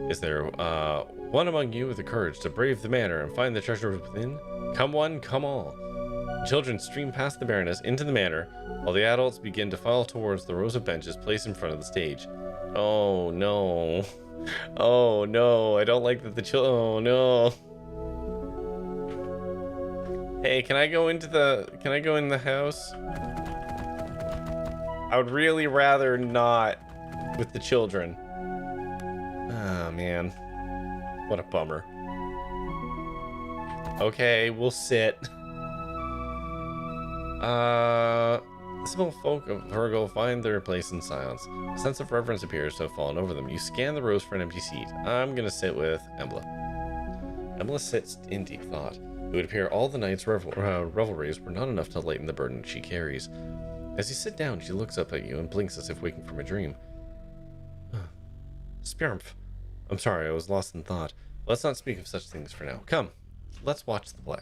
Is there one among you with the courage to brave the manor and find the treasure within? Come one, come all. The children stream past the Baroness into the manor, while the adults begin to file towards the rows of benches placed in front of the stage. Oh no. Oh no, I don't like that the oh no. Hey, can I go in the house? I would really rather not with the children. Oh man. What a bummer. Okay, we'll sit. The simple folk of Virgo find their place in silence. A sense of reverence appears to have fallen over them. You scan the rows for an empty seat. I'm gonna sit with Embla. Embla sits in deep thought. It would appear all the night's revelries were not enough to lighten the burden she carries. As you sit down, she looks up at you and blinks as if waking from a dream. Spirmph. I'm sorry, I was lost in thought. Let's not speak of such things for now. Come, let's watch the play.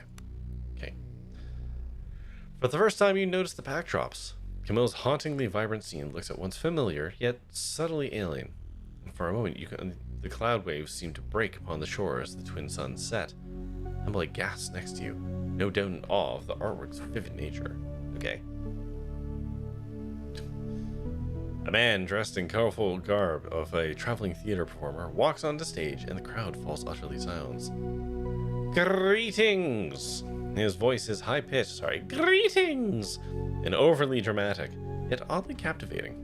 Okay. For the first time, you notice the backdrops. Camille's hauntingly vibrant scene looks at once familiar, yet subtly alien. And for a moment, the cloud waves seem to break upon the shore as the twin suns set. Emily gasps next to you, no doubt in awe of the artwork's vivid nature. Okay. A man dressed in colorful garb of a traveling theater performer walks onto stage, and the crowd falls utterly silent. Greetings! His voice is high-pitched, greetings! And overly dramatic, yet oddly captivating.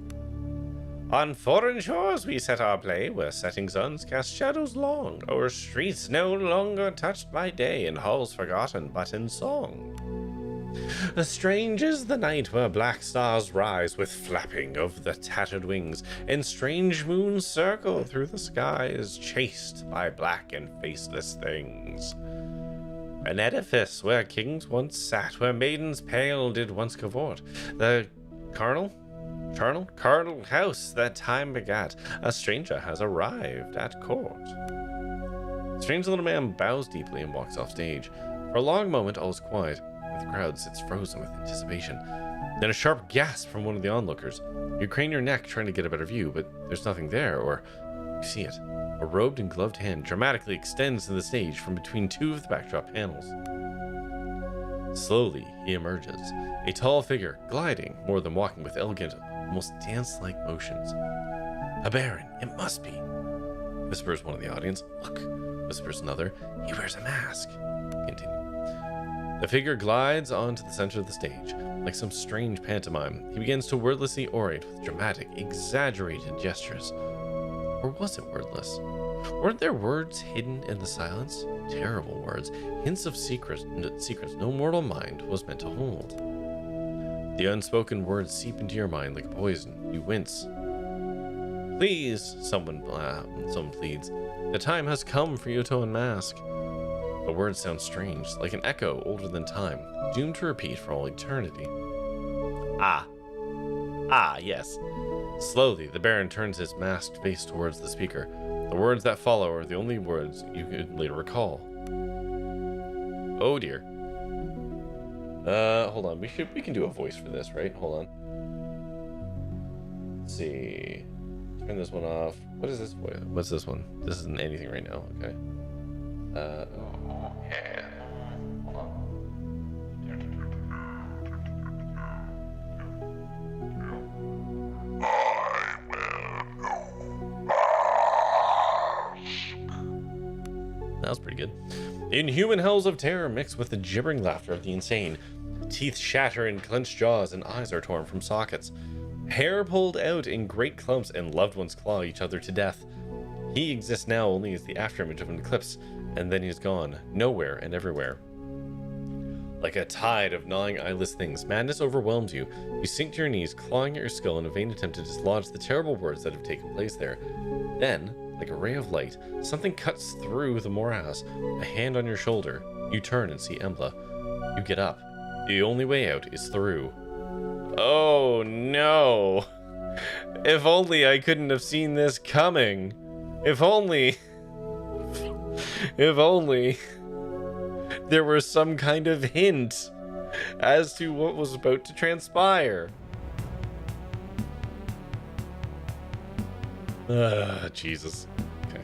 On foreign shores we set our play, where setting suns cast shadows long, o'er streets no longer touched by day, and halls forgotten but in song. Strange is the night where black stars rise with flapping of the tattered wings, and strange moons circle through the skies, chased by black and faceless things. An edifice where kings once sat, where maidens pale did once cavort, the carnal house that time begat, a stranger has arrived at court. The strange little man bows deeply and walks off stage. For a long moment all is quiet. The crowd sits frozen with anticipation. Then a sharp gasp from one of the onlookers. You crane your neck trying to get a better view, but there's nothing there, or you see it. A robed and gloved hand dramatically extends to the stage from between two of the backdrop panels. Slowly, he emerges, a tall figure, gliding more than walking with elegant, almost dance-like motions. A baron, it must be, whispers one of the audience. Look, whispers another. He wears a mask. Continue. The figure glides onto the center of the stage. Like some strange pantomime, he begins to wordlessly orate with dramatic, exaggerated gestures. Or was it wordless? Weren't there words hidden in the silence? Terrible words, hints of secrets no mortal mind was meant to hold. The unspoken words seep into your mind like poison. You wince. Please, someone pleads. The time has come for you to unmask. The words sound strange, like an echo older than time, doomed to repeat for all eternity. Ah, yes. Slowly, the Baron turns his masked face towards the speaker. The words that follow are the only words you could later recall. Oh dear. Hold on. We can do a voice for this, right? Hold on. Let's see. Turn this one off. What is this voice? What's this one? This isn't anything right now. Okay. Yeah. Hold on. That was pretty good. Inhuman hells of terror mixed with the gibbering laughter of the insane. Teeth shatter in clenched jaws and eyes are torn from sockets. Hair pulled out in great clumps and loved ones claw each other to death. He exists now only as the afterimage of an eclipse, and then he's gone, nowhere and everywhere. Like a tide of gnawing eyeless things, madness overwhelms you. You sink to your knees, clawing at your skull in a vain attempt to dislodge the terrible words that have taken place there. Then, like a ray of light, something cuts through the morass, a hand on your shoulder. You turn and see Embla. You get up. The only way out is through. Oh no! If only I couldn't have seen this coming. If only there was some kind of hint as to what was about to transpire. Jesus. Okay.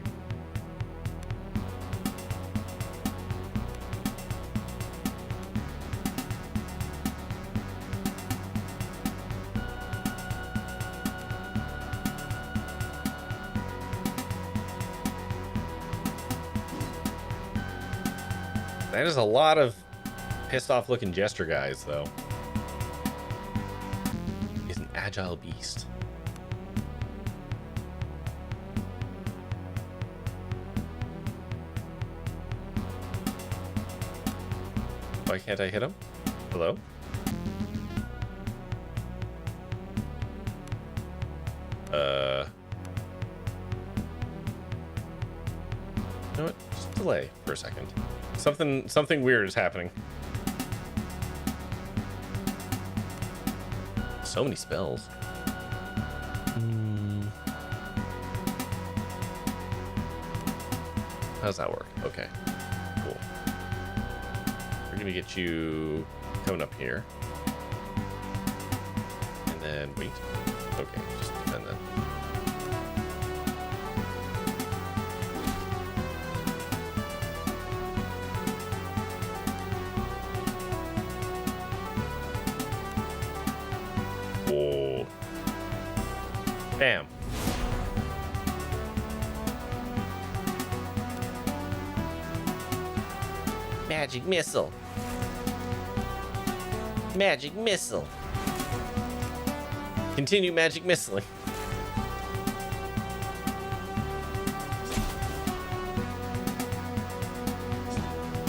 That is a lot of pissed off looking jester guys, though. He's an agile beast. Why can't I hit him? Hello? You know what? Just delay for a second. Something weird is happening. So many spells. How does that work? Okay. Cool. We're gonna get you coming up here. And then wait. Okay, just defend that. Oh. Bam. Magic missile. Magic missile. Continue magic missiling.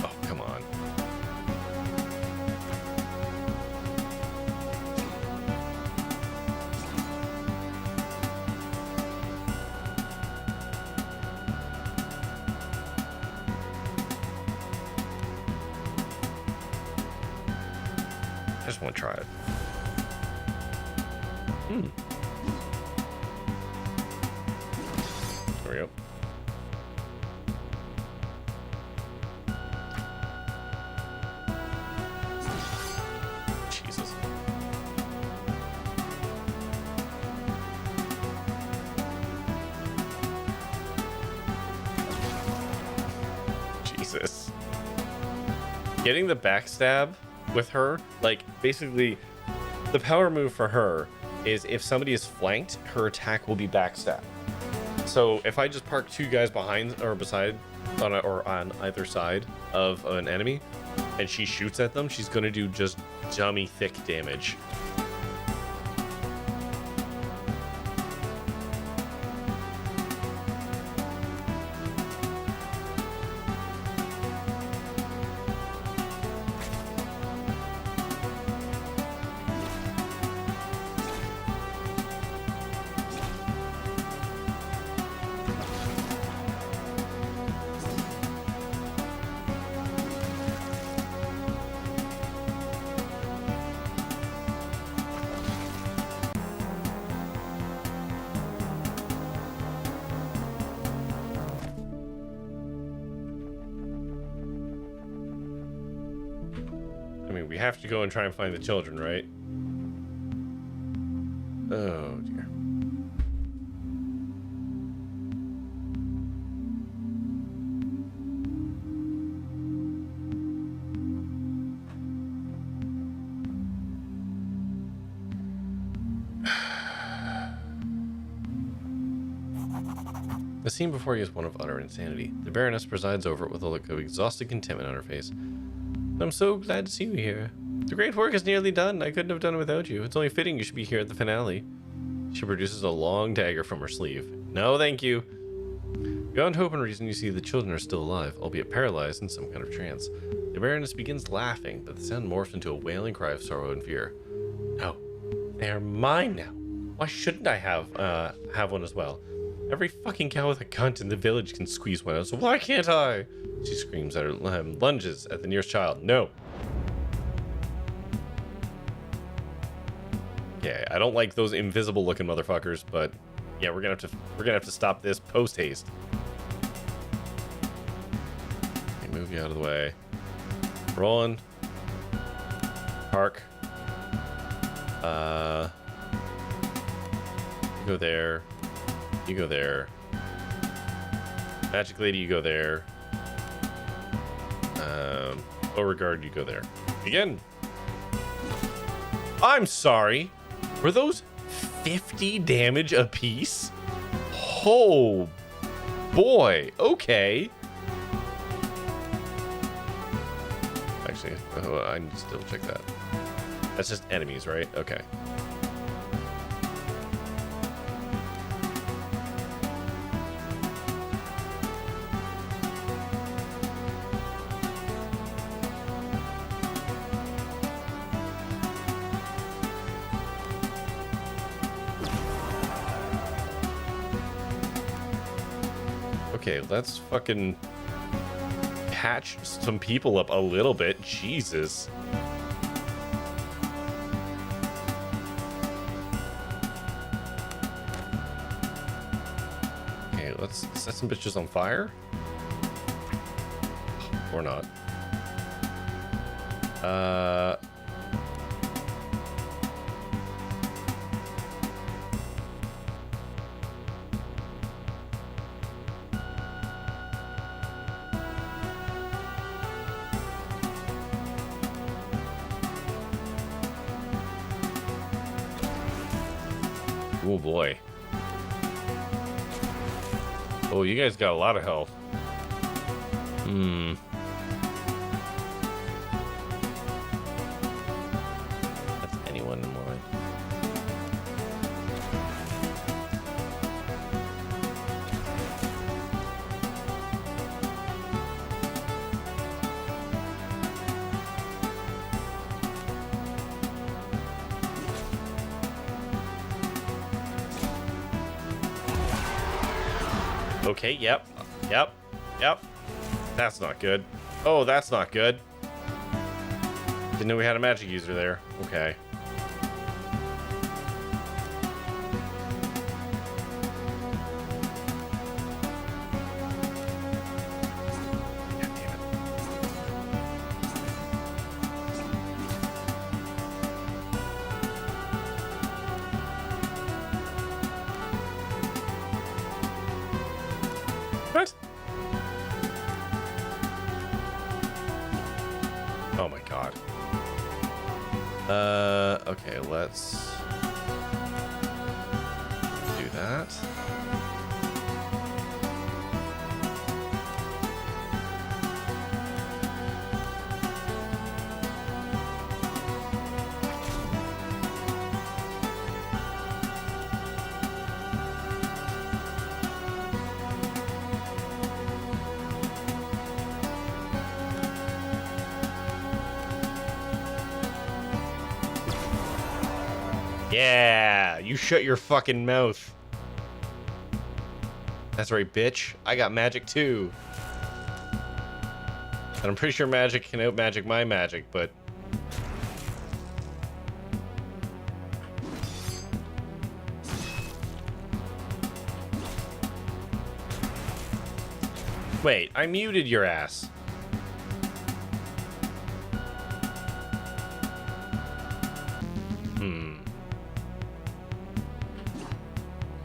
Oh, come on. I just want to try it. There we go. Jesus. Jesus. Getting the backstab with her, like, basically, the power move for her is if somebody is flanked, her attack will be backstab. So if I just park two guys behind or beside or on either side of an enemy and she shoots at them, she's gonna do just dummy thick damage. I mean, we have to go and try and find the children, right? Oh, dear. The scene before you is one of utter insanity. The Baroness presides over it with a look of exhausted contentment on her face. I'm so glad to see you here. The great work is nearly done. I couldn't have done it without you. It's only fitting you should be here at the finale. She produces a long dagger from her sleeve. No, thank you. Beyond hope and reason, you see the children are still alive, albeit paralyzed in some kind of trance. The Baroness begins laughing, but the sound morphs into a wailing cry of sorrow and fear. No, they are mine now. Why shouldn't I have one as well? Every fucking cow with a cunt in the village can squeeze one out, so why can't I? She screams at her, lunges at the nearest child. No. Okay, I don't like those invisible-looking motherfuckers, but yeah, we're gonna have to stop this post haste. Okay, move you out of the way. Rolling. Park. You go there. You go there. Magic Lady, you go there. Beauregard, you go there. Again. I'm sorry. Were those 50 damage apiece? Oh, boy. Okay. Actually, I need to still check that. That's just enemies, right? Okay. Okay, let's fucking patch some people up a little bit. Jesus. Okay, let's set some bitches on fire. Or not. Oh boy. Oh, you guys got a lot of health. That's anyone in line. Okay, yep. That's not good. Oh, that's not good. Didn't know we had a magic user there. Okay. God damn it. What? Oh my god. Okay, let's do that. Yeah, you shut your fucking mouth. That's right, bitch. I got magic too. And I'm pretty sure magic can out-magic my magic, but... Wait, I muted your ass.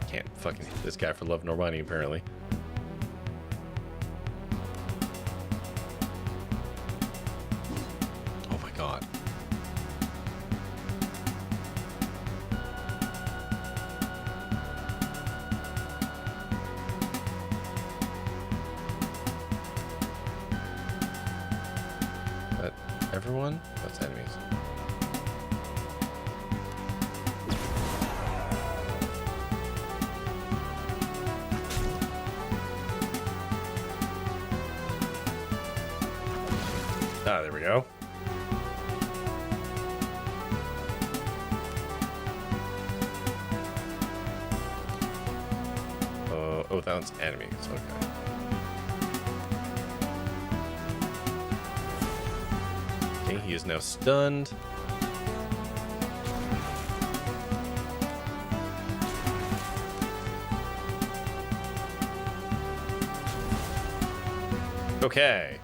Can't fucking hit this guy for love nor money, apparently. Oh my god. Is that everyone? That's enemies. Ah, there we go. Oh, that one's enemies. Okay. Okay, he is now stunned. Okay.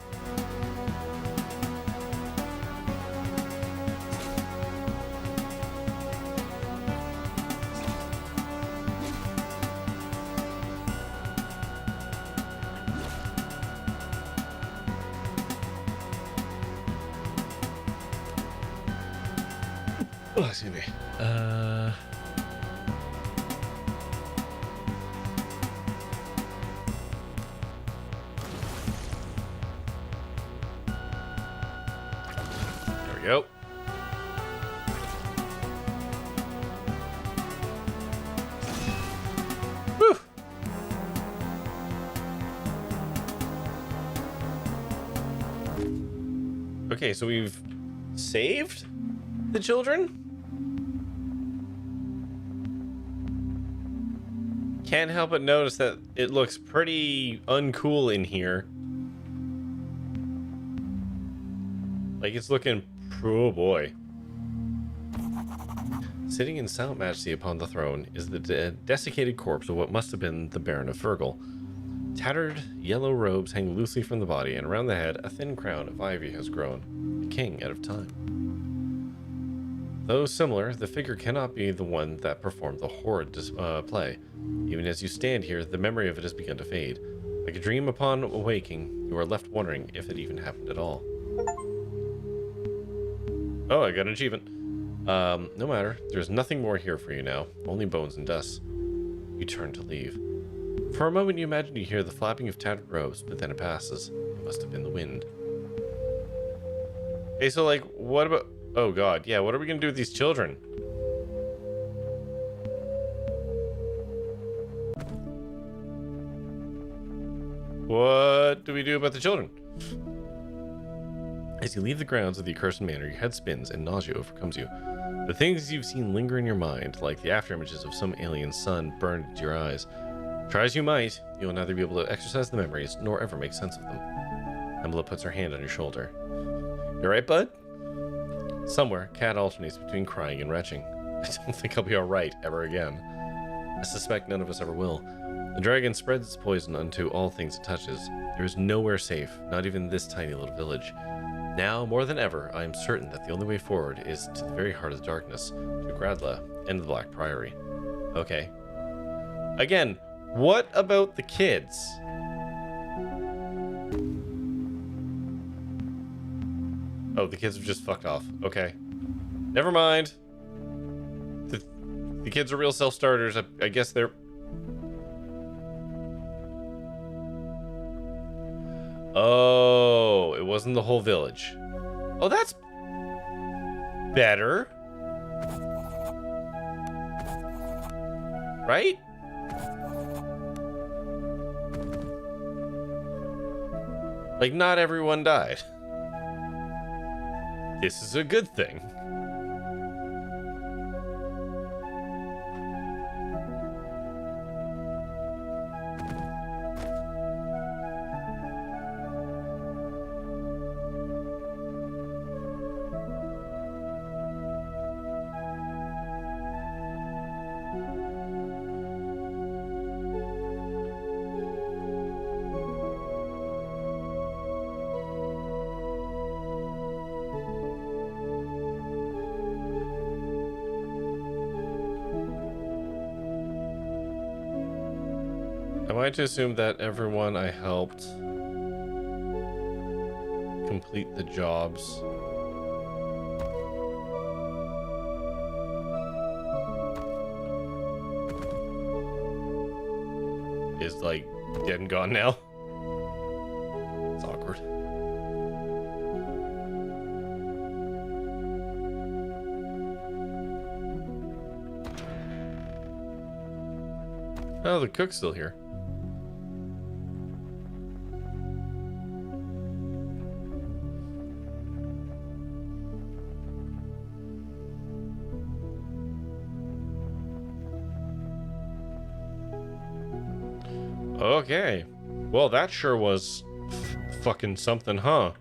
Oh, excuse me. There we go. Whew. Okay, so we've saved the children? Can't help but notice that it looks pretty uncool in here. Like it's looking, oh boy. Sitting in silent majesty upon the throne is the desiccated corpse of what must have been the Baron of Fergal. Tattered yellow robes hang loosely from the body, and around the head a thin crown of ivy has grown, a king out of time. Though similar, the figure cannot be the one that performed the horrid play. Even as you stand here, the memory of it has begun to fade. Like a dream upon awaking, you are left wondering if it even happened at all. Oh, I got an achievement. No matter. There's nothing more here for you now. Only bones and dust. You turn to leave. For a moment you imagine you hear the flapping of tattered robes, but then it passes. It must have been the wind. Okay, so like, what about... Oh god, yeah, what are we gonna do with these children? What do we do about the children? As you leave the grounds of the accursed manor, your head spins and nausea overcomes you. The things you've seen linger in your mind, like the afterimages of some alien sun burned into your eyes. Try as you might, you will neither be able to exercise the memories, nor ever make sense of them. Emma puts her hand on your shoulder. You alright, bud? Somewhere, Cat alternates between crying and retching. I don't think I'll be alright ever again. I suspect none of us ever will. The dragon spreads its poison unto all things it touches. There is nowhere safe, not even this tiny little village. Now, more than ever, I am certain that the only way forward is to the very heart of the darkness, to Gradla and the Black Priory. Okay. Again, what about the kids? Oh, the kids have just fucked off. Okay. Never mind. The kids are real self-starters. I guess they're... Oh, it wasn't the whole village. Oh, that's better. Right? Like, not everyone died. This is a good thing. Am I to assume that everyone I helped complete the jobs is like dead and gone now? It's awkward. Oh, the cook's still here. Okay. Well, that sure was fucking something, huh?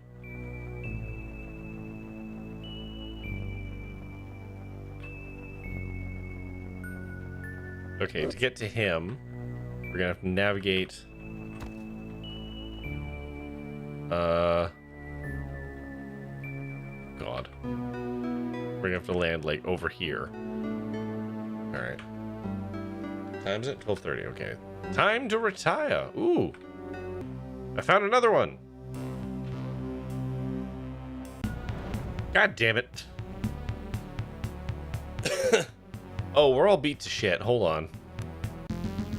Okay, to get to him, we're gonna have to navigate. God. We're gonna have to land, like, over here. Alright. Time's at 12:30, okay. Time to retire! Ooh! I found another one! God damn it. Oh, we're all beat to shit. Hold on.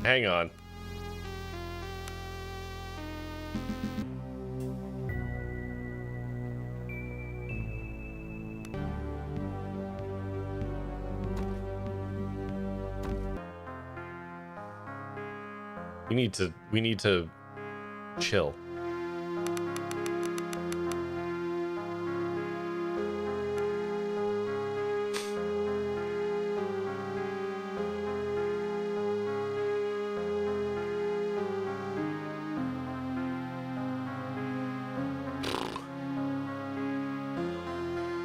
Hang on. We need to chill.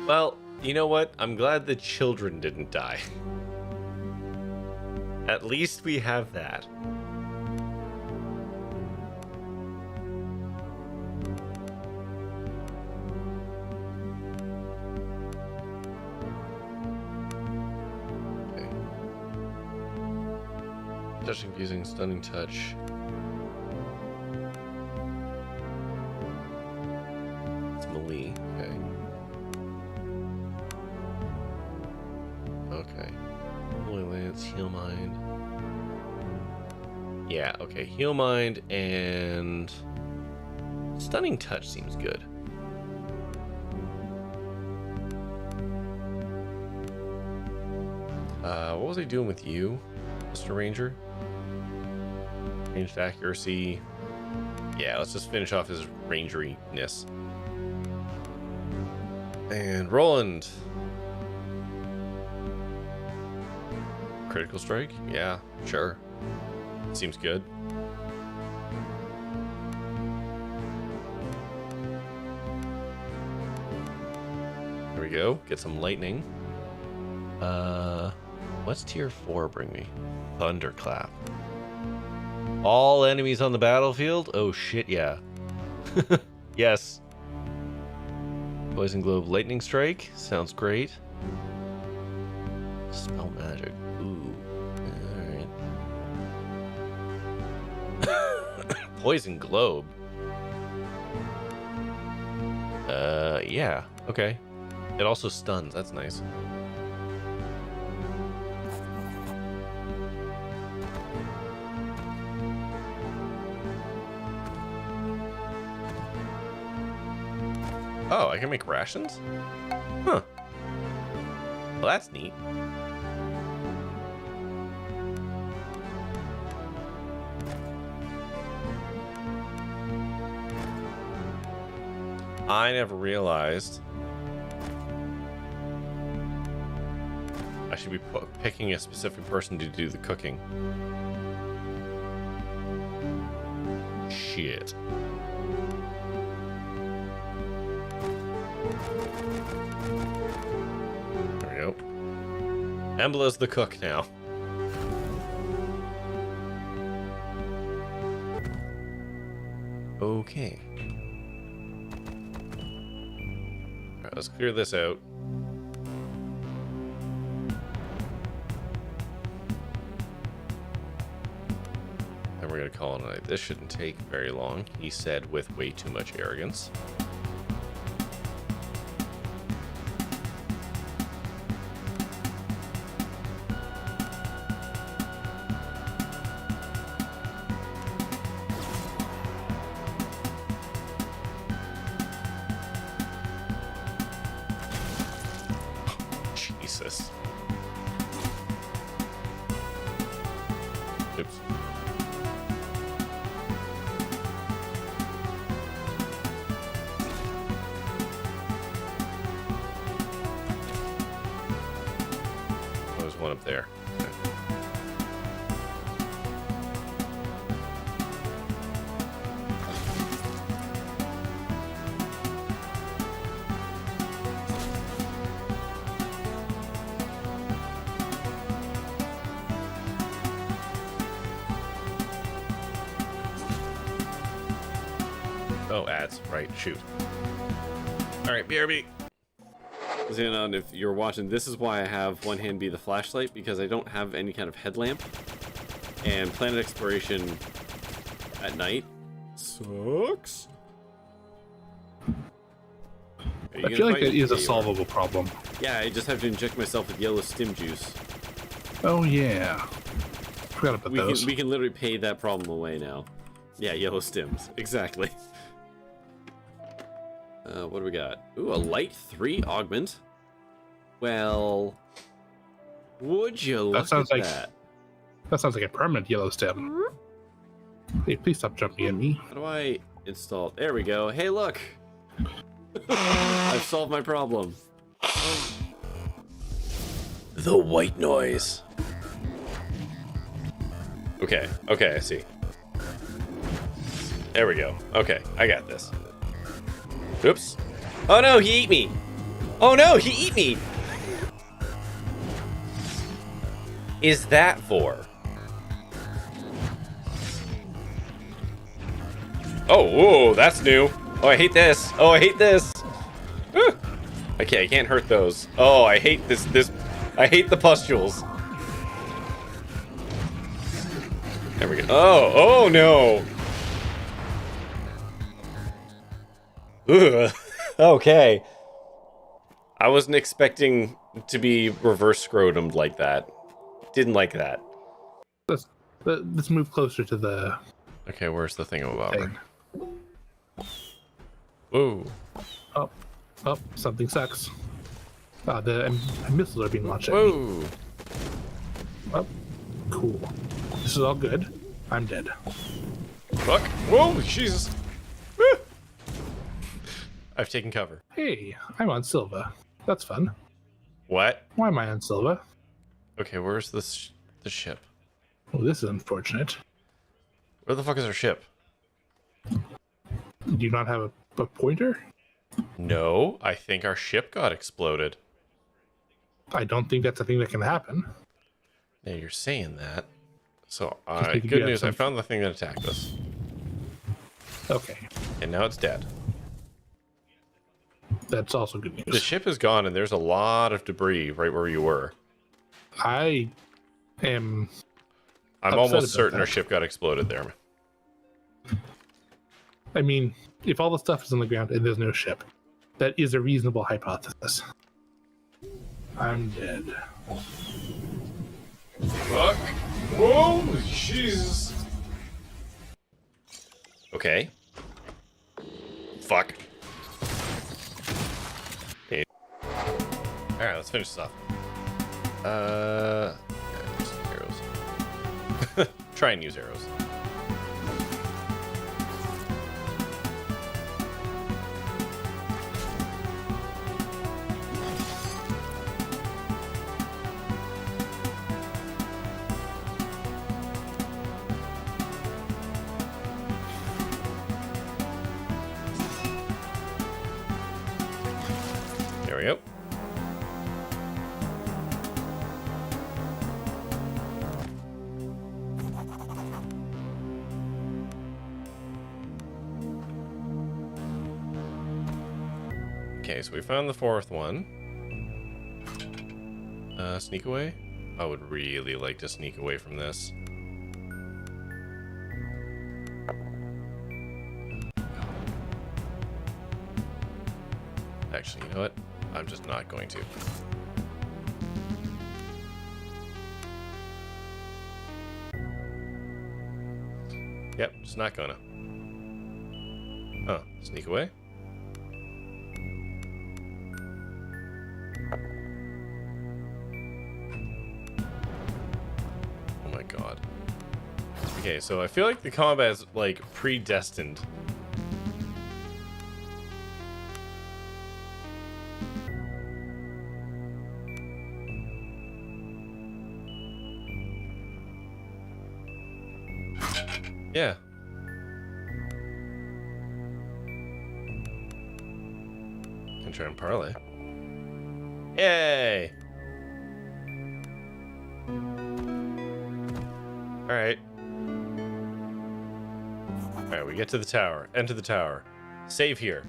Well, you know what? I'm glad the children didn't die. At least we have that. Okay. Touching, using stunning touch. It's melee. Okay. Okay. Holy Lance, Heal Mind. Yeah, okay. Heal Mind and Stunning Touch seems good. What was I doing with you, Mr. Ranger? Ranged accuracy. Yeah, let's just finish off his rangeriness. And Roland. Critical strike? Yeah, sure. Seems good. There we go. Get some lightning. What's tier 4 bring me? Thunderclap. All enemies on the battlefield? Oh shit, yeah. Yes. Poison Globe Lightning Strike. Sounds great. Spell Magic. Ooh. Alright. Poison Globe. Yeah. Okay. It also stuns. That's nice. Oh, I can make rations? Huh. Well, that's neat. I never realized I should be picking a specific person to do the cooking. Shit. There we go. Embla's the cook now. Okay. Alright, let's clear this out. Then we're gonna call it a night. This shouldn't take very long, he said with way too much arrogance. Jesus. Oops. Oh, there's one up there. Okay. Oh, ads. Right. Shoot. All right, BRB. Xenon, if you're watching, this is why I have one hand be the flashlight, because I don't have any kind of headlamp. And planet exploration at night sucks. I feel like it is a solvable problem. Yeah, I just have to inject myself with yellow stim juice. Oh yeah. Forgot about those. We can literally pay that problem away now. Yeah, yellow stims. Exactly. What do we got? Ooh, a light 3 augment. Well, would you look at that? That sounds like a permanent yellow stem. Hey, please stop jumping at me. How do I install? There we go. Hey, look. I've solved my problem. The white noise. Okay, I see. There we go. Okay, I got this. Oops. Oh no, he ate me! Oh no, he ate me! Is that for? Oh, whoa, that's new. Oh, I hate this. Oh, I hate this. Woo. Okay, I can't hurt those. Oh, I hate this. I hate the pustules. There we go. Oh no. Ugh. Okay. I wasn't expecting to be reverse scrotumed like that. Didn't like that. Let's move closer to the... Okay, where's the thingamabobber? Whoa. Oh, something sucks. The missiles are being launched at me. Whoa. Oh, cool. This is all good. I'm dead. Fuck. Whoa, Jesus. Woo. I've taken cover. Hey, I'm on Silva. That's fun. What? Why am I on Silva? Okay, where's the ship? Well, this is unfortunate. Where the fuck is our ship? Do you not have a pointer? No, I think our ship got exploded. I don't think that's a thing that can happen. Yeah, you're saying that. So, good news, I found the thing that attacked us. Okay. And now it's dead. That's also good news. The ship is gone, and there's a lot of debris right where you were. I'm almost certain our ship got exploded there. I mean, if all the stuff is on the ground and there's no ship, that is a reasonable hypothesis. I'm dead. Fuck. Whoa, Jesus. Okay. Fuck. Okay. Alright, let's finish this off. Yeah, use arrows. Try and use arrows. There we go. Okay, so we found the fourth one. Sneak away? I would really like to sneak away from this. Actually, you know what? I'm just not going to. Yep, just not gonna. Oh, sneak away? Oh my god. Okay, so I feel like the combat is, like, predestined. Yeah. Can try and parlay. Yay! Alright. Alright, we get to the tower. Enter the tower. Save here.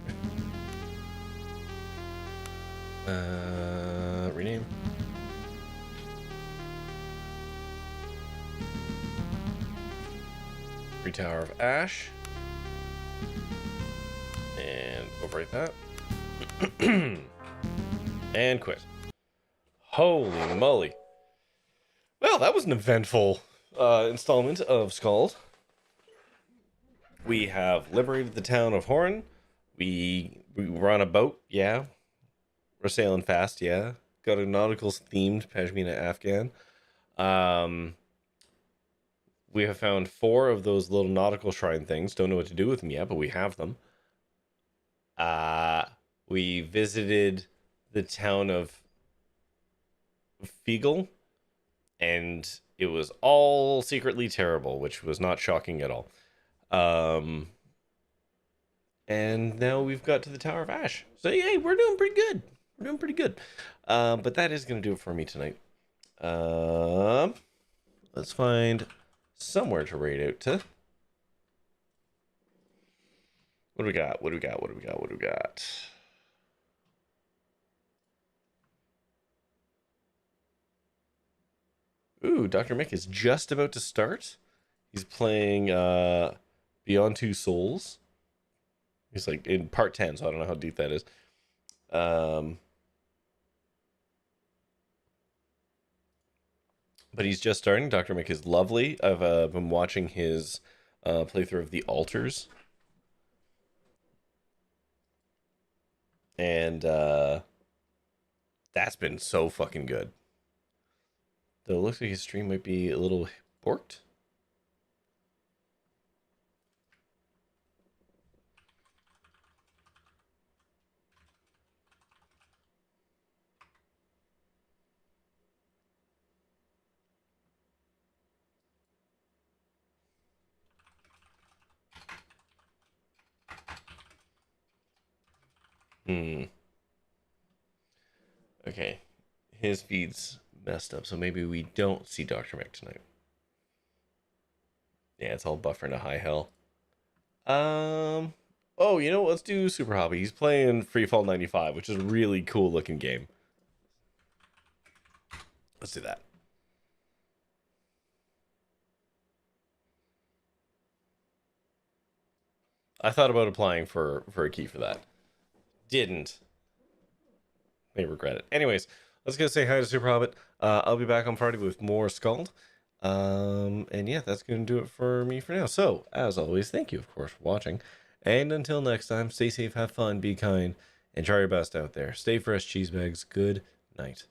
Rename. Free Tower of Ash. And overwrite that. And quit. Holy moly. Well, that was an eventful installment of SKALD. We have liberated the town of Horan. We were on a boat, yeah. We're sailing fast, yeah. Got a nautical themed Pashmina Afghan. We have found 4 of those little nautical shrine things. Don't know what to do with them yet, but we have them. We visited the town of Fiegel, and it was all secretly terrible, which was not shocking at all. And now we've got to the Tower of Ash. So, yay, we're doing pretty good. We're doing pretty good. But that is going to do it for me tonight. Let's find somewhere to raid out to. What do we got? What do we got? What do we got? What do we got? Ooh, Dr. Mick is just about to start. He's playing Beyond Two Souls. He's like in part 10, so I don't know how deep that is. But he's just starting. Dr. Mick is lovely. I've been watching his playthrough of The Altars. And that's been so fucking good. Though it looks like his stream might be a little borked. Okay. His feed's messed up, so maybe we don't see Dr. Mick tonight. Yeah, it's all buffering to high hell. Oh, you know what? Let's do Super Hobby. He's playing Freefall 95, which is a really cool looking game. Let's do that. I thought about applying for a key for that. Didn't. May regret it. Anyways, let's go say hi to Super Hobbit. I'll be back on Friday with more SKALD. And yeah, that's going to do it for me for now. So, as always, thank you, of course, for watching. And until next time, stay safe, have fun, be kind, and try your best out there. Stay fresh, cheese bags. Good night.